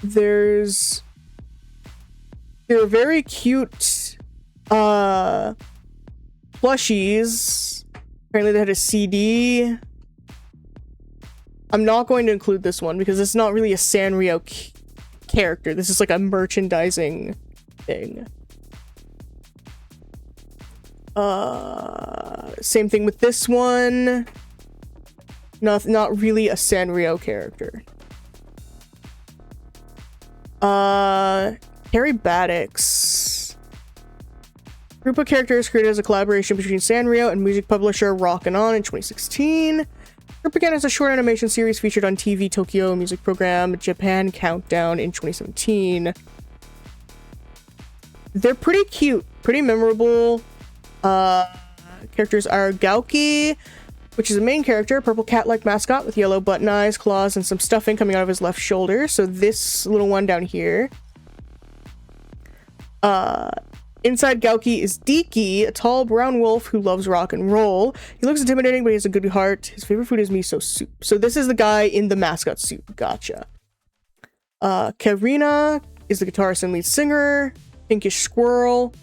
S1: There are very cute plushies. Apparently they had a CD. I'm not going to include this one because it's not really a Sanrio character. This is like a merchandising thing. Same thing with this one. Not really a Sanrio character. Harry Baddix. Group of characters created as a collaboration between Sanrio and music publisher Rockin' On in 2016. Group began as a short animation series featured on TV Tokyo music program Japan Countdown in 2017. They're pretty cute, pretty memorable. Characters are Gauki, which is a main character, a purple cat-like mascot with yellow button eyes, claws, and some stuffing coming out of his left shoulder. So this little one down here. Inside Gauki is Diki, a tall brown wolf who loves rock and roll. He looks intimidating, but he has a good heart. His favorite food is miso soup. So this is the guy in the mascot suit. Gotcha. Karina is the guitarist and lead singer. Pinkish squirrel.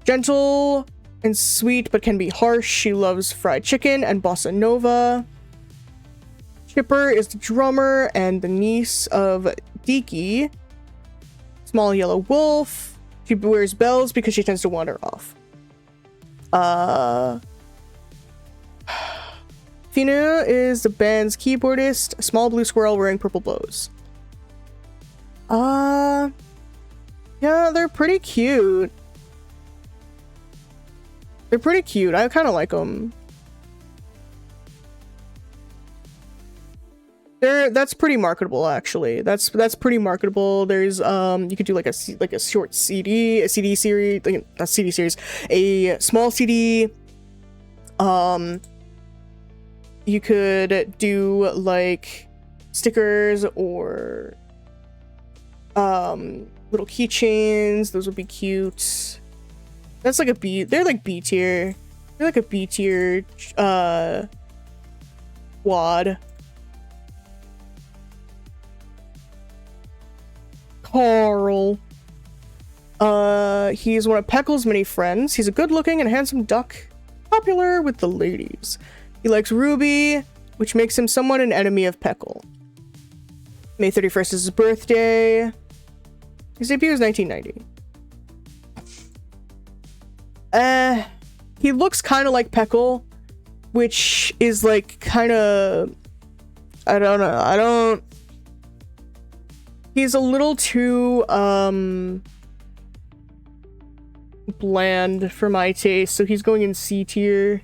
S1: Gentle and sweet, but can be harsh. She loves fried chicken and bossa nova. Chipper is the drummer and the niece of Diki. Small yellow wolf. She wears bells because she tends to wander off. Finu is the band's keyboardist, a small blue squirrel wearing purple bows. Yeah, they're pretty cute. They're pretty cute. I kind of like them. That's pretty marketable, actually. That's pretty marketable. There's you could do like a short CD, a CD series, like a CD series, a small CD. You could do like stickers or little keychains. Those would be cute. That's like a B. They're like B tier. They're like a B tier WOD. Carl. He's one of Peckle's many friends. He's a good-looking and handsome duck, popular with the ladies. He likes Ruby, which makes him somewhat an enemy of Peckle. May 31st is his birthday. His debut is 1990. He looks kind of like Peckle, which is like kind of... I don't know. He's a little too, bland for my taste, so he's going in C tier.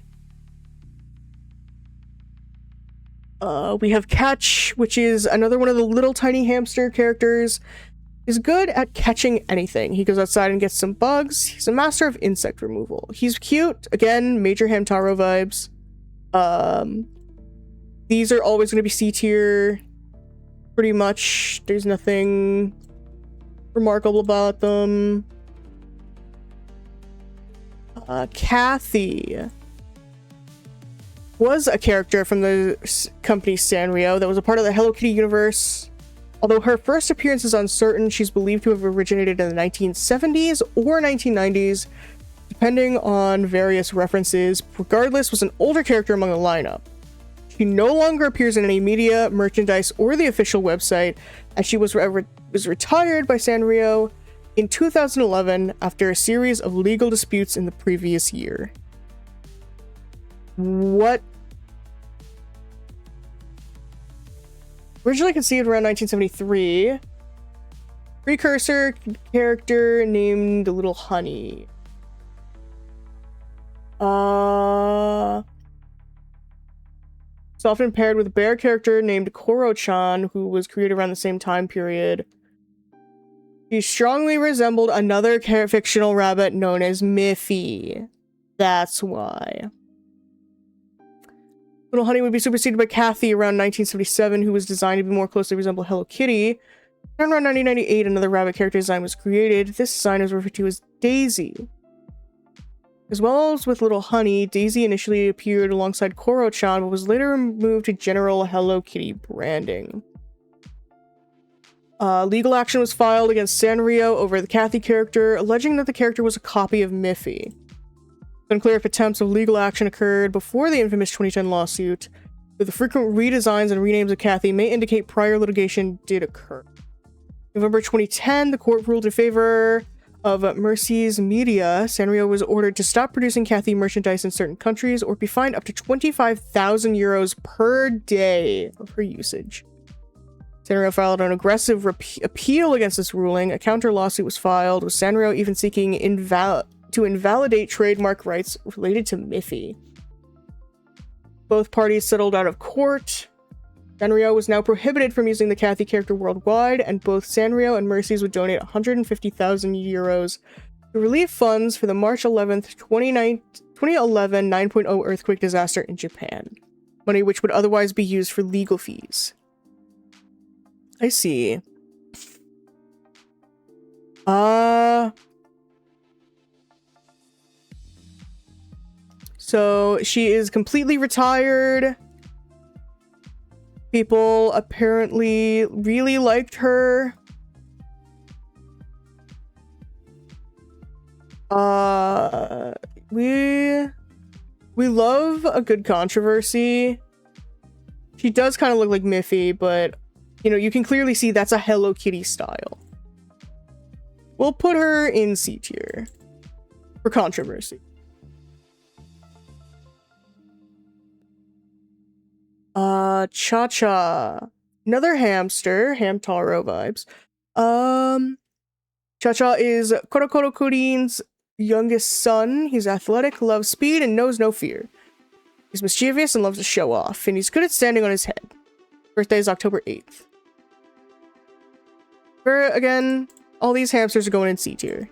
S1: We have Catch, which is another one of the little tiny hamster characters. He's good at catching anything. He goes outside and gets some bugs. He's a master of insect removal. He's cute. Again, major Hamtaro vibes. These are always going to be C tier. Pretty much, there's nothing remarkable about them. Kathy was a character from the company Sanrio that was a part of the Hello Kitty universe. Although her first appearance is uncertain, she's believed to have originated in the 1970s or 1990s, depending on various references. Regardless, was an older character among the lineup. She no longer appears in any media, merchandise, or the official website, as she was retired by Sanrio in 2011 after a series of legal disputes in the previous year. What? Originally conceived around 1973. Precursor character named Little Honey. It's often paired with a bear character named Koro-chan, who was created around the same time period. She strongly resembled another fictional rabbit known as Miffy. That's why. Little Honey would be superseded by Kathy around 1977, who was designed to be more closely resemble Hello Kitty. Around 1998, another rabbit character design was created. This design is referred to as Daisy. As well as with Little Honey, Daisy initially appeared alongside Koro-chan, but was later moved to general Hello Kitty branding. Legal action was filed against Sanrio over the Kathy character, alleging that the character was a copy of Miffy. It's unclear if attempts of legal action occurred before the infamous 2010 lawsuit, but the frequent redesigns and renames of Kathy may indicate prior litigation did occur. November 2010, the court ruled in favor of Mercy's Media. Sanrio was ordered to stop producing Kathy merchandise in certain countries or be fined up to 25,000 euros per day of her usage. Sanrio filed an aggressive appeal against this ruling. A counter lawsuit was filed, with Sanrio even seeking to invalidate trademark rights related to Miffy. Both parties settled out of court. Sanrio was now prohibited from using the Kathy character worldwide, and both Sanrio and Mercy's would donate 150,000 euros to relieve funds for the March 11th, 2011 9.0 earthquake disaster in Japan. Money which would otherwise be used for legal fees. I see. So she is completely retired. People apparently really liked her. We love a good controversy. She does kind of look like Miffy, but you know, you can clearly see that's a Hello Kitty style. We'll put her in C tier for controversy. Cha-Cha. Another hamster. Hamtaro vibes. Cha-Cha is Korokoro Kurin's youngest son. He's athletic, loves speed, and knows no fear. He's mischievous and loves to show off, and he's good at standing on his head. Birthday is October 8th. Again, all these hamsters are going in C tier.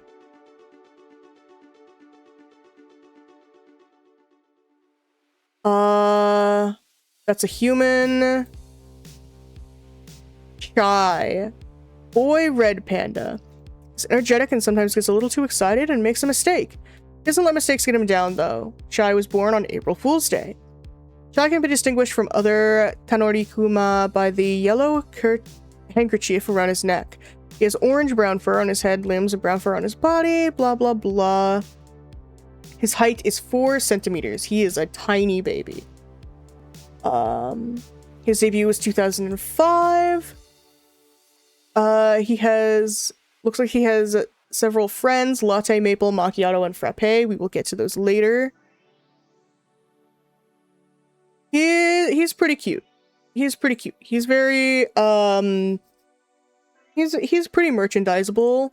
S1: That's a human. Shy. Boy red panda. He's energetic and sometimes gets a little too excited and makes a mistake. He doesn't let mistakes get him down, though. Shy was born on April Fool's Day. Shy can be distinguished from other Tanorikuma by the yellow handkerchief around his neck. He has orange-brown fur on his head, limbs, and brown fur on his body, blah blah blah. His height is 4 centimeters. He is a tiny baby. His debut was 2005. Looks like he has several friends, latte, maple, macchiato, and frappe. We will get to those later. He's pretty cute. He's pretty cute. He's very, he's pretty merchandisable.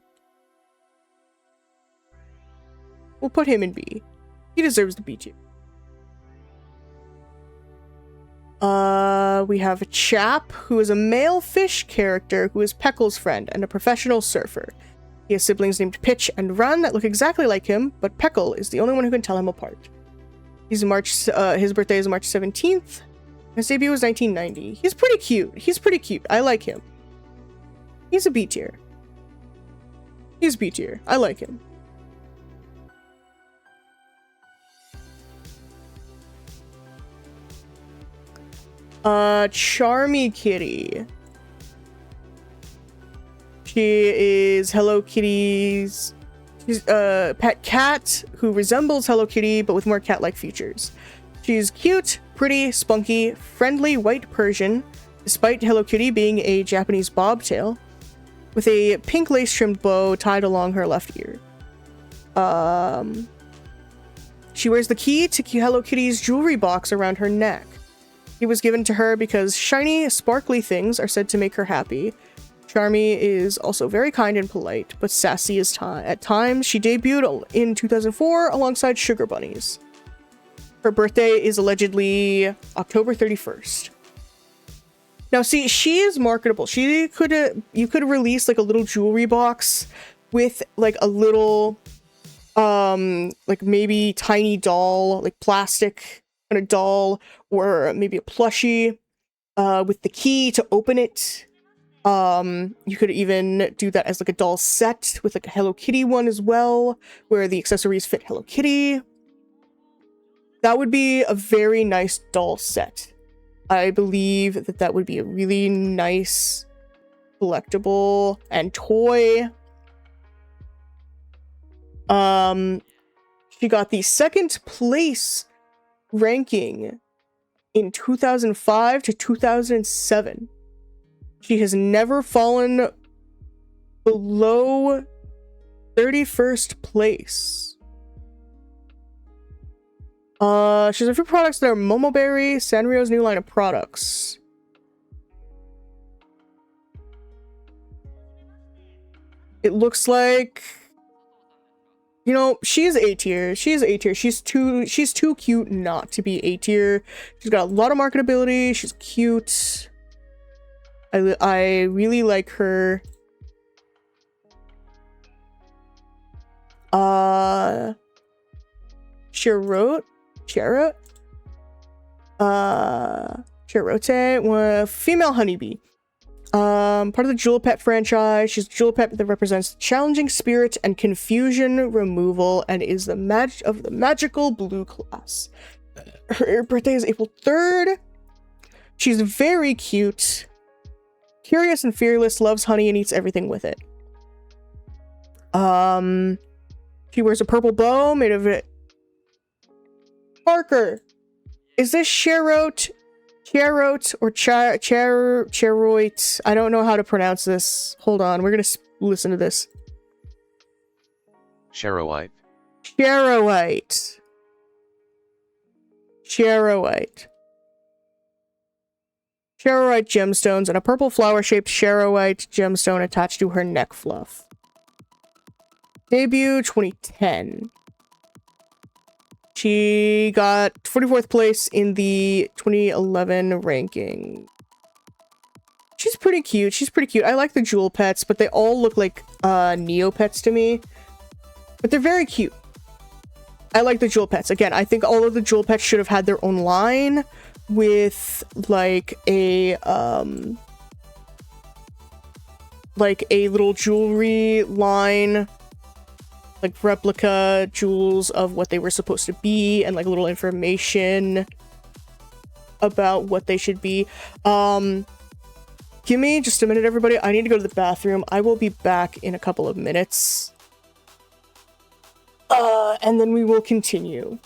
S1: We'll put him in B. He deserves the B tier. We have a chap who is a male fish character who is Peckle's friend and a professional surfer. He has siblings named Pitch and Run that look exactly like him, but Peckle is the only one who can tell him apart. His birthday is March 17th. His debut was 1990. He's pretty cute. He's pretty cute. I like him. He's a B tier. He's B tier. I like him. Charmy Kitty. She is Hello Kitty's pet cat who resembles Hello Kitty but with more cat-like features. She's cute, pretty, spunky, friendly white Persian, despite Hello Kitty being a Japanese bobtail, with a pink lace-trimmed bow tied along her left ear. She wears the key to Hello Kitty's jewelry box around her neck. It was given to her because shiny, sparkly things are said to make her happy. Charmy is also very kind and polite, but sassy at times. She debuted in 2004 alongside Sugar Bunnies. Her birthday is allegedly October 31st. Now, see, she is marketable. You could release like a little jewelry box with like a little, like maybe tiny doll, like plastic kind of doll, or maybe a plushie, with the key to open it. You could even do that as like a doll set with like a Hello Kitty one as well, where the accessories fit Hello Kitty. That would be a very nice doll set. I believe that that would be a really nice collectible and toy. She got the second place ranking in 2005 to 2007. She has never fallen below 31st place. She has a few products that are Momoberry, Sanrio's new line of products. It looks like, you know, she's A tier. She's A tier. She's too cute not to be A tier. She's got a lot of marketability. She's cute. I really like her. Charote, female honeybee. Part of the Jewel Pet franchise. She's a Jewel Pet that represents challenging spirit and confusion removal and is the magical blue class. Her birthday is April 3rd. She's very cute. Curious and fearless, loves honey and eats everything with it. She wears a purple bow made of it. Parker, is this Charote or Charoite? I don't know how to pronounce this. Hold on, we're gonna listen to this.
S3: Charoite.
S1: Charoite gemstones and a purple flower-shaped charoite gemstone attached to her neck fluff. Debut 2010. She got 44th place in the 2011 ranking. She's pretty cute. I like the Jewel Pets, but they all look like Neopets to me. But they're very cute. I like the Jewel Pets. Again, I think all of the Jewel Pets should have had their own line with like a little jewelry line, like replica jewels of what they were supposed to be, and like little information about what they should be. Give me just a minute, everybody. I need to go to the bathroom. I will be back in a couple of minutes. And then we will continue.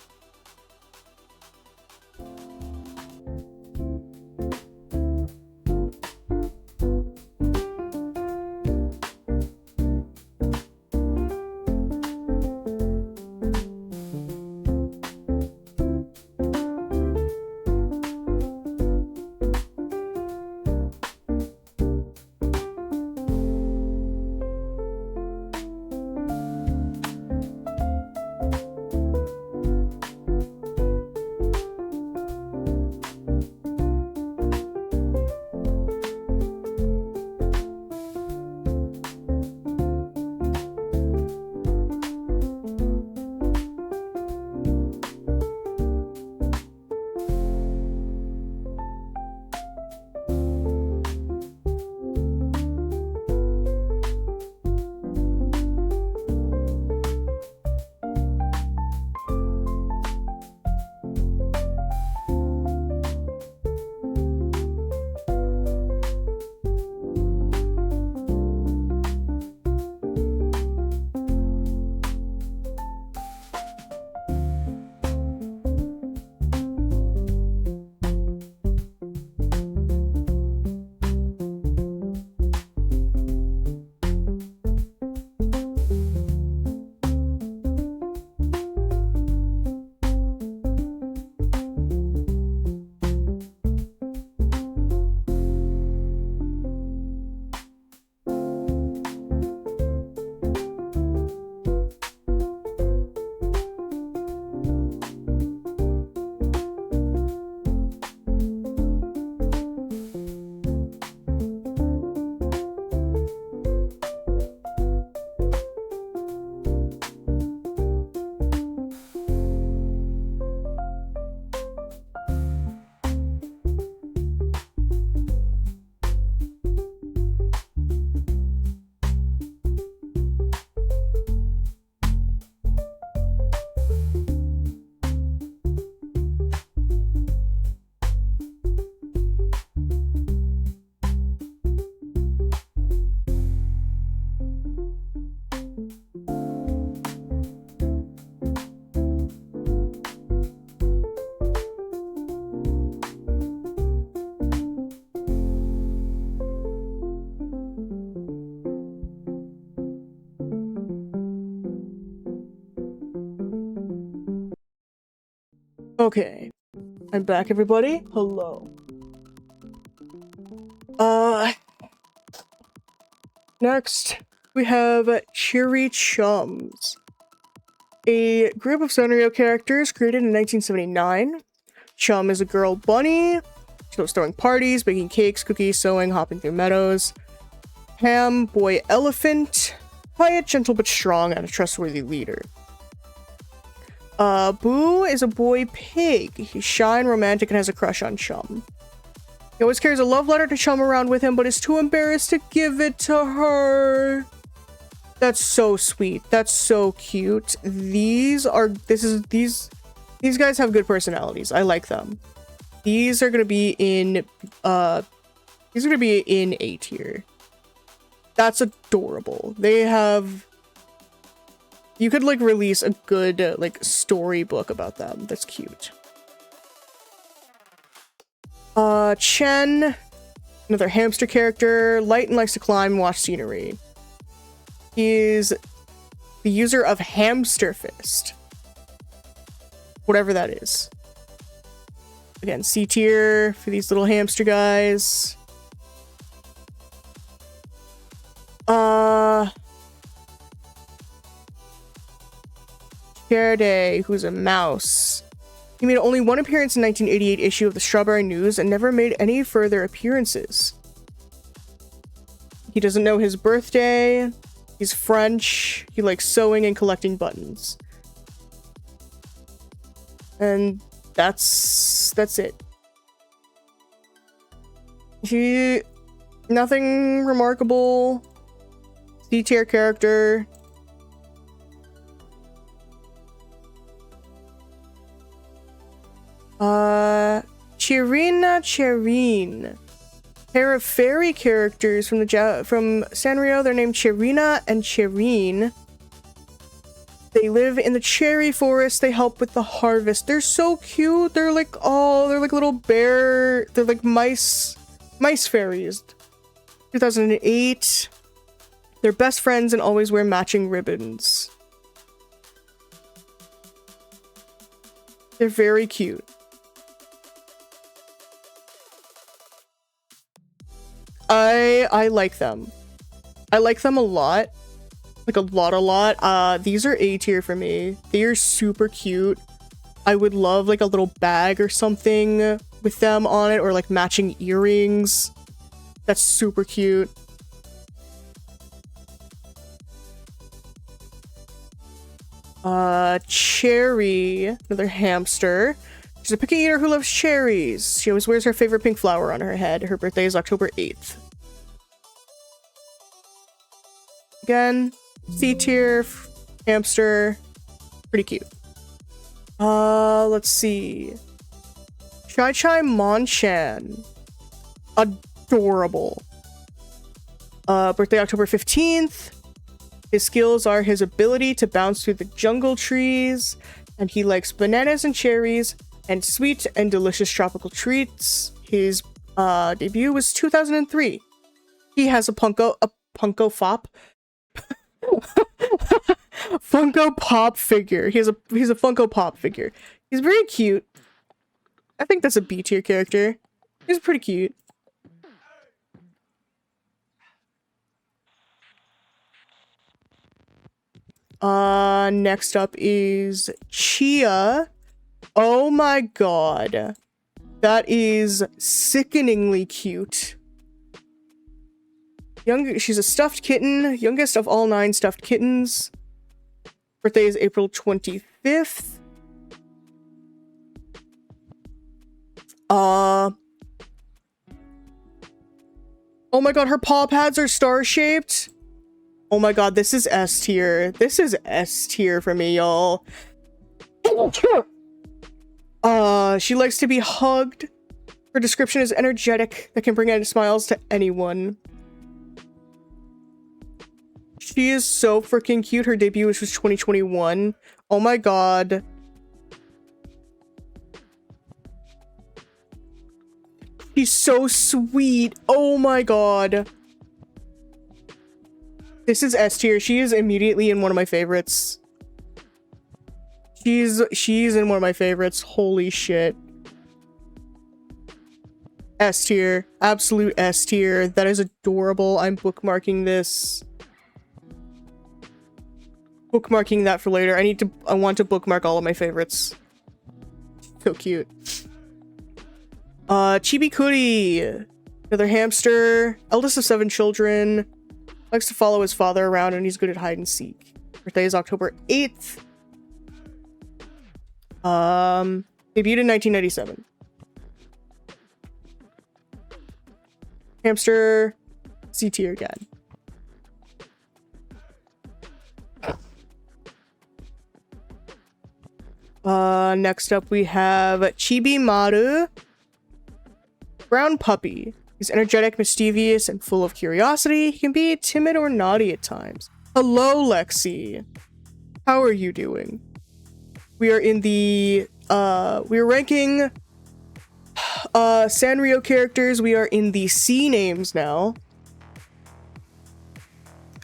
S1: Okay. I'm back, everybody. Hello. Next, we have Cheery Chums, a group of Sanrio characters created in 1979. Chum is a girl bunny. She loves throwing parties, baking cakes, cookies, sewing, hopping through meadows. Ham, boy elephant. Quiet, gentle, but strong, and a trustworthy leader. Boo is a boy pig. He's shy and romantic and has a crush on Chum. He always carries a love letter to Chum around with him, but is too embarrassed to give it to her. That's so sweet. That's so cute. These guys have good personalities. I like them. These are gonna be in A tier. That's adorable. They have, you could like release a good like storybook about them. That's cute. Chen, another hamster character, light and likes to climb and watch scenery. He's the user of Hamster Fist. Whatever that is. Again, C tier for these little hamster guys. Faraday, who's a mouse. He made only one appearance in 1988 issue of the Strawberry News and never made any further appearances. He doesn't know his birthday. He's French. He likes sewing and collecting buttons. And that's it. Nothing remarkable. C tier character. Chirina. Pair of fairy characters from Sanrio. They're named Chirina and Chirine. They live in the cherry forest. They help with the harvest. They're so cute. They're like little bear. They're like mice fairies. 2008. They're best friends and always wear matching ribbons. They're very cute. I like them. I like them a lot. Like a lot. These are A tier for me. They are super cute. I would love like a little bag or something with them on it, or like matching earrings. That's super cute. Cherry, another hamster. She's a picky eater who loves cherries. She always wears her favorite pink flower on her head. Her birthday is October 8th. Again, C tier, hamster, pretty cute. Let's see. Chai Monchan. Adorable. Birthday October 15th. His skills are his ability to bounce through the jungle trees, and he likes bananas and cherries and sweet and delicious tropical treats. His debut was 2003. He has a Funko Pop figure. He's a Funko Pop figure. He's very cute. I think that's a B tier character. He's pretty cute. Next up is Chia. Oh my god. That is sickeningly cute. She's a stuffed kitten, youngest of all 9 stuffed kittens. Birthday is April 25th. Oh my god, her paw pads are star-shaped. Oh my god, this is S tier. This is S tier for me, y'all. She likes to be hugged. Her description is energetic that can bring out smiles to anyone. She is so freaking cute. Her debut was 2021. Oh my god. She's so sweet. Oh my god. This is S tier. She is immediately in one of my favorites. She's in one of my favorites. Holy shit. S tier. Absolute S tier. That is adorable. I'm bookmarking this. Bookmarking that for later. I want to bookmark all of my favorites. So cute. Chibi Cootie. Another hamster. Eldest of 7 children. Likes to follow his father around and he's good at hide and seek. Birthday is October 8th. Debuted in 1997. Hamster. C tier again. Next up we have Chibi Maru. Brown puppy. He's energetic, mischievous, and full of curiosity. He can be timid or naughty at times. Hello, Lexi. How are you doing? We are in the, we are ranking, Sanrio characters. We are in the C names now.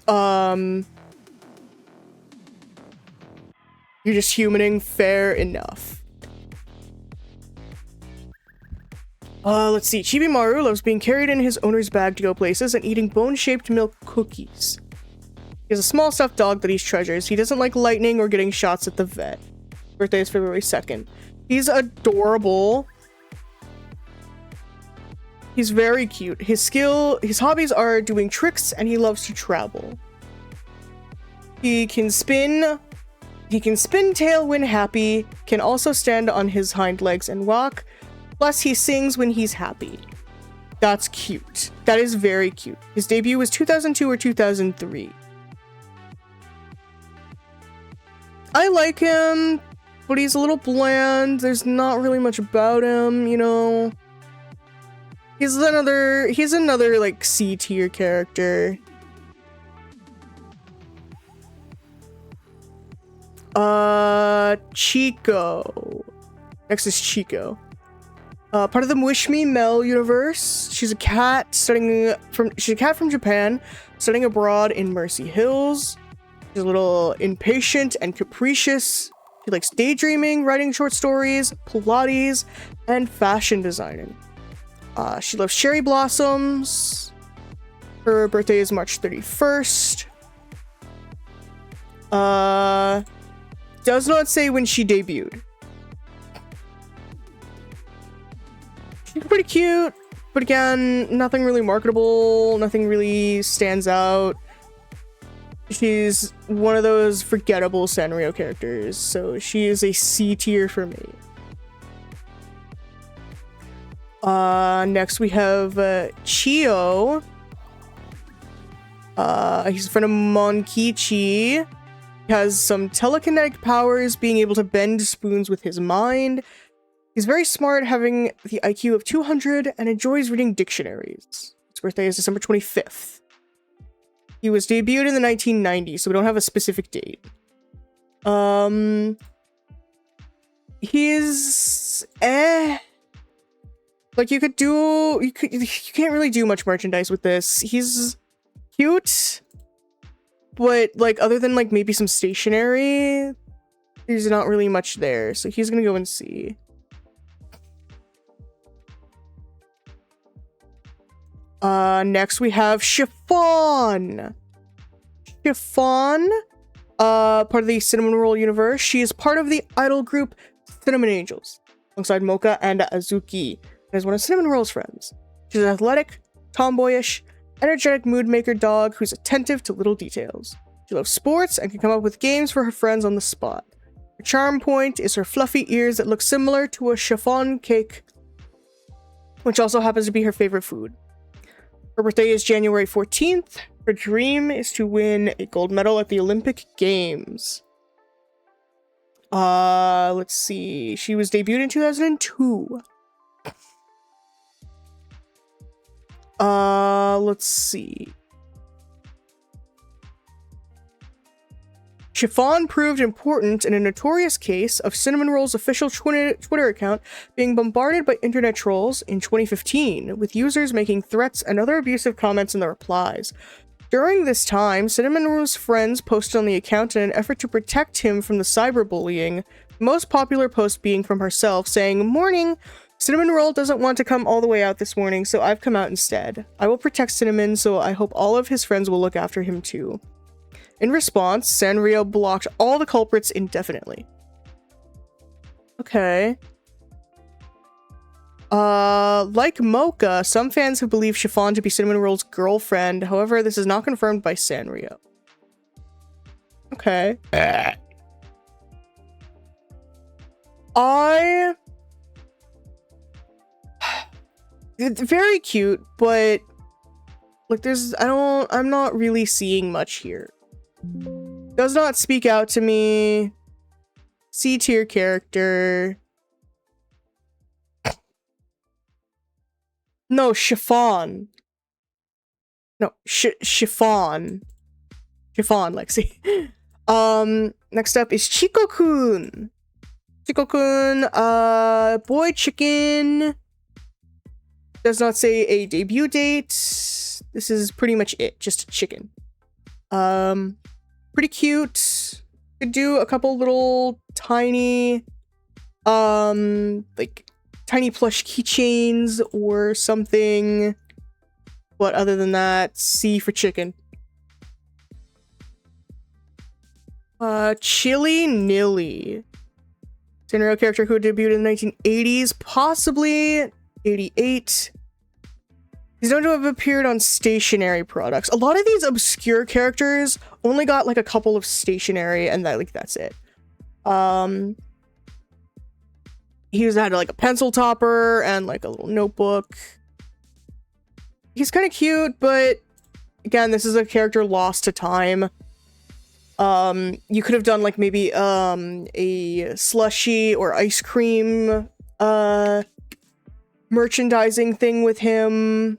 S1: You're just humaning, fair enough. Let's see. Chibi Maru loves being carried in his owner's bag to go places and eating bone-shaped milk cookies. He has a small stuffed dog that he treasures. He doesn't like lightning or getting shots at the vet. Birthday is February 2nd. He's adorable. He's very cute. His hobbies are doing tricks and he loves to travel. He can spin tail when happy, can also stand on his hind legs and walk. Plus, he sings when he's happy. That's cute. That is very cute. His debut was 2002 or 2003. I like him, but he's a little bland. There's not really much about him, you know. He's another like C tier character. Chico. Next is Chico. Part of the Wish Me Mel universe. She's a cat from Japan, studying abroad in Mercy Hills. She's a little impatient and capricious. She likes daydreaming, writing short stories, Pilates, and fashion designing. She loves cherry blossoms. Her birthday is March 31st. Does not say when she debuted. She's pretty cute, but again, nothing really marketable, nothing really stands out. She's one of those forgettable Sanrio characters, so she is a C tier for me. Next we have Chio. He's a friend of Monkichi. He has some telekinetic powers, being able to bend spoons with his mind. He's very smart, having the IQ of 200, and enjoys reading dictionaries. His birthday is December 25th. He was debuted in the 1990s, so we don't have a specific date. He's like you can't really do much merchandise with this. He's cute, but like other than like maybe some stationery, there's not really much there. So he's gonna go and see. Next we have Chiffon. Chiffon, part of the Cinnamon Roll universe. She is part of the idol group Cinnamon Angels, alongside Mocha and Azuki, and is one of Cinnamon Roll's friends. She's an athletic, tomboyish, energetic mood maker dog who's attentive to little details. She loves sports and can come up with games for her friends on the spot. Her charm point is her fluffy ears that look similar to a chiffon cake, which also happens to be her favorite food. Her birthday is January 14th. Her dream is to win a gold medal at the Olympic Games. Let's see. She was debuted in 2002. Let's see. Chiffon proved important in a notorious case of Cinnamon Roll's official Twitter account being bombarded by internet trolls in 2015, with users making threats and other abusive comments in the replies. During this time, Cinnamon Roll's friends posted on the account in an effort to protect him from the cyberbullying Most popular post being from herself saying, "Morning, Cinnamon Roll doesn't want to come all the way out this morning, so I've come out instead. I will protect Cinnamon, so I hope all of his friends will look after him too." In response, Sanrio blocked all the culprits indefinitely. Okay. Like Mocha, some fans have believed Chiffon to be Cinnamon Roll's girlfriend. However, this is not confirmed by Sanrio. Okay. It's very cute, but like I'm not really seeing much here. Does not speak out to me. C tier character. No, Chiffon. No, Chiffon. Chiffon, Lexi. Next up is Chico-kun. Chico-kun, boy chicken. Does not say a debut date. This is pretty much it, just a chicken. Pretty cute. Could do a couple little tiny, like tiny plush keychains or something. But other than that, C for chicken. Chili Nilly. Sanrio character who debuted in the 1980s, possibly 88. He's known to have appeared on stationery products. A lot of these obscure characters only got like a couple of stationery and that's it. He's had like a pencil topper and like a little notebook. He's kind of cute, but again, this is a character lost to time. You could have done like maybe a slushy or ice cream merchandising thing with him,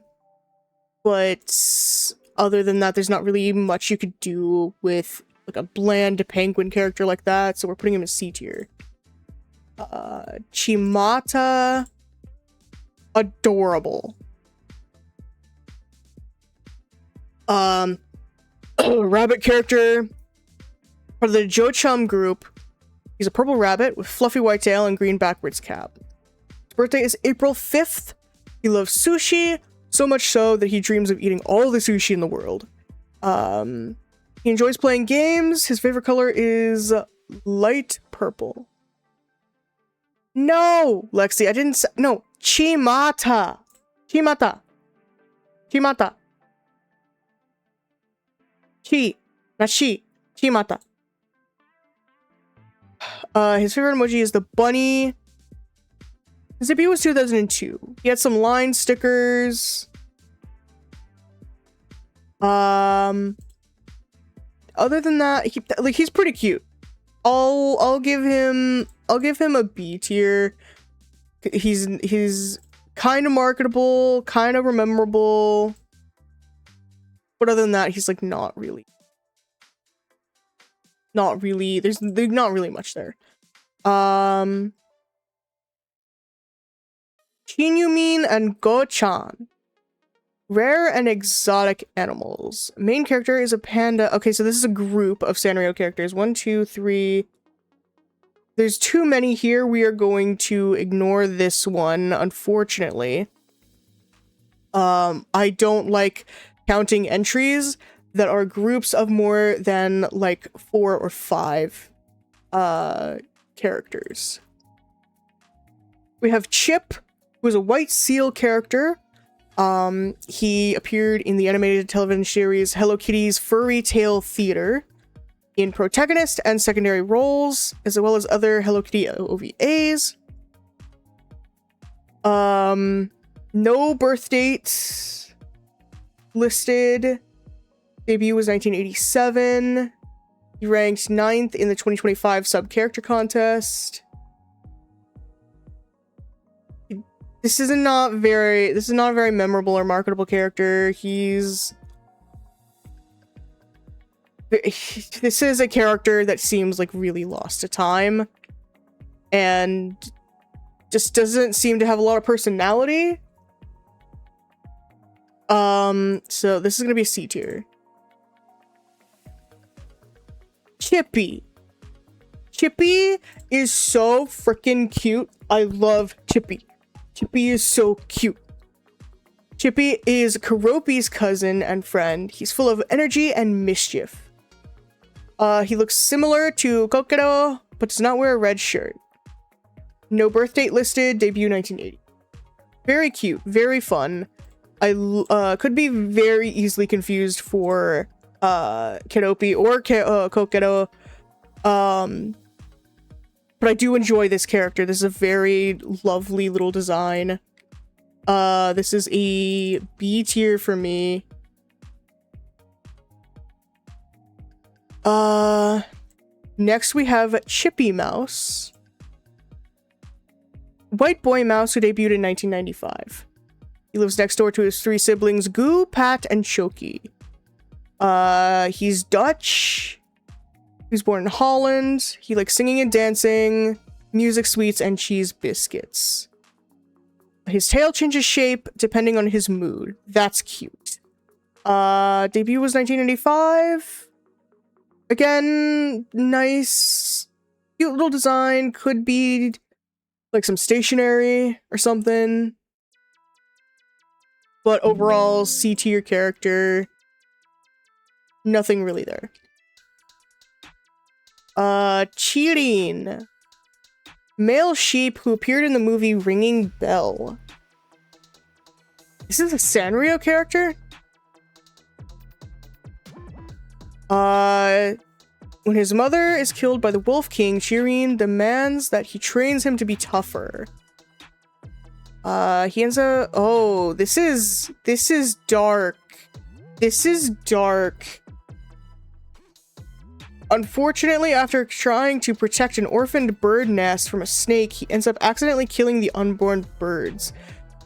S1: but other than that, there's not really much you could do with like a bland penguin character like that, so we're putting him in C tier. Chimata, adorable. Rabbit character for the Jochum group. He's a purple rabbit with fluffy white tail and green backwards cap. His birthday is April 5th. He loves sushi, so much so that he dreams of eating all the sushi in the world. He enjoys playing games. His favorite color is light purple. No, Lexi, I didn't say, no, Chimata. Chimata. Chimata. Chi, not she. Chimata. His favorite emoji is the bunny. His debut was 2002. He had some line stickers. Other than that, he's pretty cute. I'll give him a B tier. He's kind of marketable, kind of rememberable. But other than that, he's like not really. There's not really much there. Chinyumin and Go-chan. Rare and exotic animals. Main character is a panda. Okay, so this is a group of Sanrio characters. 1, 2, 3. There's too many here. We are going to ignore this one, unfortunately. I don't like counting entries that are groups of more than like 4 or 5 characters. We have Chip, who is a white seal character. He appeared in the animated television series Hello Kitty's Furry Tale Theater in protagonist and secondary roles, as well as other Hello Kitty OVAs. No birth date listed. Debut was 1987. He ranked 9th in the 2025 sub-character contest. This is not a very memorable or marketable character. This is a character that seems like really lost to time and just doesn't seem to have a lot of personality. So this is gonna be a C tier. Chippy. Chippy is so freaking cute. I love Chippy. Chippy is so cute. Chippy is Keropi's cousin and friend. He's full of energy and mischief. He looks similar to Kokoro, but does not wear a red shirt. No birth date listed, debut 1980. Very cute, very fun. I could be very easily confused for Keropi or Kokoro. But I do enjoy this character. This is a very lovely little design. This is a B tier for me. Next we have Chippy Mouse. White boy mouse who debuted in 1995. He lives next door to his 3 siblings, Goo, Pat, and Choki. He's Dutch. He was born in Holland. He likes singing and dancing, music sweets, and cheese biscuits. His tail changes shape depending on his mood. That's cute. Debut was 1995. Again, nice, cute little design. Could be like some stationery or something. But overall, C tier character. Nothing really there. Chirin. Male sheep who appeared in the movie Ringing Bell. This is a Sanrio character? When his mother is killed by the Wolf King, Chirin demands that he trains him to be tougher. He ends up... Oh, this is dark. This is dark. Unfortunately, after trying to protect an orphaned bird nest from a snake, he ends up accidentally killing the unborn birds.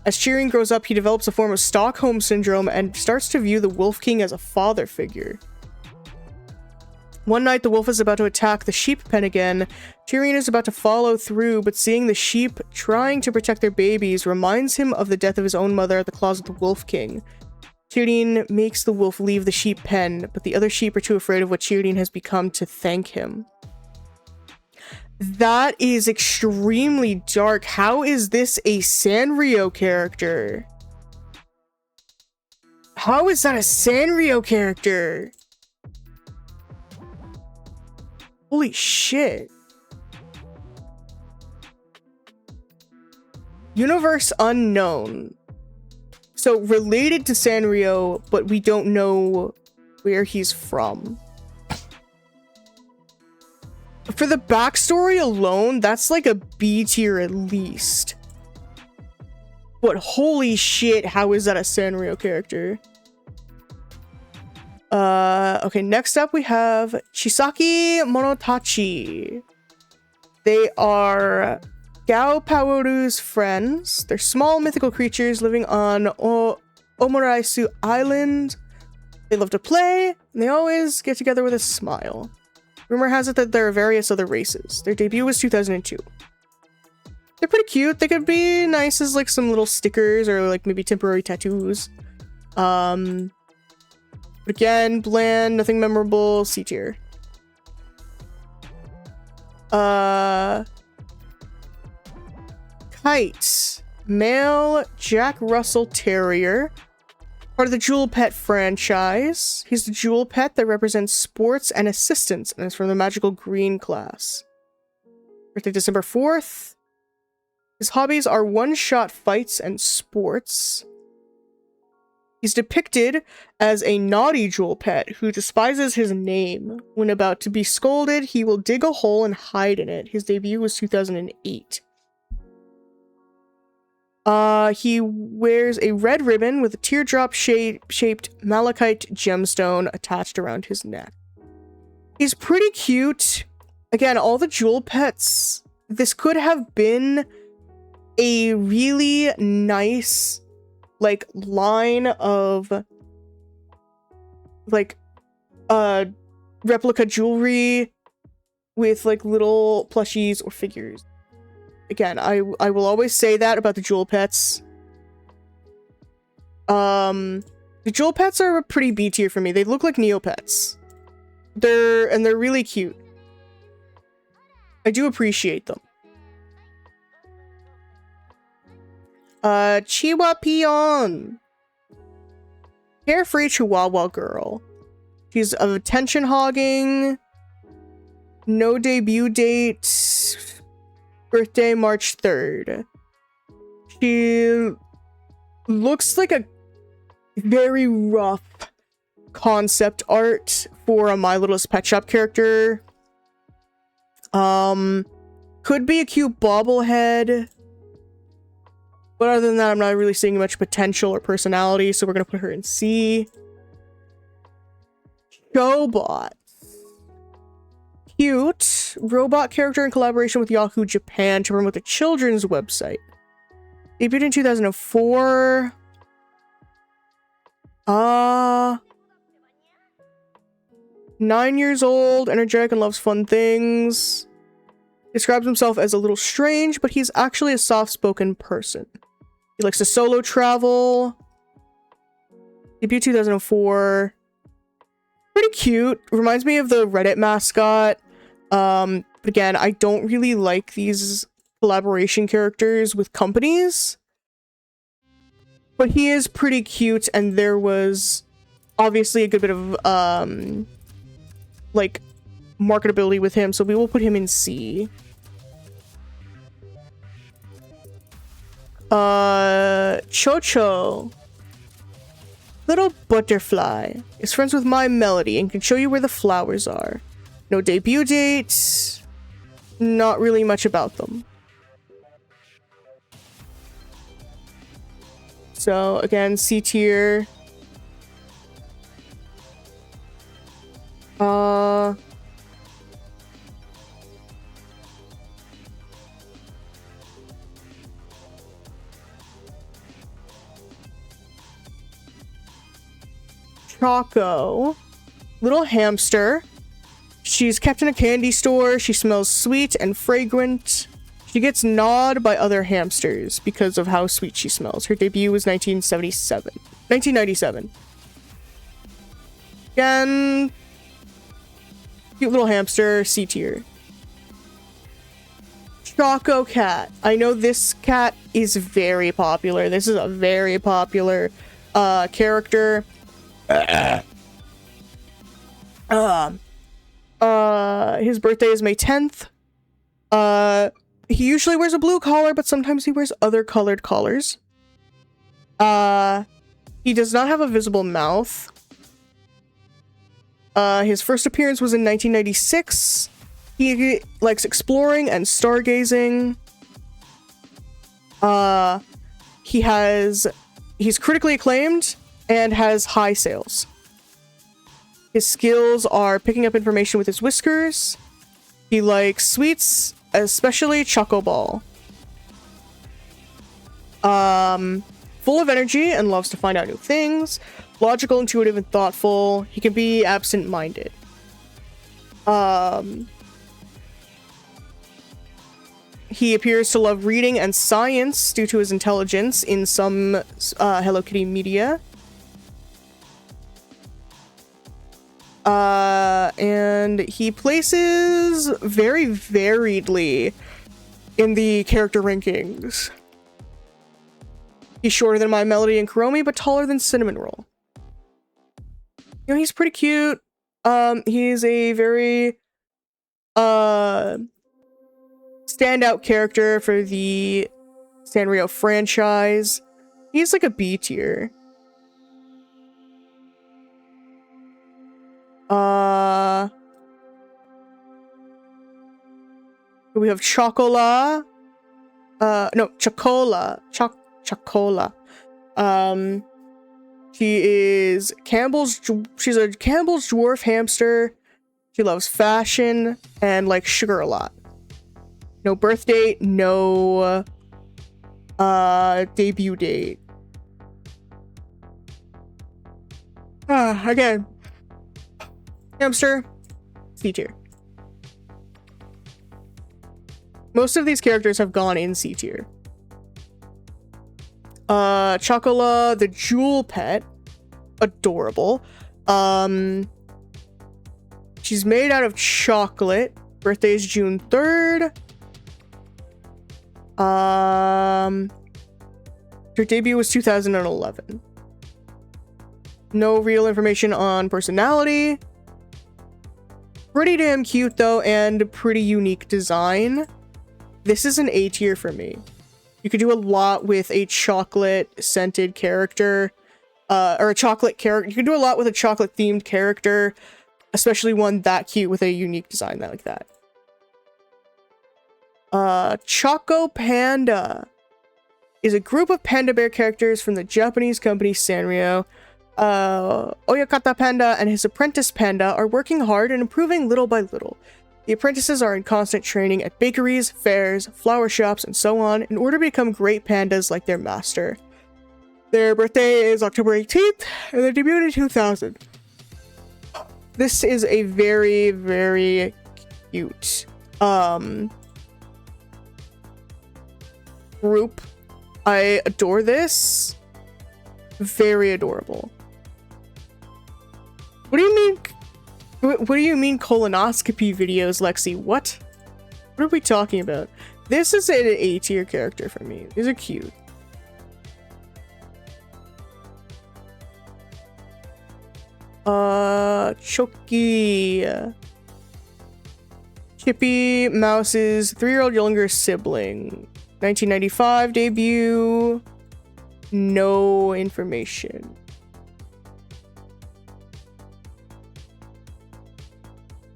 S1: As Chirin grows up, he develops a form of Stockholm Syndrome and starts to view the Wolf King as a father figure. One night, the wolf is about to attack the sheep pen again. Chirin is about to follow through, but seeing the sheep trying to protect their babies reminds him of the death of his own mother at the claws of the Wolf King. Chirin makes the wolf leave the sheep pen, but the other sheep are too afraid of what Chirin has become to thank him. That is extremely dark. How is this a Sanrio character? How is that a Sanrio character? Holy shit. Universe unknown. So related to Sanrio, but we don't know where he's from. For the backstory alone, that's like a B tier at least. But holy shit, how is that a Sanrio character? Okay, next up we have Chisaki Monotachi. They are Gao Paoru's friends. They're small mythical creatures living on Omoraisu Island. They love to play, and they always get together with a smile. Rumor has it that there are various other races. Their debut was 2002. They're pretty cute. They could be nice as like some little stickers or like maybe temporary tattoos. But again, bland, nothing memorable, C tier. Kite. Male Jack Russell Terrier. Part of the Jewel Pet franchise. He's the Jewel Pet that represents sports and assistance, and is from the Magical Green class. Birthday December 4th. His hobbies are one-shot fights and sports. He's depicted as a naughty Jewel Pet who despises his name. When about to be scolded, he will dig a hole and hide in it. His debut was 2008. He wears a red ribbon with a teardrop shaped malachite gemstone attached around his neck. He's pretty cute. Again, all the Jewel Pets. This could have been a really nice, like, line of, like, replica jewelry with, like, little plushies or figures. Again, I will always say that about the Jewel Pets. The Jewel Pets are a pretty B tier for me. They look like Neopets. They're really cute. I do appreciate them. Chihuahua Peon. Carefree Chihuahua girl. She's of attention hogging. No debut date. Birthday March 3rd. She looks like a very rough concept art for a My Littlest Pet Shop character. Could be a cute bobblehead. But other than that, I'm not really seeing much potential or personality, so we're gonna put her in C. Showbot. Cute. Robot character in collaboration with Yahoo Japan to promote the children's website. Debuted in 2004. 9 years old, energetic and loves fun things. Describes himself as a little strange, but he's actually a soft-spoken person. He likes to solo travel. Debut 2004. Pretty cute. Reminds me of the Reddit mascot. But again, I don't really like these collaboration characters with companies. But he is pretty cute, and there was obviously a good bit of like marketability with him, so we will put him in C. Chocho. Little butterfly is friends with My Melody and can show you where the flowers are. No debut dates. Not really much about them. So again, C tier. Choco. Little hamster. She's kept in a candy store. She smells sweet and fragrant. She gets gnawed by other hamsters because of how sweet she smells. Her debut was 1997. Again, cute little hamster, C tier. Choco Cat. I know this cat is very popular. This is a very popular character. His birthday is May 10th. He usually wears a blue collar, but sometimes he wears other colored collars. He does not have a visible mouth. His first appearance was in 1996. He likes exploring and stargazing. He's critically acclaimed and has high sales. His skills are picking up information with his whiskers. He likes sweets, especially Choco Ball. Full of energy and loves to find out new things. Logical, intuitive, and thoughtful. He can be absent-minded. He appears to love reading and science due to his intelligence in some Hello Kitty media. And he places very variedly in the character rankings. He's shorter than My Melody and Kuromi, but taller than Cinnamon Roll. You know, he's pretty cute. He's a very standout character for the Sanrio franchise. He's like a B tier. We have Chocola. No, Chocola. Chocola. She's a Campbell's dwarf hamster. She loves fashion and likes sugar a lot. No birth date, no debut date. Again. Hamster, C tier. Most of these characters have gone in C tier. Chocola, the jewel pet. Adorable. She's made out of chocolate. Birthday is June 3rd. Her debut was 2011. No real information on personality. Pretty damn cute though, and pretty unique design. This is an A tier for me. You could do a lot with a chocolate scented character, or a chocolate character. You could do a lot with a chocolate themed character, especially one that cute with a unique design like that. Choco Panda is a group of panda bear characters from the Japanese company Sanrio. Oyakata Panda and his apprentice Panda are working hard and improving little by little. The apprentices are in constant training at bakeries, fairs, flower shops, and so on in order to become great pandas like their master. Their birthday is October 18th, and they debuted in 2000. This is a very, very cute group. I adore this. Very adorable. What do you mean? What do you mean colonoscopy videos, Lexi? What? What are we talking about? This is an A tier character for me. These are cute. Chucky. Chippy Mouse's 3-year-old younger sibling. 1995 debut. No information.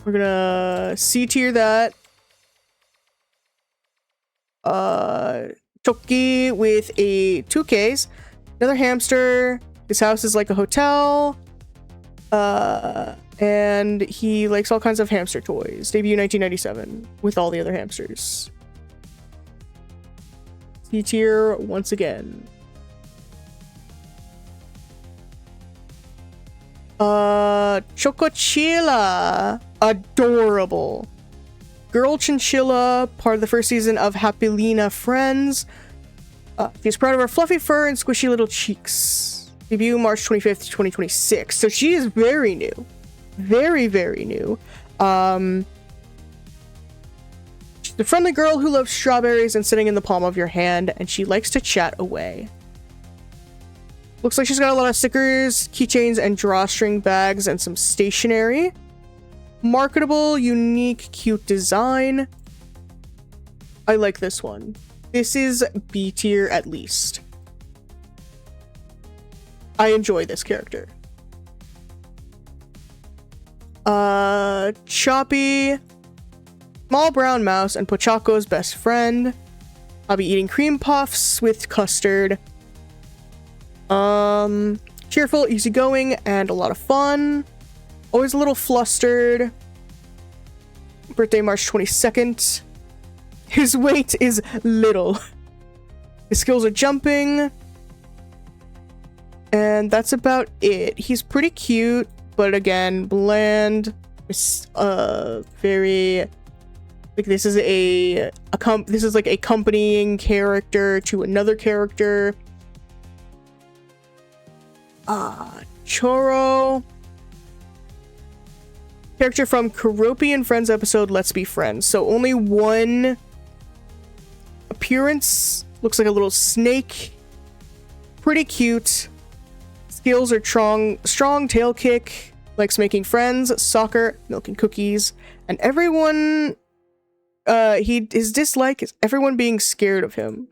S1: We're gonna C tier that. Chucky with a 2Ks. Another hamster. His house is like a hotel. And he likes all kinds of hamster toys. Debut 1997 with all the other hamsters. C tier once again. Chocochilla. Adorable. Girl chinchilla, part of the first season of Happylina Friends. She's proud of her fluffy fur and squishy little cheeks. Debut March 25th, 2026. So she is very new. Very, very new. She's a friendly girl who loves strawberries and sitting in the palm of your hand, and she likes to chat away. Looks like she's got a lot of stickers, keychains, and drawstring bags, and some stationery. Marketable, unique, cute design. I like this one. This is B tier at least. I enjoy this character. Choppy, small brown mouse, and Pochaco's best friend. I'll be eating cream puffs with custard. Cheerful, easygoing, and a lot of fun. Always a little flustered. Birthday March 22nd. His weight is little. His skills are jumping. And that's about it. He's pretty cute, but again, bland. Very like this is this is like accompanying character to another character. Choro. Character from Karopi and Friends episode Let's Be Friends. So only one appearance. Looks like a little snake. Pretty cute. Skills are strong tail kick. Likes making friends, soccer, milk and cookies. And everyone his dislike is everyone being scared of him.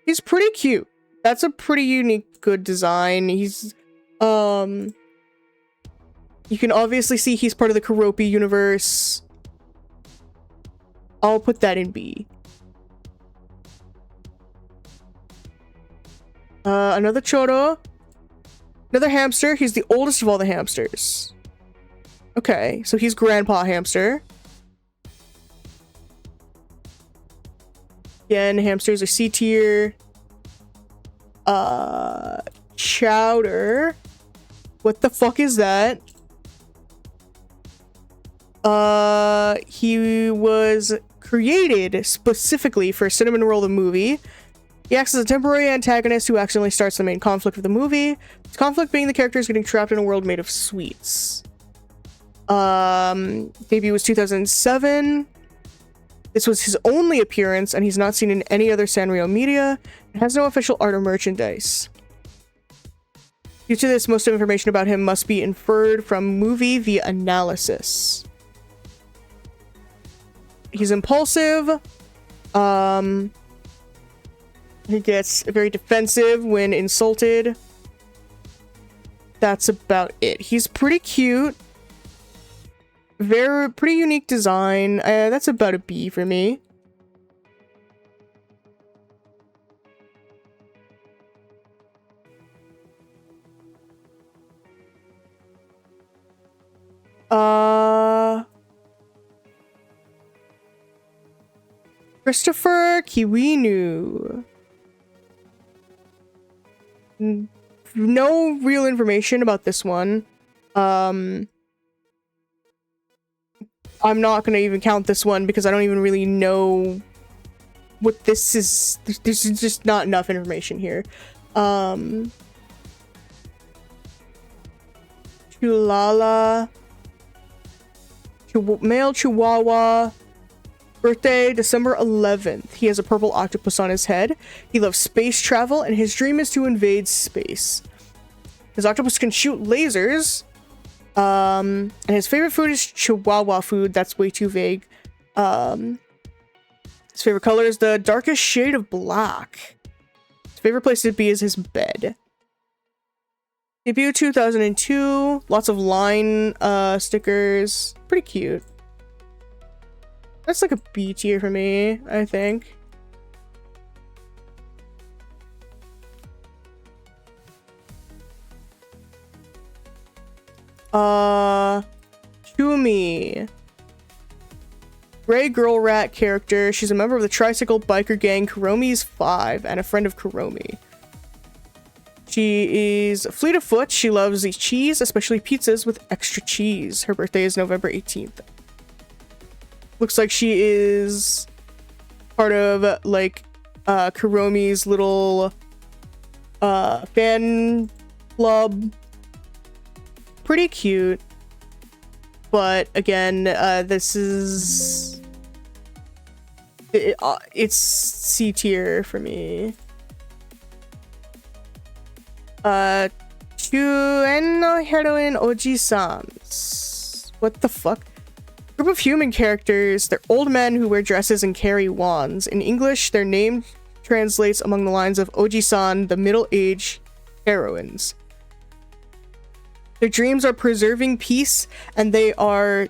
S1: He's pretty cute. That's a pretty unique, good design. He's you can obviously see he's part of the Karopi universe. I'll put that in B. Another Choro. Another hamster. He's the oldest of all the hamsters. Okay, so he's Grandpa Hamster. Again, hamsters are C tier. Chowder. What the fuck is that? He was created specifically for Cinnamon Roll the movie. He acts as a temporary antagonist who accidentally starts the main conflict of the movie. This conflict being the characters getting trapped in a world made of sweets. Debut was 2007. This was his only appearance, and he's not seen in any other Sanrio media. It has no official art or merchandise. Due to this, most of information about him must be inferred from movie via analysis. He's impulsive. He gets very defensive when insulted. That's about it. He's pretty cute. Pretty unique design. That's about a B for me. Christopher Kiwinu. No real information about this one. I'm not gonna even count this one because I don't even really know what this is. There's just not enough information here. Chulala. Male Chihuahua. Birthday, December 11th. He has a purple octopus on his head. He loves space travel, and his dream is to invade space. His octopus can shoot lasers. And his favorite food is Chihuahua food. That's way too vague. His favorite color is the darkest shade of black. His favorite place to be is his bed. Debut 2002. Lots of line stickers. Pretty cute. That's like a B tier for me, I think. Chumi. Gray girl rat character. She's a member of the tricycle biker gang Kuromi's 5 and a friend of Kuromi. She is fleet of foot. She loves cheese, especially pizzas with extra cheese. Her birthday is November 18th. Looks like she is part of like Kuromi's little fan club. Pretty cute. But again, this is it's C tier for me. Chuenno heroine oji-sans. What the fuck? Group of human characters. They're old men who wear dresses and carry wands. In English, their name translates among the lines of Oji-san, the middle-aged heroines. Their dreams are preserving peace, and they are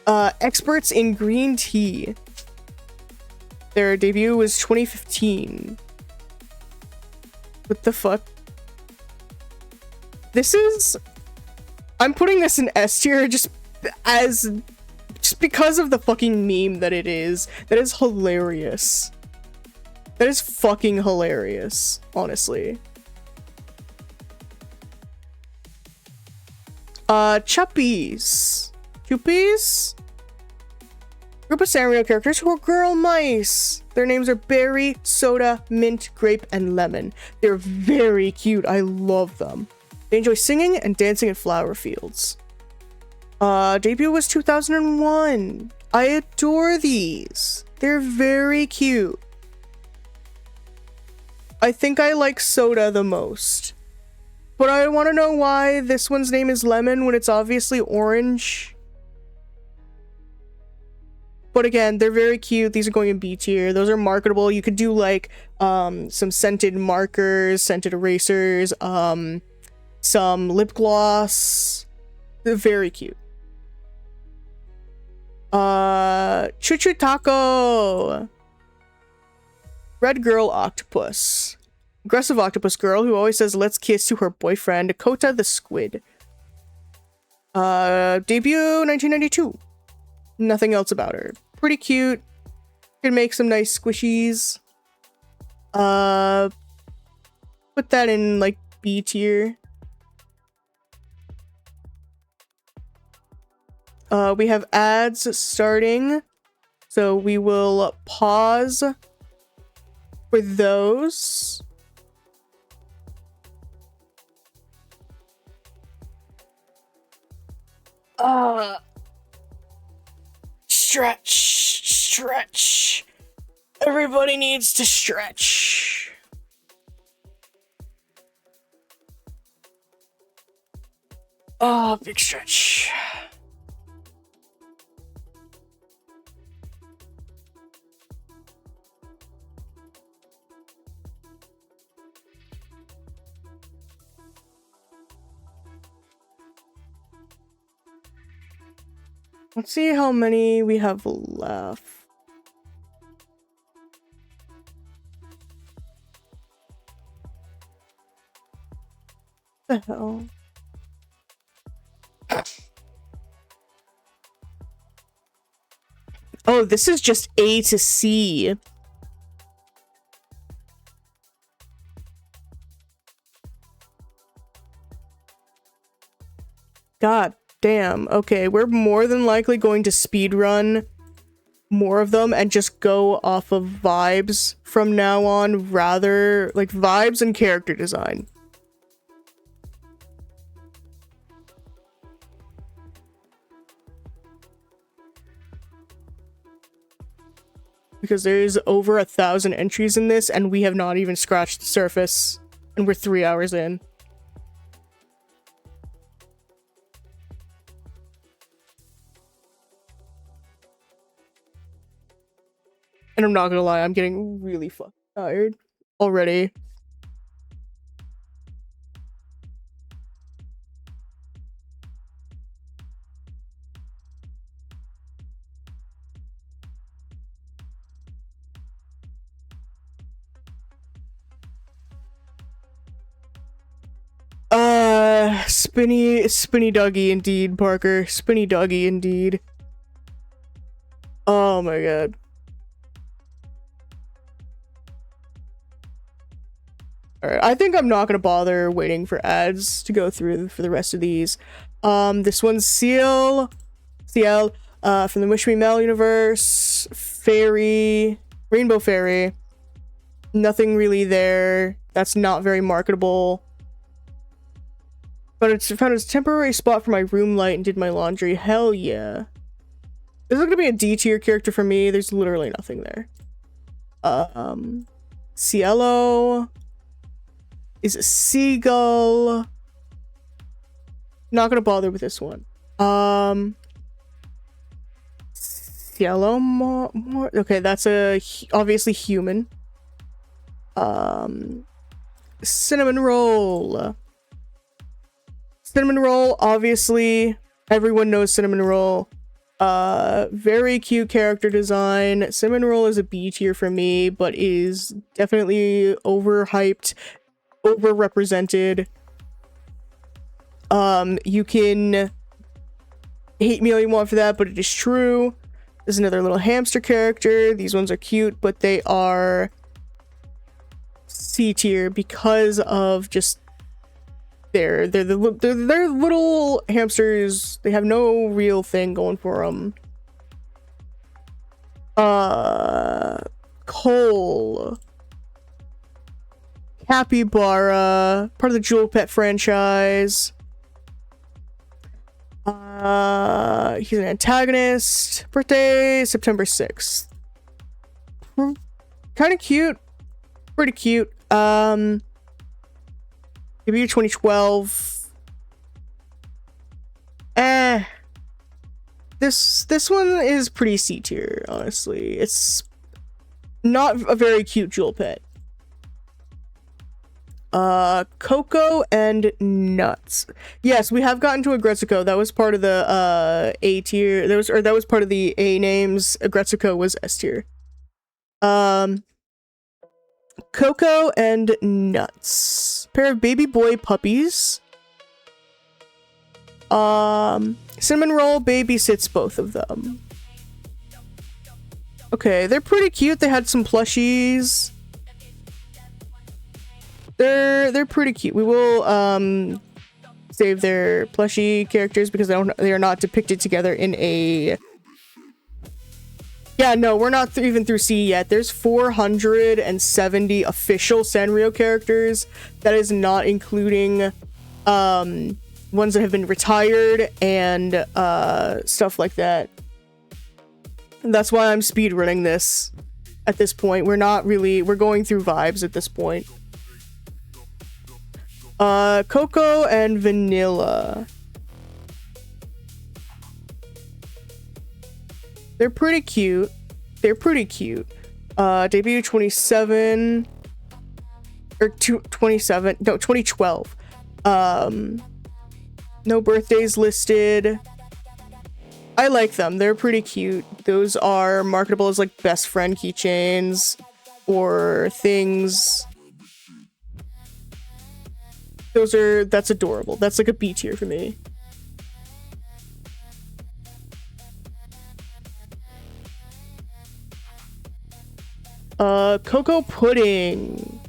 S1: experts in green tea. Their debut was 2015. What the fuck? This is... I'm putting this in S tier just because of the fucking meme that it is. That is hilarious. That is fucking hilarious, honestly. Chuppies. Chuppies? Group of Sanrio characters who are girl mice. Their names are Berry, Soda, Mint, Grape, and Lemon. They're very cute. I love them. They enjoy singing and dancing in flower fields. Debut was 2001. I adore these. They're very cute. I think I like Soda the most. But I want to know why this one's name is Lemon when it's obviously orange. But again, they're very cute. These are going in B tier. Those are marketable. You could do like some scented markers, scented erasers, some lip gloss. They're very cute. Chuchu Taco. Red girl octopus. Aggressive octopus girl who always says let's kiss to her boyfriend, Kota the squid. Debut 1992. Nothing else about her. Pretty cute. Can make some nice squishies. Put that in like B tier. We have ads starting, so we will pause for those. Stretch. Everybody needs to stretch. Big stretch. Let's see how many we have left. What the hell? Oh, this is just A to C. God damn. Okay, we're more than likely going to speedrun more of them and just go off of vibes from now on, rather like vibes and character design. Because there's over 1,000 entries in this and we have not even scratched the surface and we're 3 hours in. And I'm not gonna lie, I'm getting really fucking tired already. Spinny Doggy indeed, Parker. Spinny Doggy indeed. Oh my god. Alright, I think I'm not gonna bother waiting for ads to go through for the rest of these. This one's CL, from the Wish Me Mel universe. Fairy, Rainbow Fairy. Nothing really there. That's not very marketable. But it's found a temporary spot for my room light and did my laundry. Hell yeah. This is gonna be a D tier character for me. There's literally nothing there. Cielo is a seagull. Not gonna bother with this one. Cielo more. Okay, that's a obviously human. Cinnamon roll. Cinnamon roll, obviously, everyone knows cinnamon roll. Very cute character design. Cinnamon roll is a B tier for me, but is definitely overhyped, overrepresented. You can hate me all you want for that, but it is true. There's another little hamster character. These ones are cute, but they are C tier because of just they're little hamsters. They have no real thing going for them. Cole, Capybara, part of the Jewel Pet franchise. He's an antagonist. Birthday September 6th. Kind of cute. Pretty cute. Debut 2012. This one is pretty C tier, honestly. It's not a very cute jewel pet. Coco and Nuts. Yes, we have gotten to Agretsuko. That was part of the A tier. That was part of the A names. Agretsuko was S tier. Coco and Nuts. Pair of baby boy puppies. Cinnamon Roll babysits both of them. Okay, they're pretty cute. They had some plushies. They're pretty cute. We will save their plushie characters because they are not depicted together in a... Yeah, no, we're not even through C yet. There's 470 official Sanrio characters. That is not including ones that have been retired and stuff like that. And that's why I'm speedrunning this at this point. We're going through vibes at this point. Cocoa and Vanilla. They're pretty cute. Debut 27 or 27, no, 2012. No birthdays listed. I like them. They're pretty cute. Those are marketable as like best friend keychains or things. That's adorable. That's like a B tier for me. Cocoa Pudding.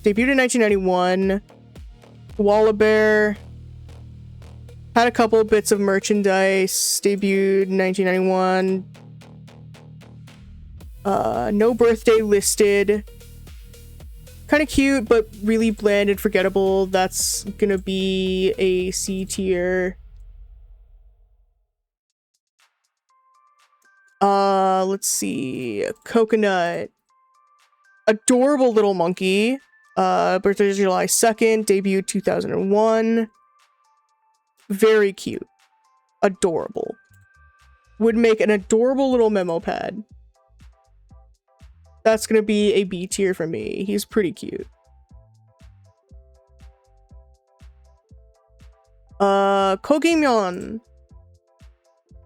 S1: Debuted in 1991. Wallabear. Had a couple bits of merchandise. Debuted in 1991. No birthday listed. Kind of cute, but really bland and forgettable. That's gonna be a C tier. Let's see. Coconut. Adorable little monkey. Birthday July 2nd. Debut 2001. Very cute. Adorable. Would make an adorable little memo pad. That's gonna be a B tier for me. He's pretty cute. Kogimyon.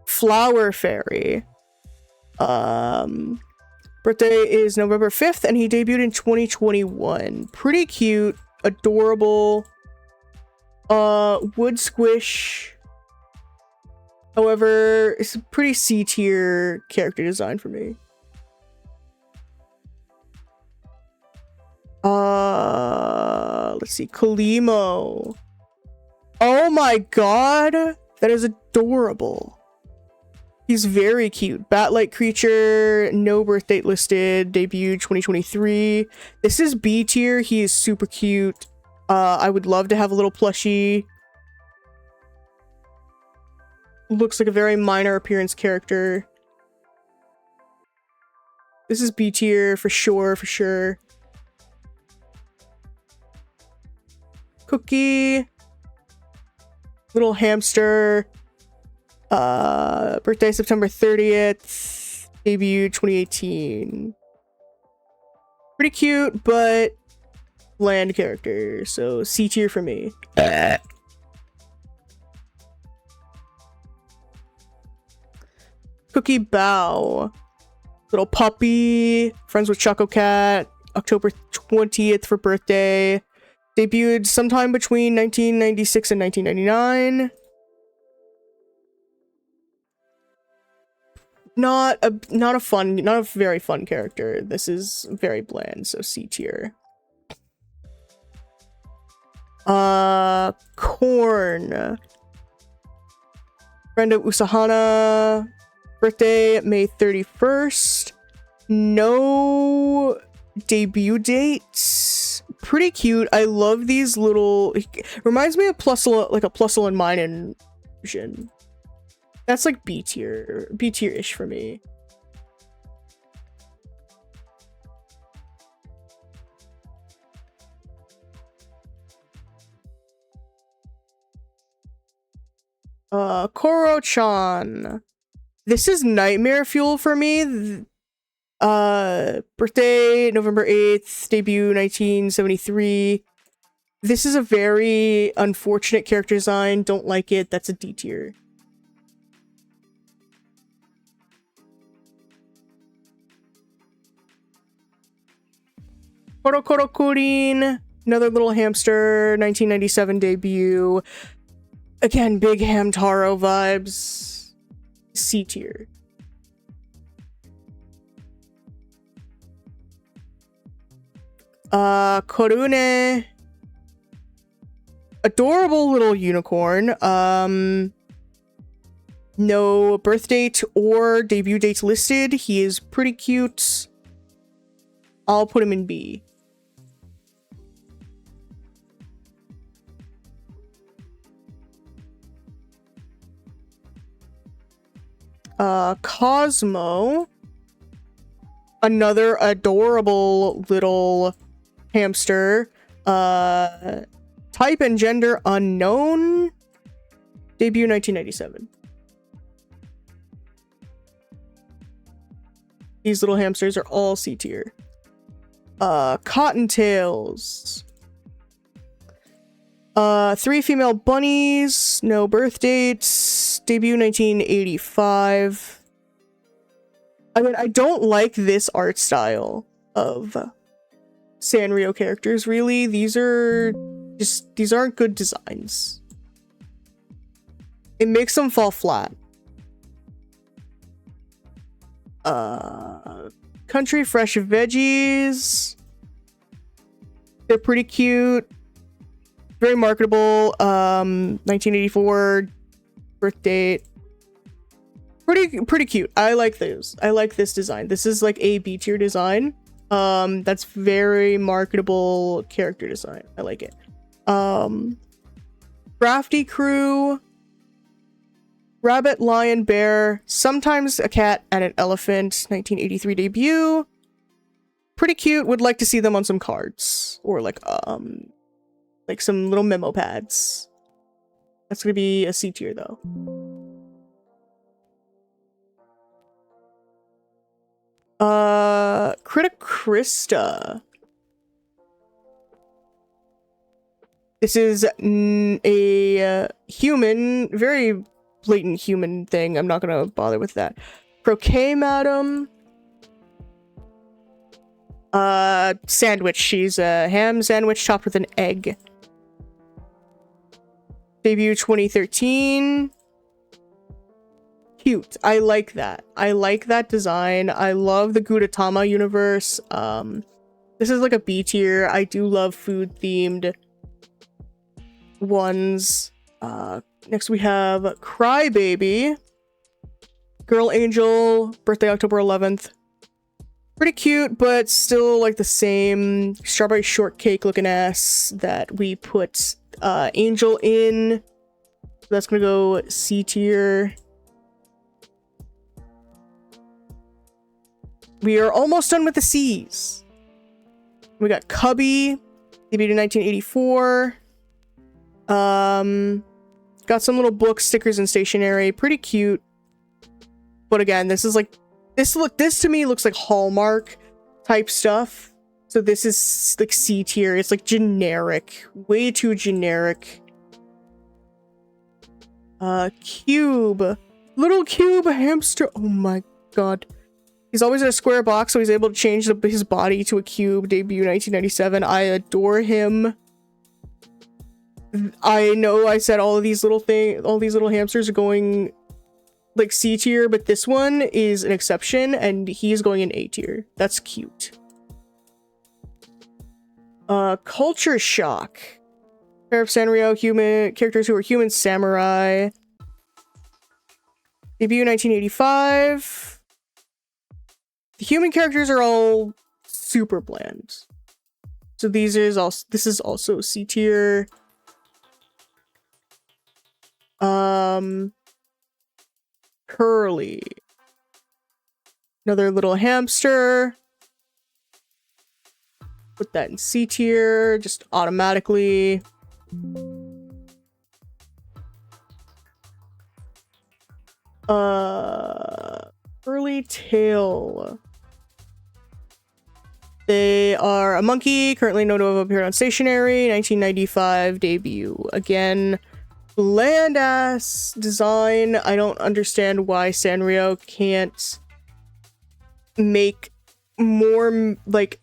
S1: Flower Fairy. Birthday is November 5th, and he debuted in 2021. Pretty cute. Adorable. Wood Squish. However, it's a pretty C tier character design for me. Let's see. Kalimo. Oh my god! That is adorable. He's very cute. Bat-like creature, no birth date listed, debut 2023. This is B tier. He is super cute. I would love to have a little plushie. Looks like a very minor appearance character. This is B tier for sure. Cookie. Little hamster. Birthday September 30th. Debut 2018. Pretty cute, but bland character. So C tier for me. Cookie Bow. Little puppy. Friends with Choco Cat. October 20th for birthday. Debuted sometime between 1996 and 1999. Not a very fun character. This is very bland, so C tier. Corn. Friend of Usahana. Birthday May 31st. No debut date. Pretty cute. I love these little. Reminds me of like a Plusle and Mine version. That's like B tier-ish for me. Koro-chan. This is nightmare fuel for me. Birthday November 8th, debut 1973. This is a very unfortunate character design. Don't like it. That's a D tier. Koro-Koro-Kurin, another little hamster, 1997 debut. Again, big Hamtaro vibes. C tier. Korune. Adorable little unicorn. No birth date or debut date listed. He is pretty cute. I'll put him in B. Cosmo. Another adorable little hamster. Type and gender unknown. Debut 1997. These little hamsters are all C tier. Cottontails. 3 female bunnies, no birth dates, debut 1985. I mean, I don't like this art style of Sanrio characters, really. These aren't good designs. It makes them fall flat. Country fresh veggies. They're pretty cute. Very marketable. 1984 birth date. Pretty cute. I like those. I like this design. This is like a B tier design. That's very marketable character design. I like it. Crafty crew. Rabbit, lion, bear, sometimes a cat and an elephant. 1983 debut. Pretty cute. Would like to see them on some cards or like some little memo pads. That's gonna be a C tier though. Krista. This is a human, very blatant human thing. I'm not gonna bother with that. Croquet madam. Sandwich. She's a ham sandwich topped with an egg. Debut 2013. Cute. I like that. I like that design. I love the Gudetama universe. This is like a B tier. I do love food themed ones. Next we have Crybaby. Girl Angel, birthday October 11th. Pretty cute, but still like the same strawberry shortcake looking ass that we put Angel in. So that's gonna go C tier. We are almost done with the C's. We got Cubby, debuted in 1984. Got some little books, stickers, and stationery. Pretty cute. But again, this is like this to me looks like Hallmark type stuff. So this is like C tier. It's like generic. Way too generic. Cube. Little cube hamster. Oh my god. He's always in a square box, so he's able to change his body to a cube. Debut 1997. I adore him. I know I said all these little hamsters are going like C tier, but this one is an exception, and he's going in A tier. That's cute. Culture shock. Pair of Sanrio human characters who are human samurai. Debut 1985. The human characters are all super bland. So this is also C tier. Curly. Another little hamster. Put that in C tier, just automatically. Curly tail. They are a monkey, currently known to have appeared on Stationery, 1995 debut. Again, bland ass design. I don't understand why Sanrio can't make more like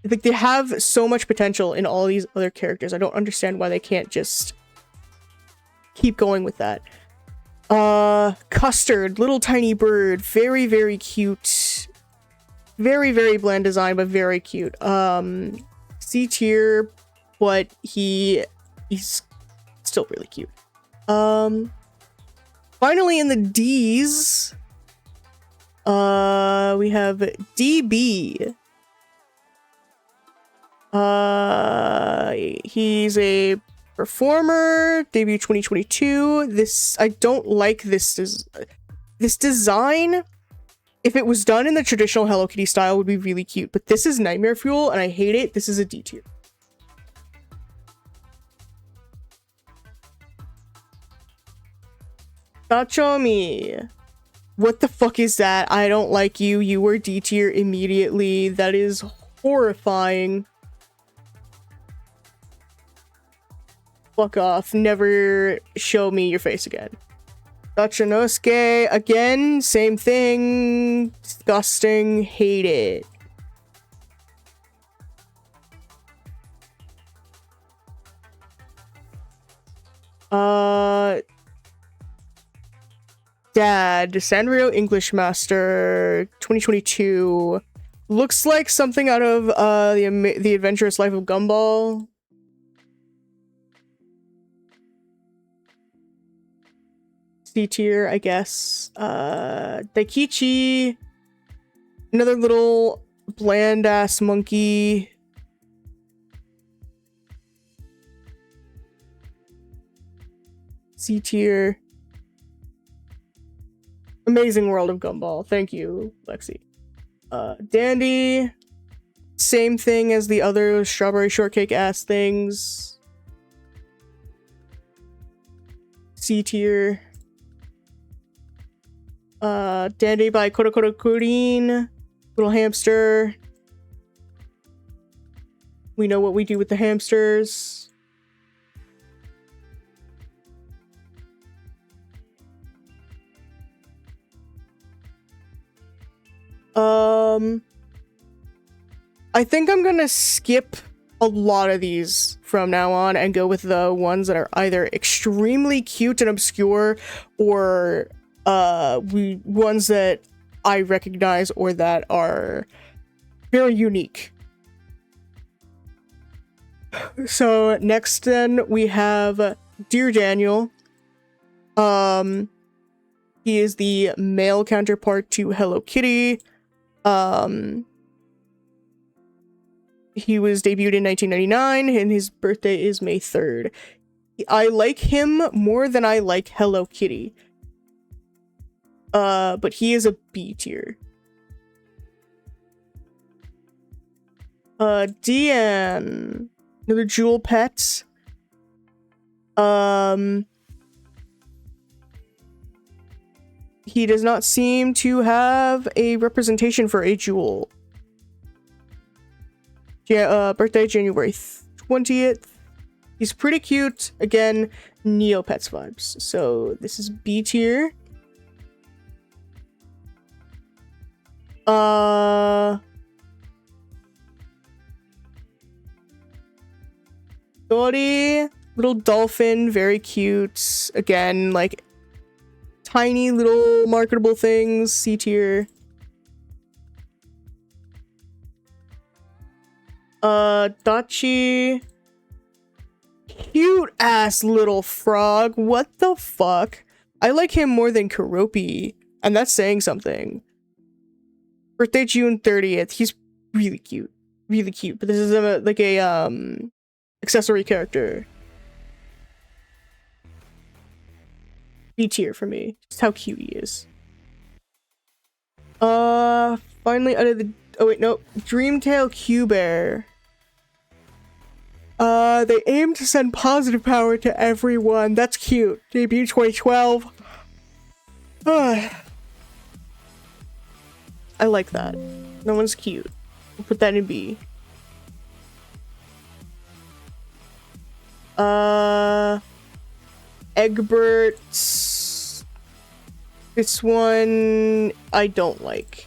S1: they have so much potential in all these other characters. I don't understand why they can't just keep going with that. Custard, little tiny bird, very, very cute. Very, very bland design, but very cute. C tier, but he's still really cute. Finally in the D's, we have DB. He's a performer, debut 2022. I don't like this. this design, if it was done in the traditional Hello Kitty style, would be really cute. But this is nightmare fuel, and I hate it. This is a D tier. Tachomi. What the fuck is that? I don't like you. You were D tier immediately. That is horrifying. Fuck off. Never show me your face again. Tachinosuke, again, same thing. Disgusting. Hate it. Dad, Sanrio English Master 2022. Looks like something out of the Adventurous Life of Gumball. C tier, I guess. Daikichi. Another little bland ass monkey. C tier. Amazing World of Gumball. Thank you, Lexi. Dandy. Same thing as the other strawberry shortcake ass things. C tier. Dandy by Kodokoro Kurin. Little hamster. We know what we do with the hamsters. I think I'm gonna skip a lot of these from now on and go with the ones that are either extremely cute and obscure or ones that I recognize or that are very unique. So next then we have Dear Daniel. He is the male counterpart to Hello Kitty. He was debuted in 1999 and his birthday is May 3rd. I like him more than I like Hello Kitty. But he is a B tier. Deanne. Another jewel pet. He does not seem to have a representation for a jewel. Yeah, birthday January 20th. He's pretty cute. Again, Neopets vibes. So this is B tier. Dory, little dolphin, very cute. Again, like tiny little marketable things, C tier. Dachi, cute ass little frog. What the fuck? I like him more than Karopi, and that's saying something. Birthday June 30th. He's really cute, but this is like a accessory character. B tier for me. Just how cute he is. Finally out of the Dreamtail Q-Bear. They aim to send positive power to everyone. That's cute. Debut 2012. I like that. That one's cute. We'll put that in B. Egbert. This one I don't like.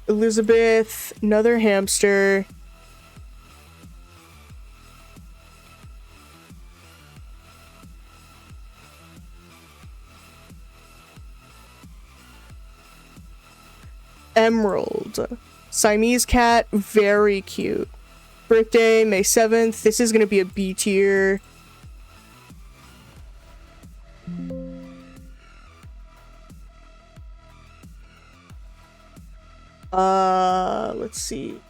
S1: Elizabeth, another hamster. Emerald. Siamese cat, very cute. Birthday, May 7th. This is gonna be a B tier. Let's see.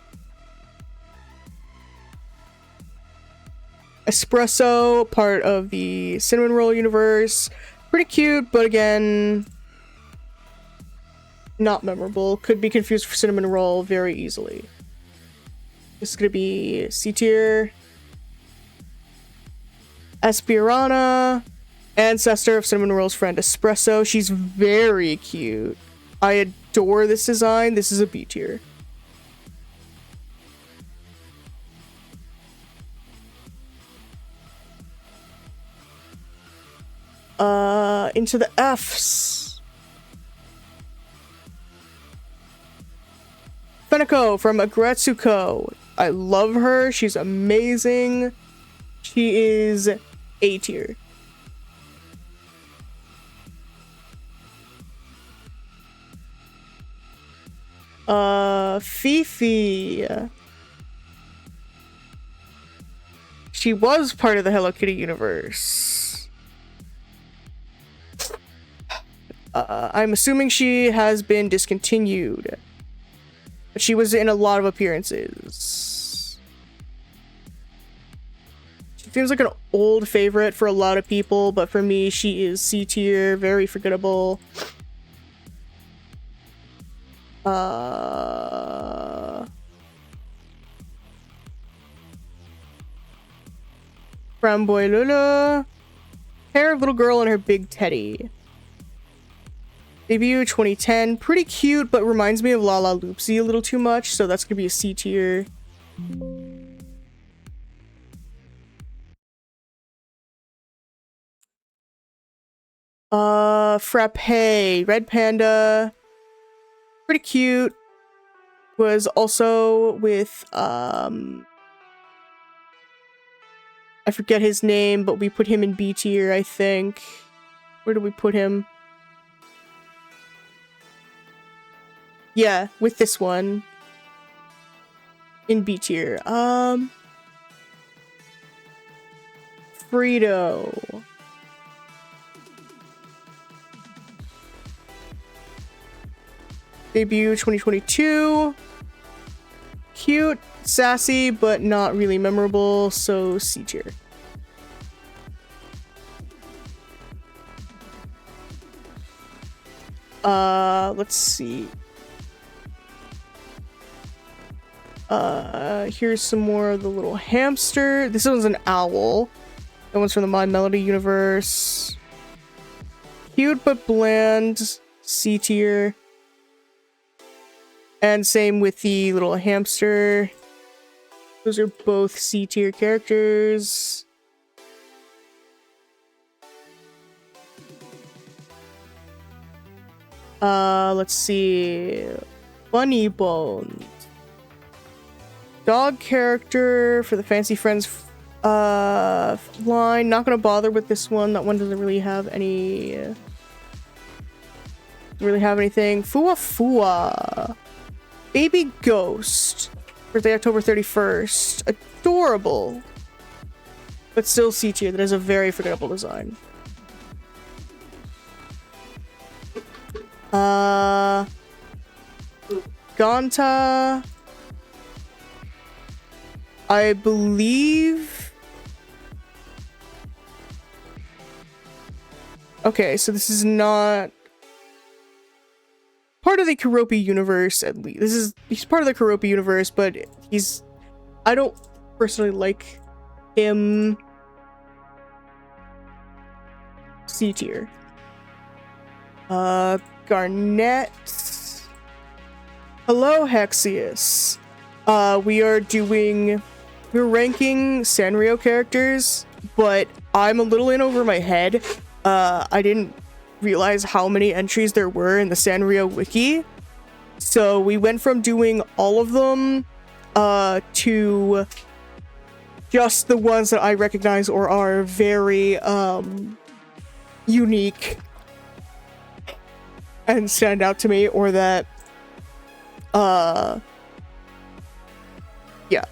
S1: Espresso, part of the Cinnamon Roll universe. Pretty cute, but again, not memorable. Could be confused for cinnamon roll very easily. This is gonna be C tier. Espirana, ancestor of cinnamon roll's friend Espresso. She's very cute. I adore this design. This is a B tier. Into the Fs. Feneko from Agretsuko. I love her. She's amazing. She is A tier. Fifi. She was part of the Hello Kitty universe. I'm assuming she has been discontinued. But she was in a lot of appearances. She seems like an old favorite for a lot of people, but for me, she is C tier, very forgettable. Framboy Lula. Hair of little girl and her big teddy. Debut 2010. Pretty cute, but reminds me of Lala Loopsy a little too much, so that's gonna be a C tier. Frappe. Red Panda. Pretty cute. Was also with, I forget his name, but we put him in B tier, I think. Where do we put him? Yeah, with this one. In B tier. Frito. Debut 2022. Cute, sassy, but not really memorable, so C tier. Let's see. Here's some more of the little hamster. This one's an owl. That one's from the My Melody universe. Cute but bland, C tier. And same with the little hamster. Those are both C tier characters. Let's see. Bunny Bones. Dog character for the Fancy Friends line. Not gonna bother with this one. That one doesn't really have any... anything. Fua Fua. Baby Ghost. Birthday October 31st. Adorable. But still C tier. That is a very forgettable design. Ganta. I believe... Okay, so this is not... part of the Kuropi universe, at least. He's part of the Kuropi universe, but he's... I don't personally like him. C tier. Garnet. Hello, Hexius. We're ranking Sanrio characters, but I'm a little in over my head. I didn't realize how many entries there were in the Sanrio wiki. So we went from doing all of them to just the ones that I recognize or are very unique and stand out to me, or that yeah,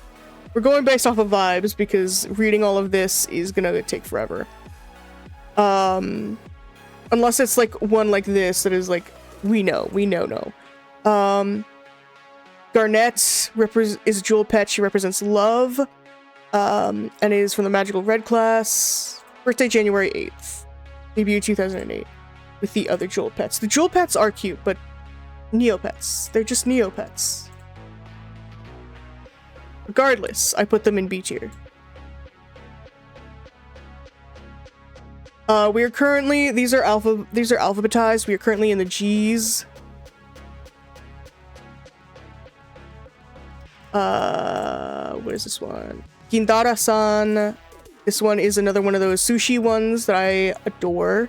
S1: we're going based off of vibes because reading all of this is gonna take forever. Unless it's like one like this that is like we know. Garnet is a jewel pet. She represents love, and is from the magical red class. Birthday January 8th. Debuted 2008 with the other Jewel pets. The Jewel pets are cute, but Neopets. They're just Neopets. Regardless, I put them in B tier. We are currently, these are alphabetized. We are currently in the G's. What is this one? Gindara-san. This one is another one of those sushi ones that I adore.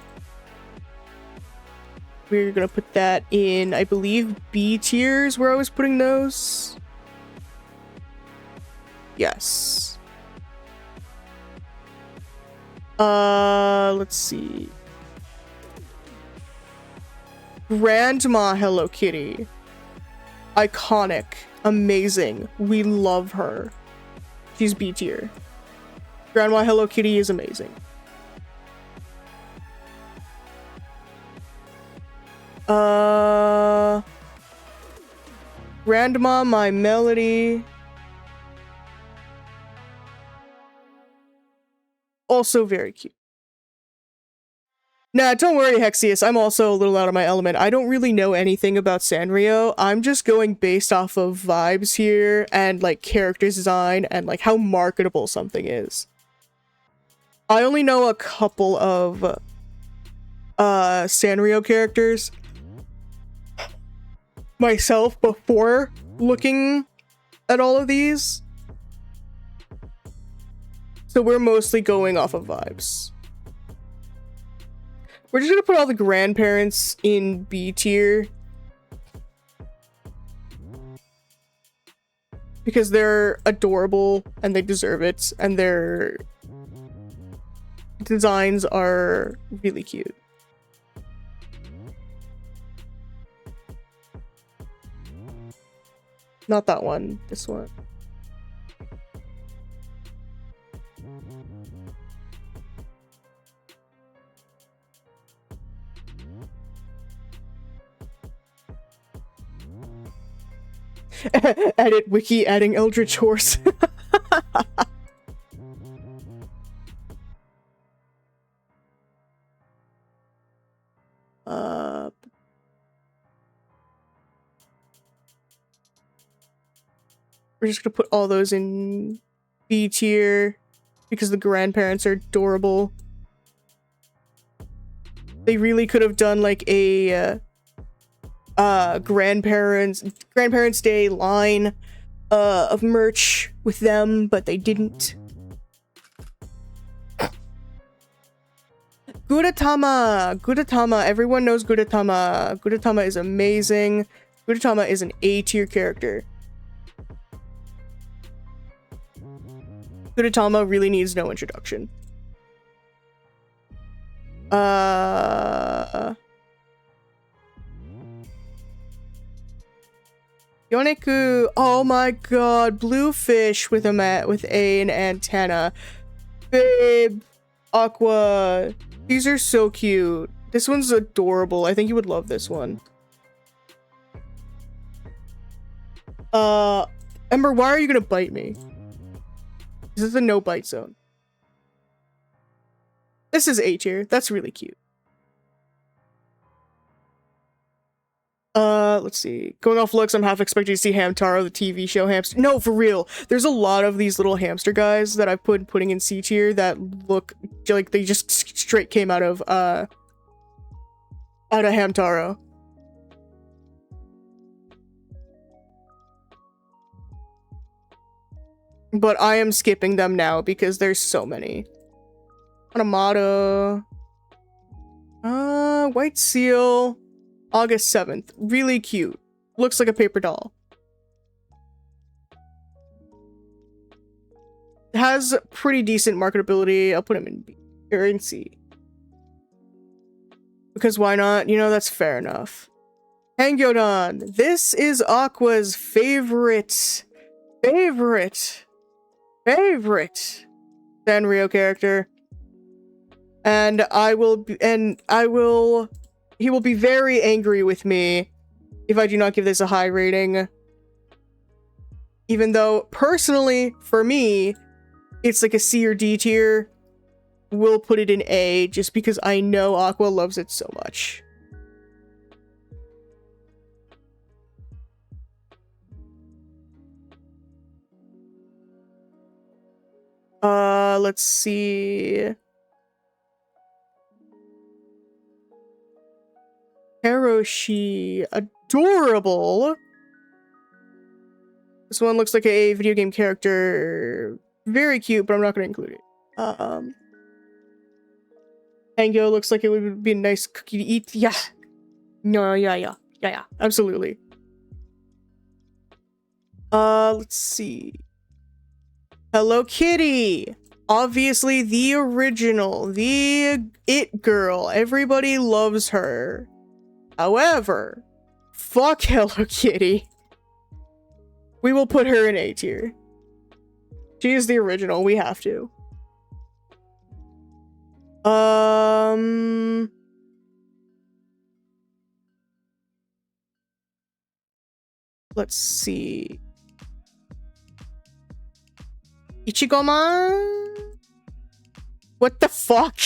S1: We're gonna put that in, I believe, B tiers where I was putting those. Yes. Let's see. Grandma Hello Kitty. Iconic. Amazing. We love her. She's B tier. Grandma Hello Kitty is amazing. Grandma My Melody. Also very cute. Nah, don't worry, Hexius. I'm also a little out of my element. I don't really know anything about Sanrio. I'm just going based off of vibes here and like character design and like how marketable something is. I only know a couple of Sanrio characters myself before looking at all of these. So we're mostly going off of vibes. We're just gonna put all the grandparents in B tier. Because they're adorable and they deserve it. And their designs are really cute. Not that one, this one. Edit wiki adding Eldritch Horse. We're just gonna put all those in B tier because the grandparents are adorable. They really could have done like a grandparents day line of merch with them, but they didn't. Gudetama, everyone knows Gudetama. Gudetama is amazing. Gudetama is an A tier character. Gudetama really needs no introduction. Yoneku, oh my god, Bluefish with an antenna. Babe, Aqua, these are so cute. This one's adorable. I think you would love this one. Ember, why are you gonna bite me? This is a no bite zone. This is A tier. That's really cute. Let's see. Going off looks, I'm half expecting to see Hamtaro, the TV show hamster. No, for real. There's a lot of these little hamster guys that I've putting in C tier that look like they just straight came out of Hamtaro. But I am skipping them now because there's so many. Hanamato. White Seal. August 7th. Really cute. Looks like a paper doll. Has pretty decent marketability. I'll put him in B or in C. Because why not? You know, that's fair enough. Hangyodan. This is Aqua's favorite Sanrio character. He will be very angry with me if I do not give this a high rating. Even though, personally, for me, it's like a C or D tier. will put it in A just because I know Aqua loves it so much. Let's see. Hiroshi, adorable. This one looks like a video game character. Very cute, but I'm not going to include it. Tango looks like it would be a nice cookie to eat. Yeah. No, yeah. Absolutely. Let's see. Hello Kitty. Obviously the original, the it girl. Everybody loves her. However, fuck Hello Kitty. We will put her in A tier. She is the original. We have to. Let's see. Ichigo-man? What the fuck?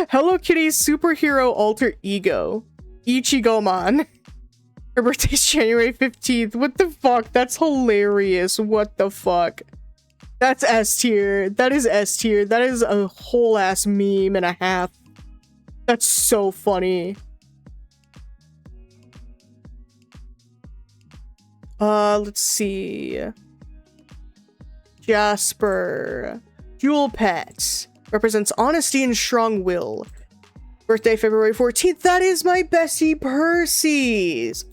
S1: Hello Kitty's superhero alter ego. Ichigo-man. Her birthday's January 15th. What the fuck? That's hilarious. What the fuck? That's S tier. That is S tier. That is a whole ass meme and a half. That's so funny. Let's see. Jasper. Jewel Pet. Represents honesty and strong will. Birthday February 14th. That is my bestie Percy's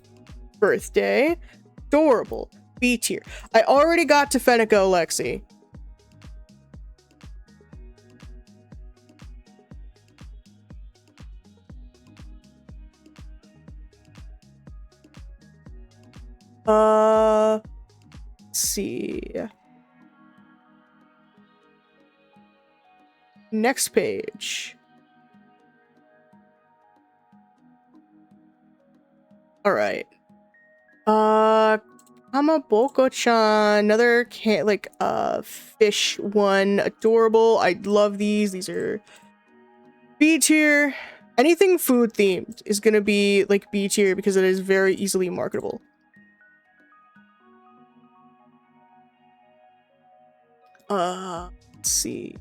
S1: birthday. Adorable. B tier. I already got to Fenico, Lexi. Let's see. Next page. All right. Kamaboko-chan, another fish one. Adorable. I love these. These are B tier. Anything food themed is gonna be like B tier because it is very easily marketable. Let's see.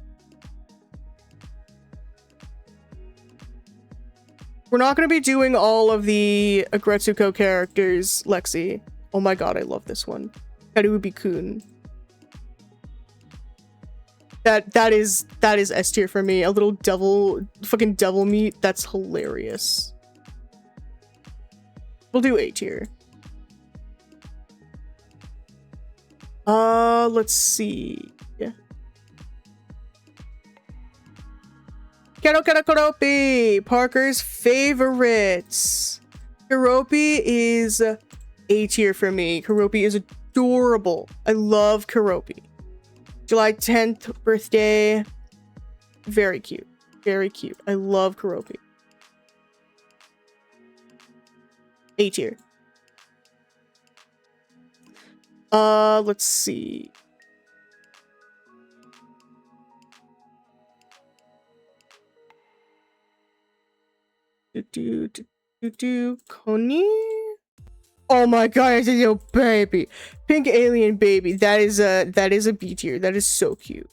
S1: We're not going to be doing all of the Agretsuko characters, Lexi. Oh my god, I love this one. Karubi-kun. That is S tier for me. A little fucking devil meat. That's hilarious. We'll do A tier. Let's see. Karopi, Parker's favorites. Karopi is A tier for me. Karopi is adorable. I love Karopi. July 10th birthday. Very cute. Very cute. I love Karopi. A tier. Let's see. Connie? Oh my god, it's a little baby. Pink alien baby. That is a B tier. That is so cute.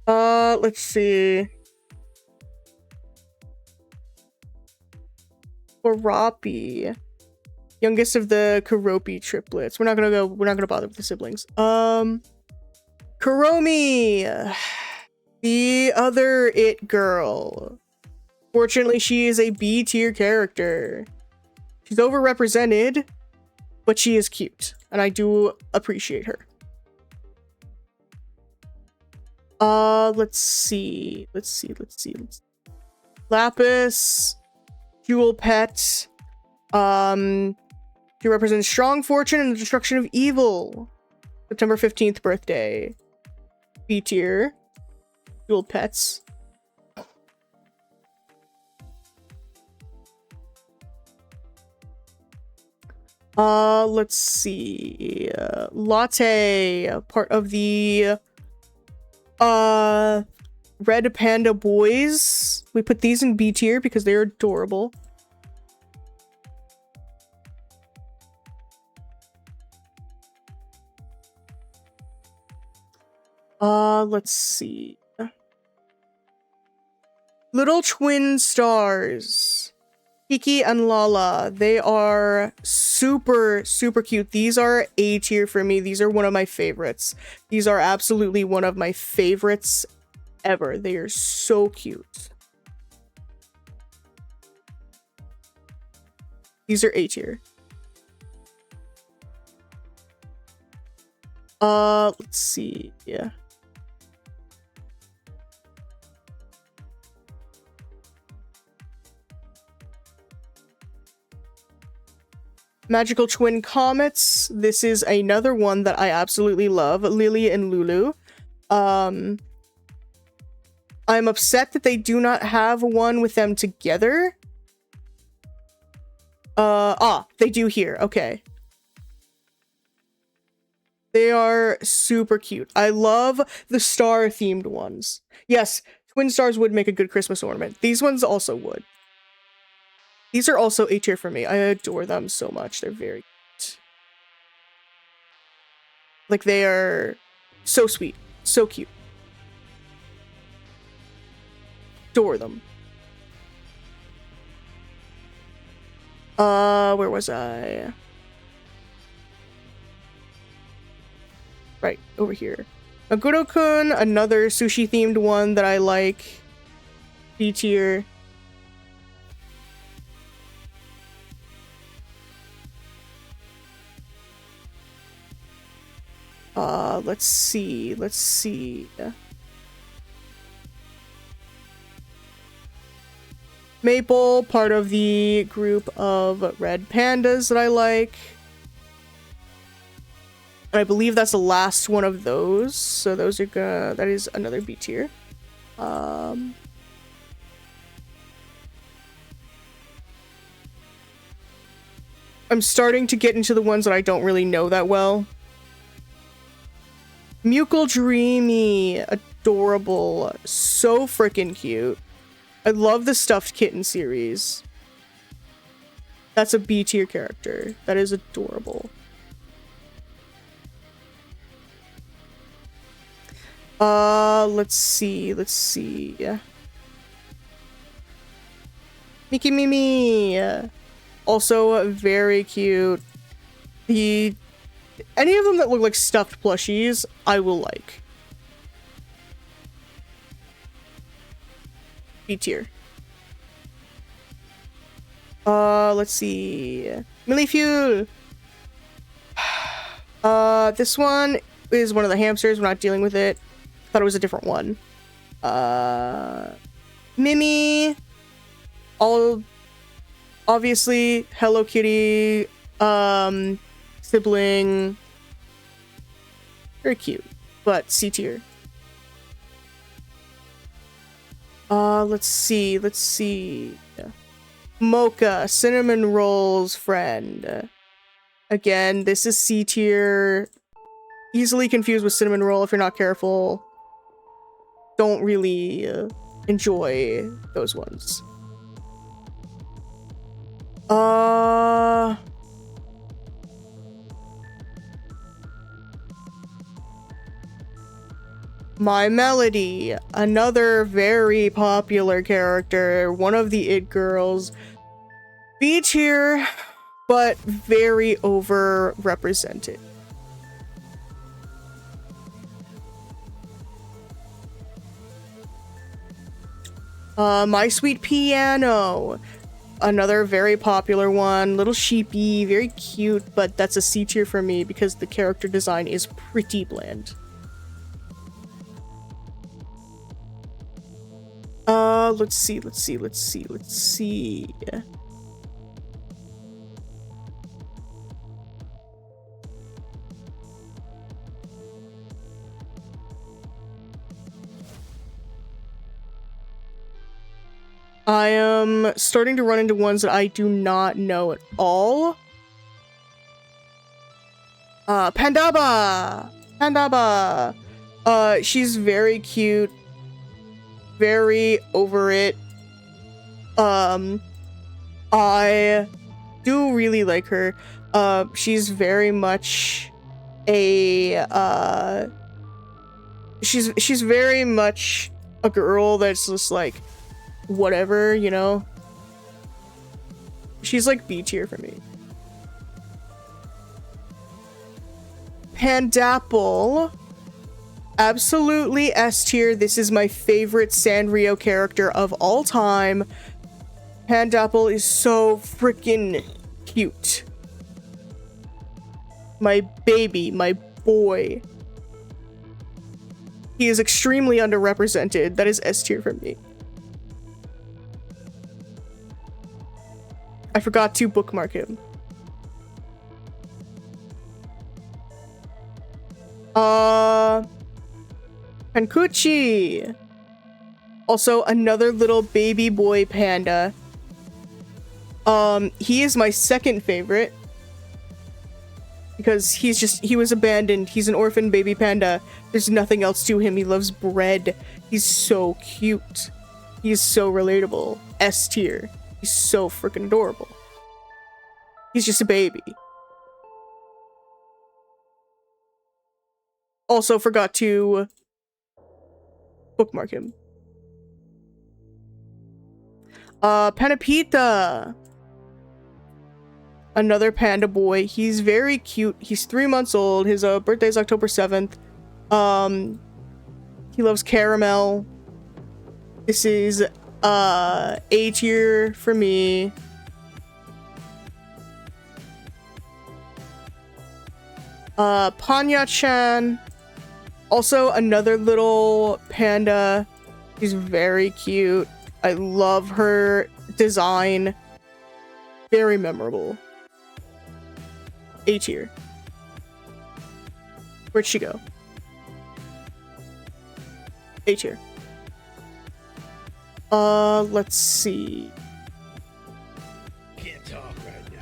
S1: Let's see. Warapi. Youngest of the Karopi triplets. We're not gonna bother with the siblings. Kuromi, the other it girl. Fortunately, she is a B tier character. She's overrepresented, but she is cute, and I do appreciate her. Let's see. Lapis, Jewel Pet. She represents strong fortune and the destruction of evil. September 15th birthday. B tier. Jewel Pets. Let's see. Latte, part of the Red Panda Boys. We put these in B tier because they're adorable. Let's see. Little twin stars. Kiki and Lala. They are super, super cute. These are A tier for me. These are one of my favorites. These are absolutely one of my favorites ever. They are so cute. These are A tier. Let's see. Yeah. Magical Twin Comets. This is another one that I absolutely love. Lily and Lulu. I'm upset that they do not have one with them together. They do here. Okay. They are super cute. I love the star-themed ones. Yes, twin stars would make a good Christmas ornament. These ones also would. These are also A tier for me. I adore them so much. They're very cute. Like, they are so sweet. So cute. Adore them. Where was I? Right, over here. Maguro-kun, another sushi-themed one that I like. B tier. Let's see. Maple, part of the group of red pandas that I like. And I believe that's the last one of those. So those are that is another B tier. I'm starting to get into the ones that I don't really know that well. Mucal Dreamy, adorable, so freaking cute. I love the stuffed kitten series. That's a B tier character. That is adorable. Let's see. Miki Mimi, also very cute. Any of them that look like stuffed plushies, I will like. B tier. Let's see. Milliefuel. This one is one of the hamsters. We're not dealing with it. Thought it was a different one. Mimi. All obviously Hello Kitty. Sibling. Very cute, but C tier. Let's see. Mocha, Cinnamon Rolls friend. Again, this is C tier. Easily confused with Cinnamon Roll if you're not careful. Don't really enjoy those ones. My Melody, another very popular character, one of the it girls. B tier, but very overrepresented. My Sweet Piano, another very popular one, little sheepy, very cute, but that's a C tier for me because the character design is pretty bland. Let's see. I am starting to run into ones that I do not know at all. Pandaba! Pandaba! She's very cute. Very over it. I do really like her. She's very much a, she's very much a girl that's just like, whatever, you know? She's like B tier for me. Pandapple. Absolutely S tier. This is my favorite Sanrio character of all time. Pandapple is so freaking cute. My baby, my boy. He is extremely underrepresented. That is S tier for me. I forgot to bookmark him. Pankuchi. Also another little baby boy panda. He is my second favorite because he was abandoned. He's an orphan baby panda. There's nothing else to him. He loves bread. He's so cute. He's so relatable. S tier. He's so freaking adorable. He's just a baby. Also forgot to bookmark him. Panapita. Another panda boy. He's very cute. He's 3 months old. His birthday is October 7th. He loves caramel. This is A tier for me. Panya-chan. Also another little panda. She's very cute. I love her design. Very memorable. A tier. Where'd she go? A tier. Let's see.
S3: Can't talk right now.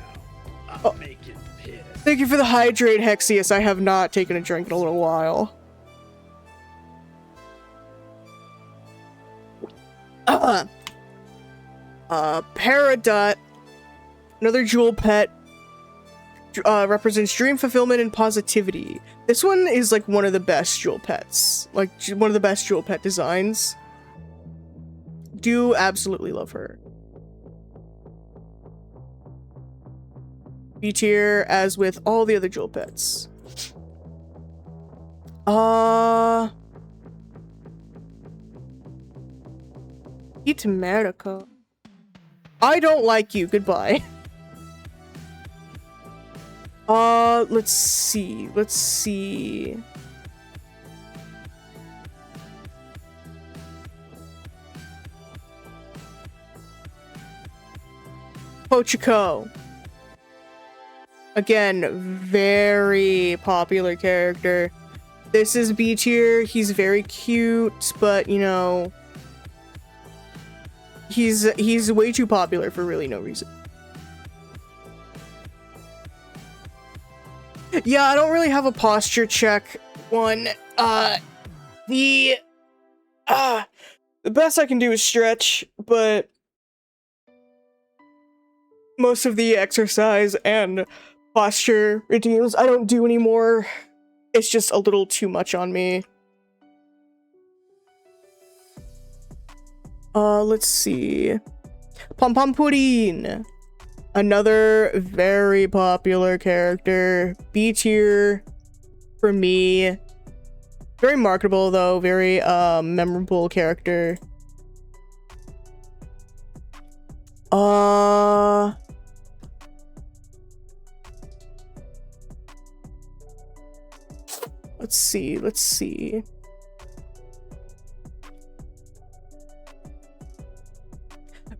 S3: I'm making piss.
S1: Thank you for the hydrate, Hexius. I have not taken a drink in a little while. Peridot. Another jewel pet. Represents dream fulfillment and positivity. This one is like one of the best jewel pets. Like one of the best jewel pet designs. Do absolutely love her. B tier as with all the other jewel pets. Eat America. I don't like you. Goodbye. Let's see. Let's see. Pochiko. Again, very popular character. This is B tier. He's very cute, but you know, he's way too popular for really no reason. Yeah, I don't really have a posture check one. The best I can do is stretch, but most of the exercise and posture routines I don't do anymore. It's just a little too much on me. Let's see. Pom Pom Pudding. Another very popular character. B tier for me. Very marketable though, very memorable character. Let's see.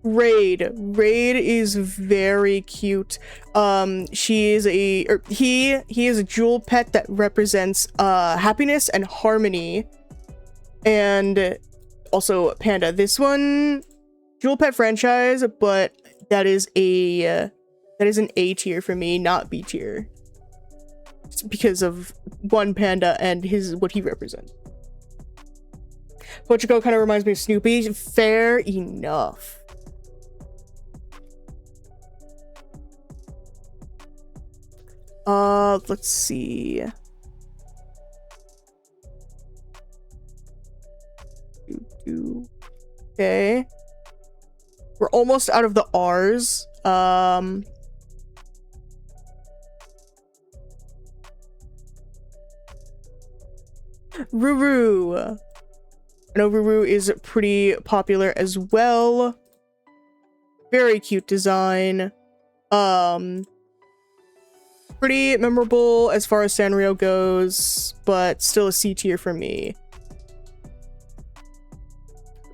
S1: Raid is very cute. She is he is a jewel pet that represents happiness and harmony, and also panda. This one, jewel pet franchise, but that is an A tier for me, not B tier. because of one panda and what he represents. Pochiko kind of reminds me of Snoopy. Fair enough. Let's see. Okay. We're almost out of the R's. Ruru. I know Ruru is pretty popular as well. Very cute design. Pretty memorable as far as Sanrio goes, but still a C tier for me.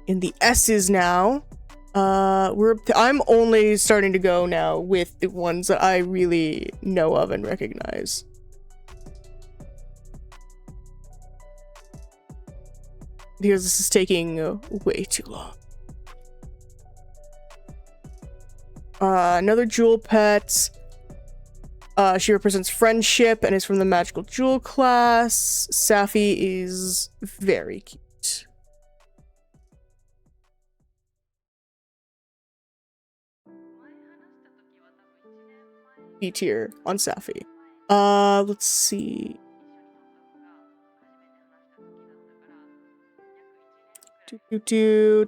S1: In the S's now. I'm only starting to go now with the ones that I really know of and recognize. Because this is taking way too long. Another jewel pet. She represents friendship and is from the magical jewel class. Safi is very cute. B tier on Safi. Let's see. Do.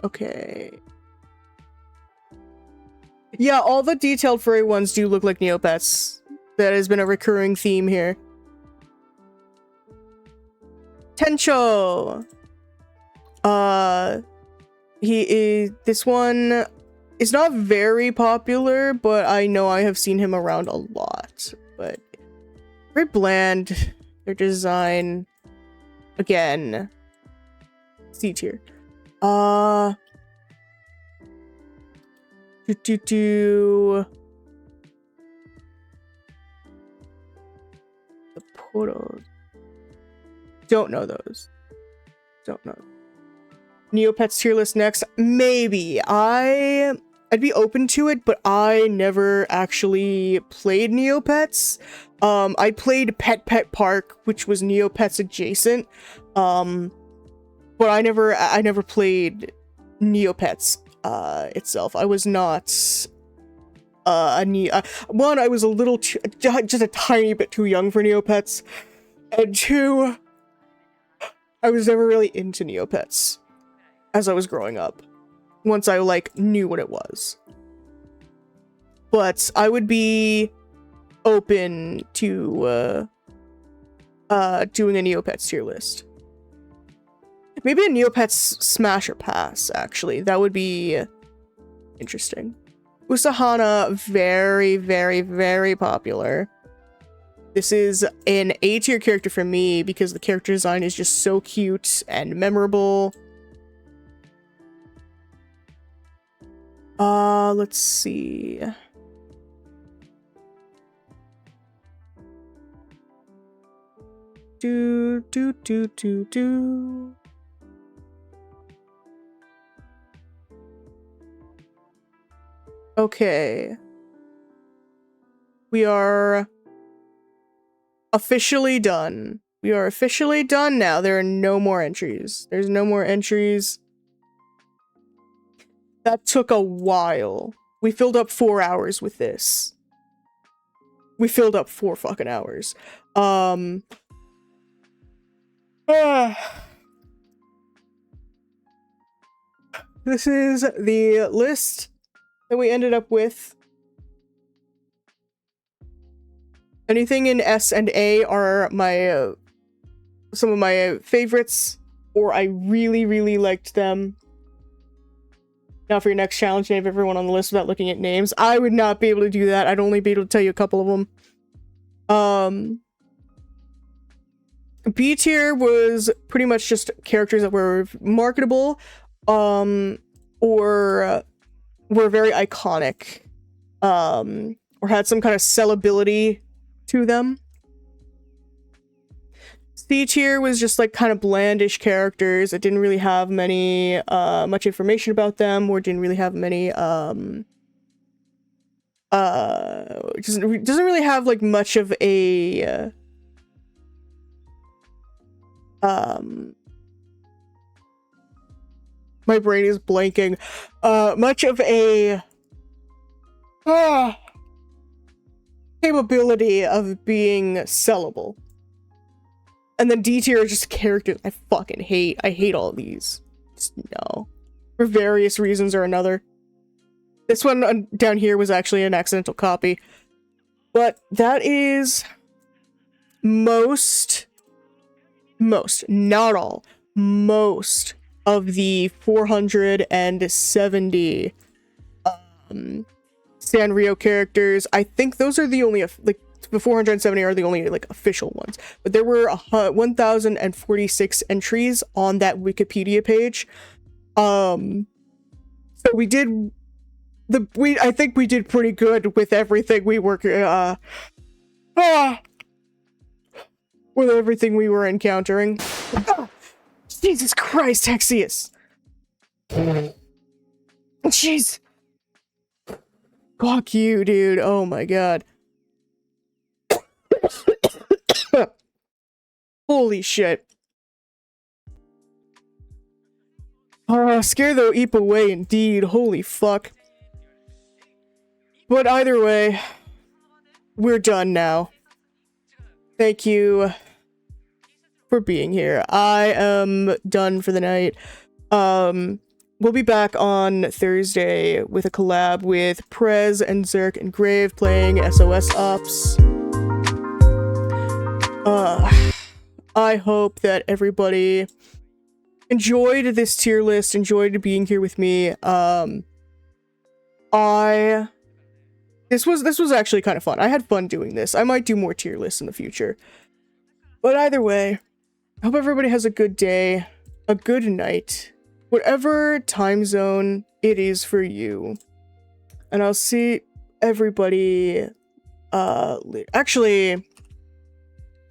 S1: Okay. Yeah, all the detailed furry ones do look like Neopets. That has been a recurring theme here. Tencho! This one is not very popular, but I know I have seen him around a lot. But very bland. Their design, again, C tier. The Poros. Don't know those. Don't know. Neopets tier list next. Maybe. I'd be open to it, but I never actually played Neopets. I played Pet Park, which was Neopets adjacent. But I never played Neopets itself. I was not one, I was a little too, just a tiny bit too young for Neopets, and two, I was never really into Neopets as I was growing up, once I knew what it was. But I would be open to doing a Neopets tier list. Maybe a Neopets smash or pass, actually. That would be interesting. Usahana, very, very, very popular. This is an A tier character for me because the character design is just so cute and memorable. Let's see. Do. Okay. We are officially done. We are officially done now. There are no more entries. There's no more entries. That took a while. We filled up 4 hours with this. We filled up 4 fucking hours. This is the list that we ended up with. Anything in S and A are my some of my favorites, or I really, really liked them. Now for your next challenge, name everyone on the list without looking at names. I would not be able to do that. I'd only be able to tell you a couple of them. B tier was pretty much just characters that were marketable, or were very iconic, or had some kind of sellability to them. C tier was just like kind of blandish characters. It didn't really have many much information about them, or didn't really have many doesn't really have like much of a my brain is blanking. Much of a capability of being sellable. And then D tier are just characters I fucking hate. I hate all of these. Just no. For various reasons or another. This one down here was actually an accidental copy. But that is most, not all, most of the 470 Sanrio characters. I think those are the only, like, the 470 are the only, like, official ones. But there were 1,046 entries on that Wikipedia page. So we did, I think we did pretty good with everything we were, with everything we were encountering. Jesus Christ, Hexius! Jeez! Fuck you, dude. Oh my god. Holy shit. Scare the Eep away indeed. Holy fuck. But either way, we're done now. Thank you for being here. I am done for the night. We'll be back on Thursday with a collab with Prez and Zerk and Grave playing SOS Ops. I hope that everybody enjoyed this tier list, enjoyed being here with me. This was actually kind of fun. I had fun doing this. I might do more tier lists in the future. But either way, I hope everybody has a good day, a good night, whatever time zone it is for you. And I'll see everybody later.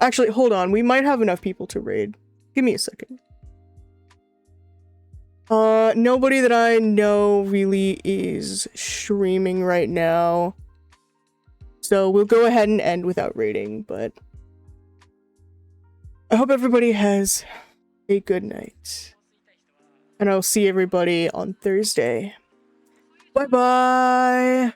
S1: Actually, hold on. We might have enough people to raid. Give me a second. Nobody that I know really is streaming right now. So we'll go ahead and end without raiding, but I hope everybody has a good night. And I'll see everybody on Thursday. Bye-bye!